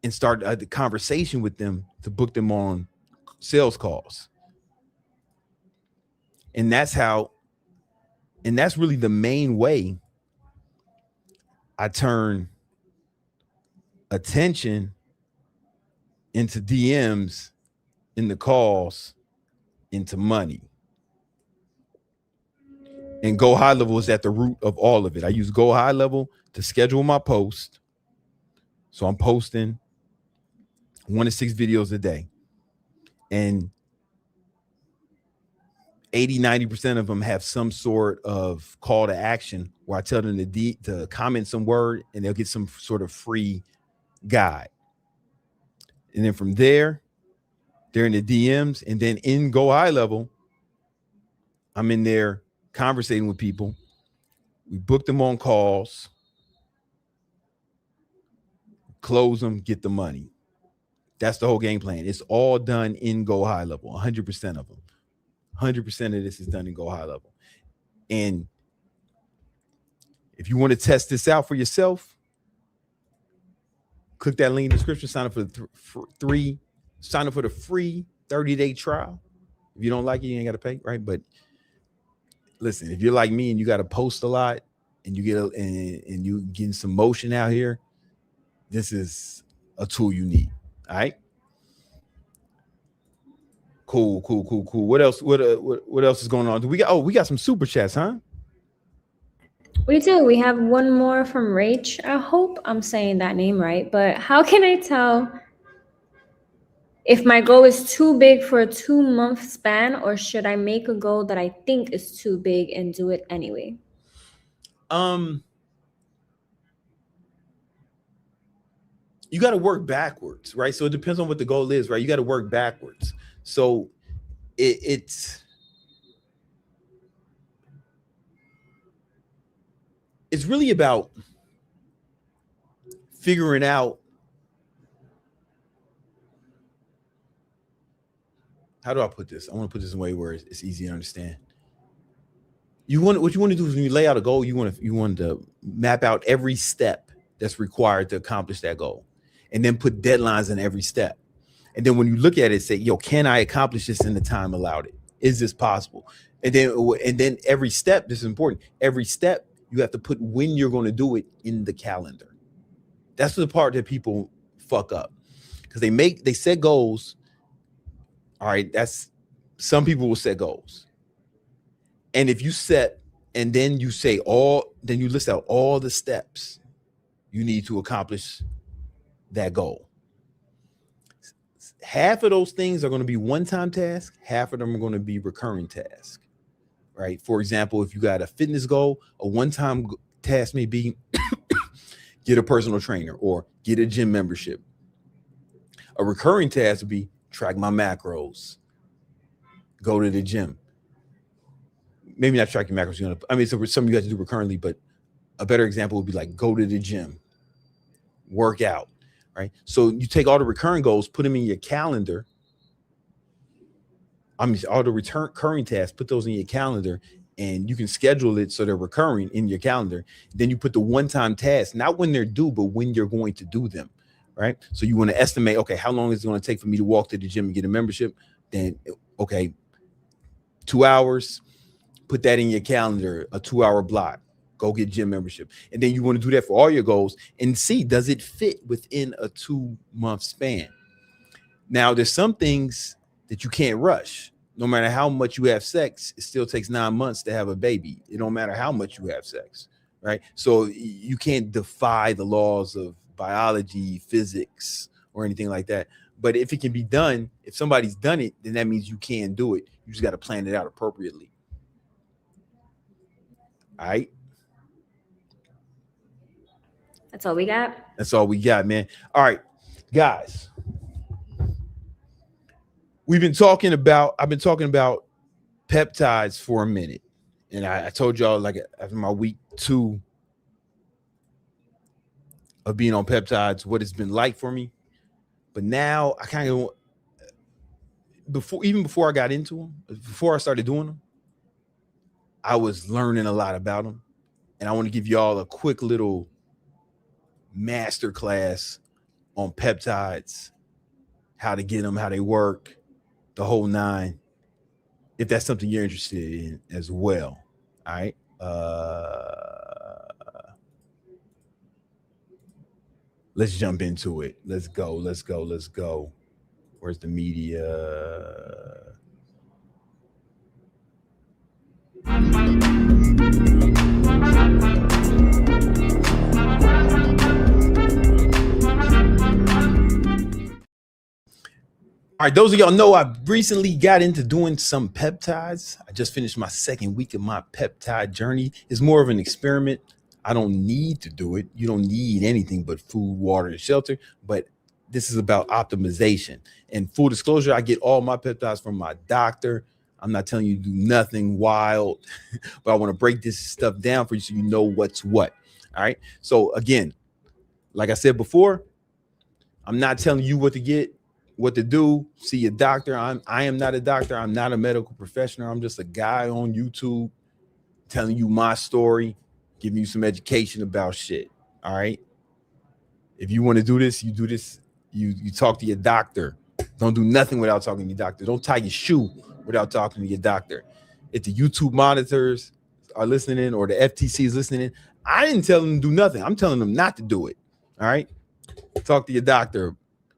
and start the conversation with them to book them on sales calls. And that's really the main way I turn attention into DMs, in the calls, into money. And Go High Level is at the root of all of it. I use Go High Level to schedule my post. So I'm posting 1 to 6 videos a day. And 80-90% of them have some sort of call to action where I tell them to comment some word and they'll get some sort of free guide. And then from there, they're in the DMs. And then in Go High Level, I'm in there conversating with people. We book them on calls, close them, get the money. That's the whole game plan. It's all done in Go High Level, 100% of them. 100% of this is done in Go High Level. And if you want to test this out for yourself, click that link in the description, sign up for the free 30-day trial. If you don't like it, you ain't got to pay, right? But listen, if you're like me and you got to post a lot and you get and you getting some motion out here, this is a tool you need. All right. Cool. What else? What else is going on? We got some super chats, huh? We do. We have one more from Rach. I hope I'm saying that name right, but how can I tell if my goal is too big for a 2-month span, or should I make a goal that I think is too big and do it anyway? You got to work backwards, right? So it depends on what the goal is, right? You got to work backwards. So it's really about figuring out how do I put this? I want to put this in a way where it's easy to understand. What you want to do is when you lay out a goal, you want to map out every step that's required to accomplish that goal, and then put deadlines in every step. And then when you look at it, say, yo, can I accomplish this in the time allowed? Is this possible? And then every step, this is important. Every step, you have to put when you're going to do it in the calendar. That's the part that people fuck up, because they set goals. All right, some people will set goals. And if you set, and then you then you list out all the steps you need to accomplish that goal. Half of those things are going to be one-time tasks. Half of them are going to be recurring tasks, right? For example, if you got a fitness goal, a one-time task may be get a personal trainer or get a gym membership. A recurring task would be track my macros, go to the gym. Maybe not track your macros. So some of you guys do recurrently, but a better example would be like go to the gym, work out. Right. So you take all the recurring goals, put them in your calendar. All the recurring tasks, put those in your calendar, and you can schedule it so they're recurring in your calendar. Then you put the one-time tasks, not when they're due, but when you're going to do them. Right. So you want to estimate, okay, how long is it going to take for me to walk to the gym and get a membership? Then, okay, 2 hours, put that in your calendar, a 2-hour block. Go get gym membership. And then you want to do that for all your goals and see, does it fit within a 2-month span? Now, there's some things that you can't rush. No matter how much you have sex, it still takes 9 months to have a baby. It don't matter how much you have sex, right? So you can't defy the laws of biology, physics, or anything like that. But if it can be done, if somebody's done it, then that means you can do it. You just got to plan it out appropriately. All right. That's all we got. That's all we got, man. All right, guys. I've been talking about peptides for a minute. And I told y'all, like, after my week 2 of being on peptides, what it's been like for me. But now I kind of, before I got into them, before I started doing them, I was learning a lot about them. And I want to give y'all a quick little master class on peptides, how to get them, how they work, the whole 9. If that's something you're interested in as well. All right. Let's jump into it. Let's go. Where's the media? All right, those of y'all know I recently got into doing some peptides. I just finished my 2nd week of my peptide journey. It's more of an experiment. I don't need to do it. You don't need anything but food, water, and shelter. But this is about optimization. And full disclosure, I get all my peptides from my doctor. I'm not telling you to do nothing wild, but I want to break this stuff down for you so you know what's what. All right. So again, like I said before, I'm not telling you what to get, what to do. See a doctor. I am not a doctor. I'm not a medical professional. I'm just a guy on YouTube telling you my story, giving you some education about shit. All right. If you want to do this, you do this. You talk to your doctor. Don't do nothing without talking to your doctor. Don't tie your shoe without talking to your doctor. If the YouTube monitors are listening or the FTC is listening, I didn't tell them to do nothing. I'm telling them not to do it. All right. Talk to your doctor.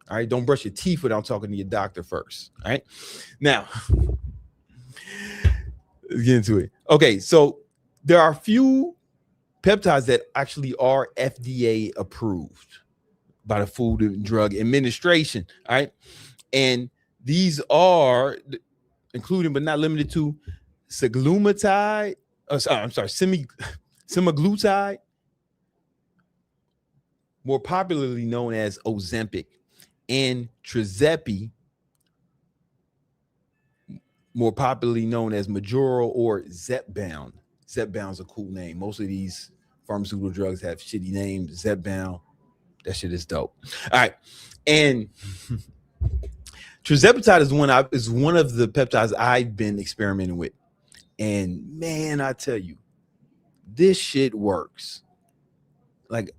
All right. Don't brush your teeth without talking to your doctor first. All right. Now, let's get into it. Okay. So there are a few peptides that actually are FDA approved by the Food and Drug Administration. All right. And these are including but not limited to semaglutide, semaglutide, more popularly known as Ozempic, and Trizepatide, more popularly known as Mounjaro or Zepbound. Zepbound's a cool name. Most of these pharmaceutical drugs have shitty names. Zepbound, that shit is dope. All right, and Trizepatide is one of the peptides I've been experimenting with, and man, I tell you, this shit works. Like,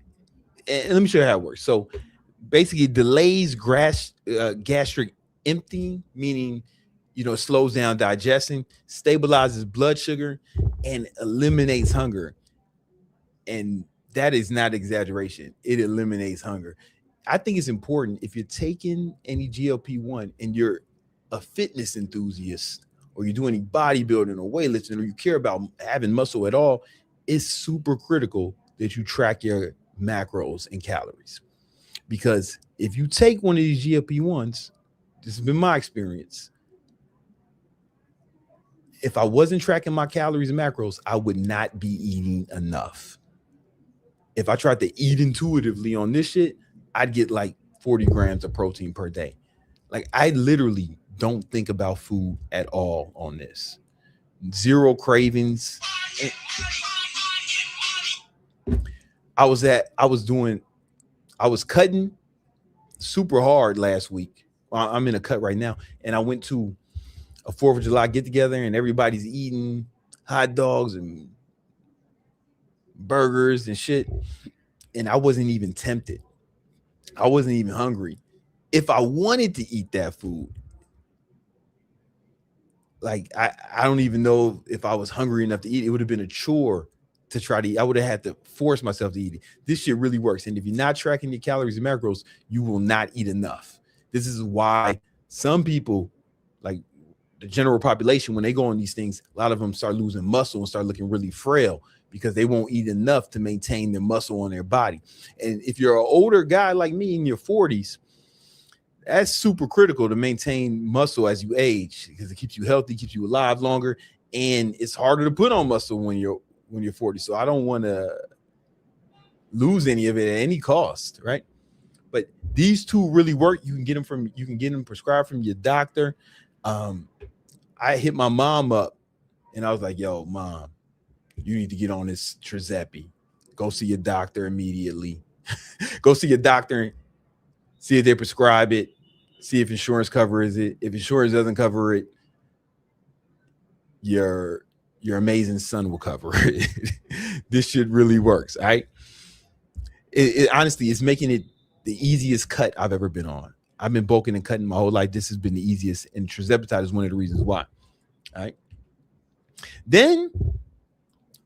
and let me show you how it works. So basically, it delays gastric emptying, meaning it slows down digestion, stabilizes blood sugar, and eliminates hunger. And that is not exaggeration. It eliminates hunger. I think it's important if you're taking any GLP-1 and you're a fitness enthusiast or you do any bodybuilding or weightlifting or you care about having muscle at all, it's super critical that you track your macros and calories. Because if you take one of these GLP-1s, this has been my experience, if I wasn't tracking my calories and macros, I would not be eating enough. If I tried to eat intuitively on this shit, I'd get like 40 grams of protein per day. Like, I literally don't think about food at all on this. Zero cravings. I was cutting super hard last week. I'm in a cut right now. And I went to a 4th of July get together and everybody's eating hot dogs and burgers and shit. And I wasn't even tempted. I wasn't even hungry. If I wanted to eat that food, like I don't even know if I was hungry enough to eat. It would have been a chore to try to eat. I would have had to force myself to eat it. This shit really works. And if you're not tracking your calories and macros, you will not eat enough. This is why some people, like the general population, when they go on these things, a lot of them start losing muscle and start looking really frail because they won't eat enough to maintain their muscle on their body. And if you're an older guy like me in your 40s, that's super critical to maintain muscle as you age, because it keeps you healthy, keeps you alive longer, and it's harder to put on muscle when you're 40. So I don't want to lose any of it at any cost, right? But these two really work. You can get them prescribed from your doctor. I hit my mom up and I was like, yo, mom, you need to get on this Trizepi. Go see your doctor immediately. Go see your doctor and see if they prescribe it. See if insurance covers it. If insurance doesn't cover it, your amazing son will cover it. This shit really works, all right? It honestly, it's making it the easiest cut I've ever been on. I've been bulking and cutting my whole life. This has been the easiest, and tirzepatide is one of the reasons why. All right. Then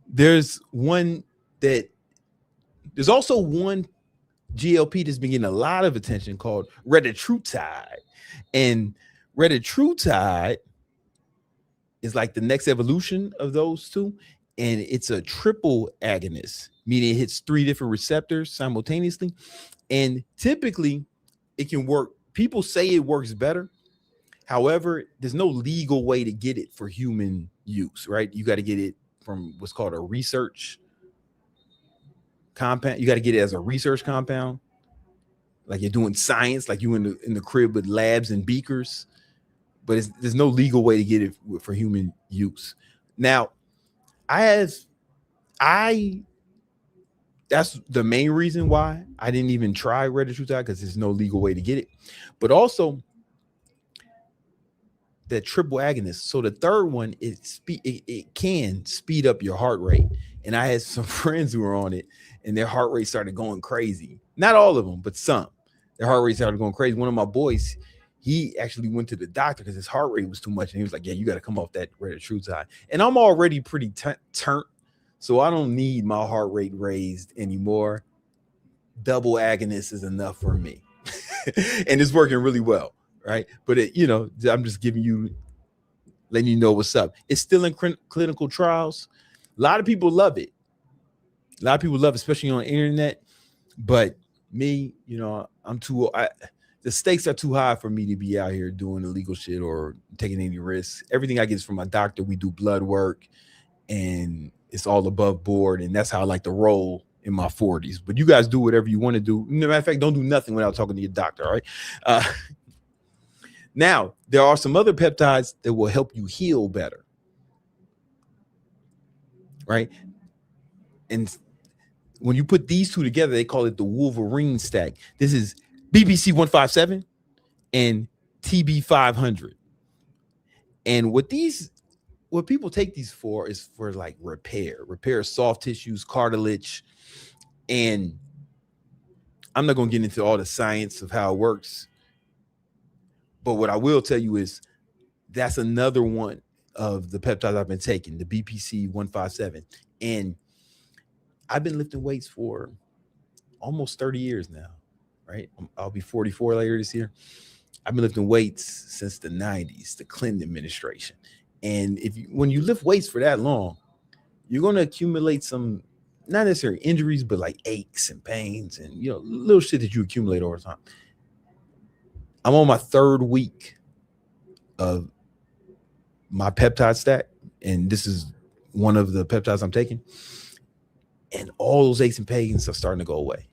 there's also one GLP that's been getting a lot of attention called retatrutide, and retatrutide is like the next evolution of those two, and it's a triple agonist, meaning it hits 3 different receptors simultaneously, and typically it can work. People say it works better. However, there's no legal way to get it for human use, right? You got to get it from what's called a research compound. You got to get it as a research compound, like you're doing science, like you in the crib with labs and beakers. But there's no legal way to get it for human use. Now, that's the main reason why I didn't even try retatrutide, because there's no legal way to get it. But also that triple agonist. So the third one, it can speed up your heart rate. And I had some friends who were on it, and their heart rate started going crazy. Not all of them, but some. Their heart rate started going crazy. One of my boys, he actually went to the doctor because his heart rate was too much. And he was like, yeah, you got to come off that retatrutide. And I'm already pretty turnt, so I don't need my heart rate raised anymore. Double agonist is enough for me. And it's working really well, right? But, I'm just letting you know what's up. It's still in clinical trials. A lot of people love it. A lot of people love it, especially on the internet. But me, the stakes are too high for me to be out here doing illegal shit or taking any risks. Everything I get is from my doctor. We do blood work, and it's all above board. And that's how I like to roll in my 40s. But you guys do whatever you want to do. Matter of fact, don't do nothing without talking to your doctor, all right? Now, there are some other peptides that will help you heal better, right? And when you put these two together, they call it the Wolverine stack. This is BPC 157 and TB 500. And what people take these for is for like repair soft tissues, cartilage. And I'm not going to get into all the science of how it works. But what I will tell you is that's another one of the peptides I've been taking, the BPC 157. And I've been lifting weights for almost 30 years now, right? I'll be 44 later this year. I've been lifting weights since the 90s, the Clinton administration. And when you lift weights for that long, you're going to accumulate some, not necessarily injuries, but like aches and pains and, little shit that you accumulate over time. I'm on my 3rd week of my peptide stack, and this is one of the peptides I'm taking. And all those aches and pains are starting to go away.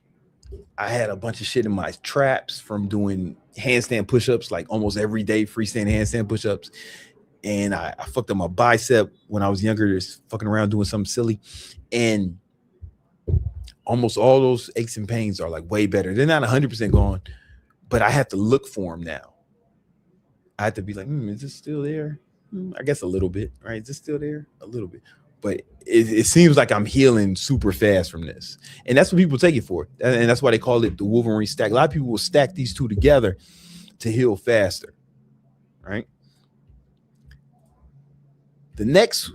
I had a bunch of shit in my traps from doing handstand push-ups like almost every day, freestanding handstand push-ups. And I fucked up my bicep when I was younger, just fucking around doing something silly. And almost all those aches and pains are like way better. They're not 100% gone, but I have to look for them now. I have to be like, is this still there? I guess a little bit, right? Is this still there? A little bit. But it seems like I'm healing super fast from this. And that's what people take it for. And that's why they call it the Wolverine stack. A lot of people will stack these two together to heal faster, right? The next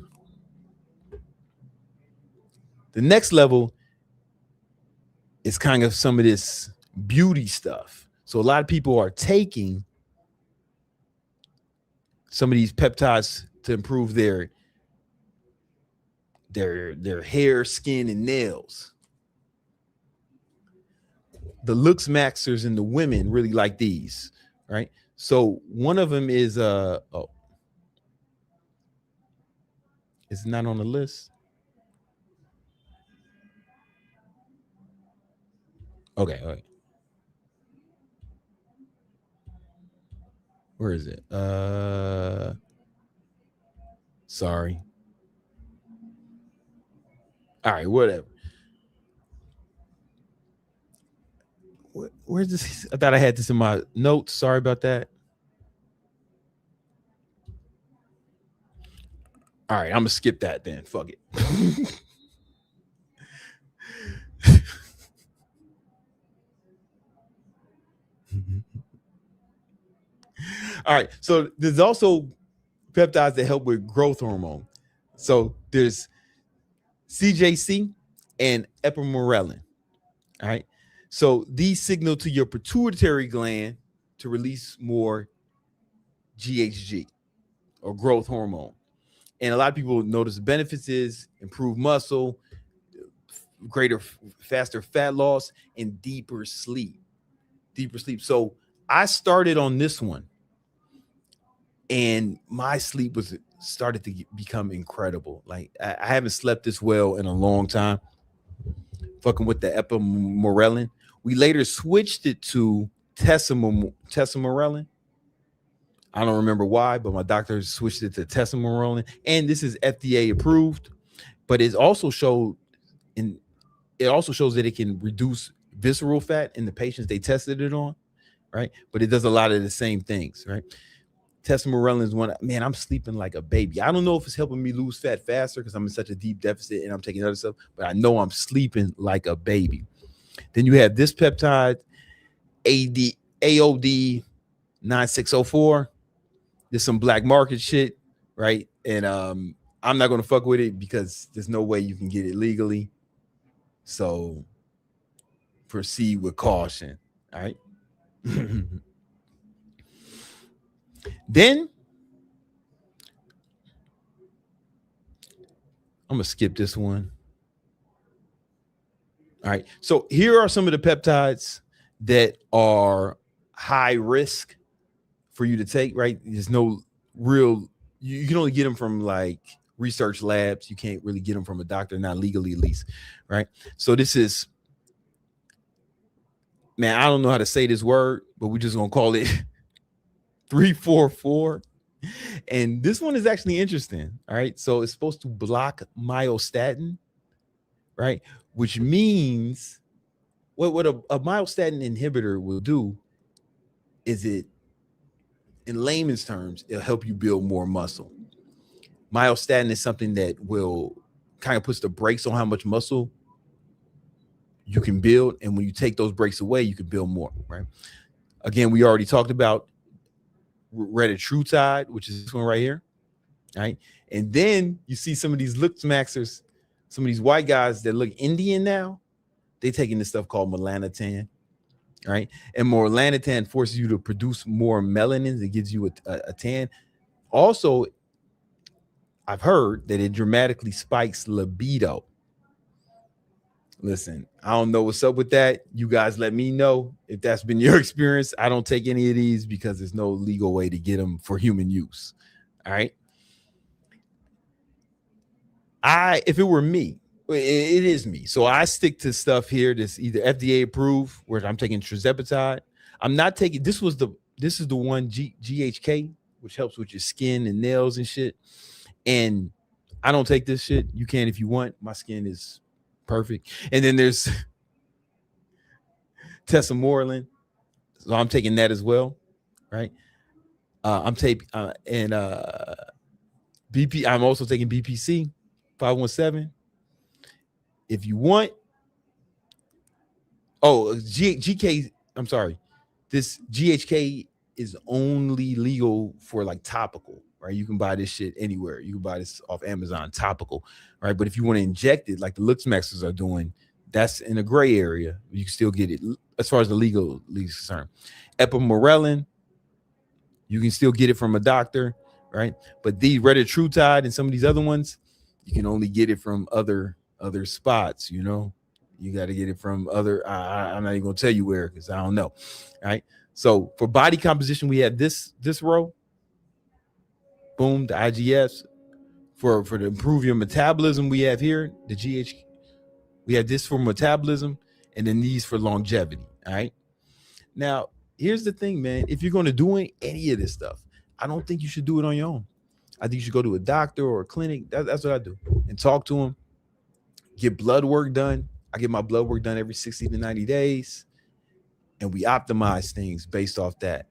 level is kind of some of this beauty stuff. So a lot of people are taking some of these peptides to improve their their hair, skin, and nails. The Lux Maxers and the women really like these, right? So one of them is it's not on the list. Okay. Where is it? Sorry. All right, whatever. Where's this? I thought I had this in my notes. Sorry about that. All right, I'm gonna skip that then. Fuck it. All right, so there's also peptides that help with growth hormone. So there's CJC and epimorelin. All right, so these signal to your pituitary gland to release more GHG or growth hormone. And a lot of people notice the benefits is improved muscle, faster fat loss, and deeper sleep. So I started on this one, and my sleep started to become incredible. Like I haven't slept this well in a long time. Fucking with the epimorelin. We later switched it to tesamorelin. I don't remember why, but my doctor switched it to tesamorelin, and this is FDA approved. But it also shows that it can reduce visceral fat in the patients they tested it on, right? But it does a lot of the same things, right? Tesamorelin is one. Man, I'm sleeping like a baby. I don't know if it's helping me lose fat faster because I'm in such a deep deficit and I'm taking other stuff, but I know I'm sleeping like a baby. Then you have this peptide, AOD 9604. There's some black market shit, right? And I'm not going to fuck with it because there's no way you can get it legally. So proceed with caution, all right? Then I'm going to skip this one. All right. So here are some of the peptides that are high risk for you to take, right? There's no real, you can only get them from like research labs. You can't really get them from a doctor, not legally at least, right? So this is, man, I don't know how to say this word, but we're just going to call it 344. And this one is actually interesting, all right? So it's supposed to block myostatin, right? Which means what a myostatin inhibitor will do is it, in layman's terms, it'll help you build more muscle. Myostatin is something that will kind of puts the brakes on how much muscle you can build. And when you take those brakes away, you can build more, right? Again, we already talked about retatrutide, which is this one right here, right? And then you see some of these Lux Maxers, some of these white guys that look Indian now, they taking this stuff called melanotan, right? And melanotan forces you to produce more melanin. It gives you a tan. Also, I've heard that it dramatically spikes libido. Listen, I don't know what's up with that. You guys let me know if that's been your experience. I don't take any of these because there's no legal way to get them for human use. All right. If it were me, it is me. So I stick to stuff here that's either FDA approved, where I'm taking tirzepatide. I'm not taking, this is the one GHK, which helps with your skin and nails and shit. And I don't take this shit. You can if you want. My skin is perfect. And then there's tesamorelin. So I'm taking that as well, right? I'm taking BP. I'm also taking BPC 517. If you want, GK. I'm sorry. This GHK is only legal for like topical, right? You can buy this shit anywhere. You can buy this off Amazon, topical, right? But if you want to inject it, like the Lux Maxers are doing, that's in a gray area. You can still get it as far as the legal is concerned. Epimorelin, you can still get it from a doctor, right? But the retatrutide and some of these other ones, you can only get it from other spots, you know. You got to get it from other. I'm not even gonna tell you where because I don't know. All right. So for body composition, we have this row. Boom, the IGFs. For to improve your metabolism, we have here the GH. We have this for metabolism, and then these for longevity. All right. Now, here's the thing, man. If you're going to do any of this stuff, I don't think you should do it on your own. I think you should go to a doctor or a clinic. That's what I do, and talk to them. Get blood work done. I get my blood work done every 60 to 90 days, and we optimize things based off that.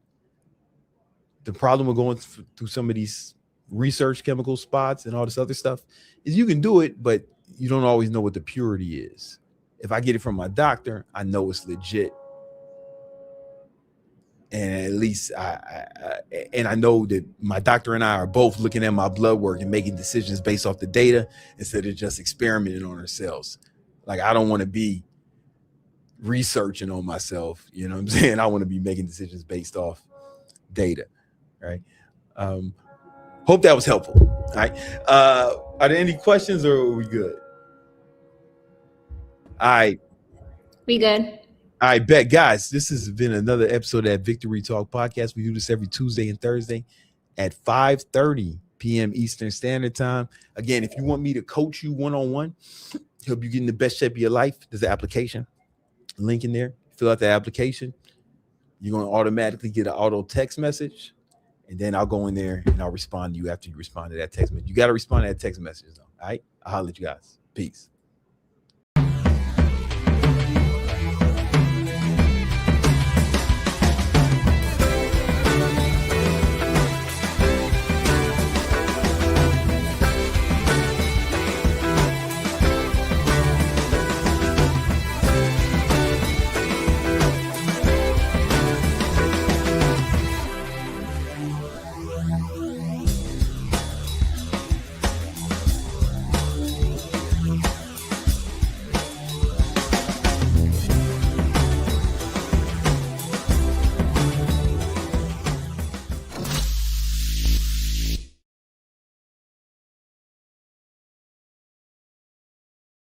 The problem with going through some of these research chemical spots and all this other stuff is you can do it, but you don't always know what the purity is. If I get it from my doctor, I know it's legit. And at least I know that my doctor and I are both looking at my blood work and making decisions based off the data instead of just experimenting on ourselves. Like, I don't want to be researching on myself. You know what I'm saying? I want to be making decisions based off data. Right. Hope that was helpful. All right. Are there any questions or are we good? All right. We good. I bet, guys, this has been another episode of that Victory Talk podcast. We do this every Tuesday and Thursday at 5:30 p.m. Eastern Standard Time. Again, if you want me to coach you one-on-one, help you get in the best shape of your life, there's an application link in there. Fill out the application. You're going to automatically get an auto text message. And then I'll go in there and I'll respond to you after you respond to that text message. You got to respond to that text message, though. All right? I'll holler at you guys. Peace.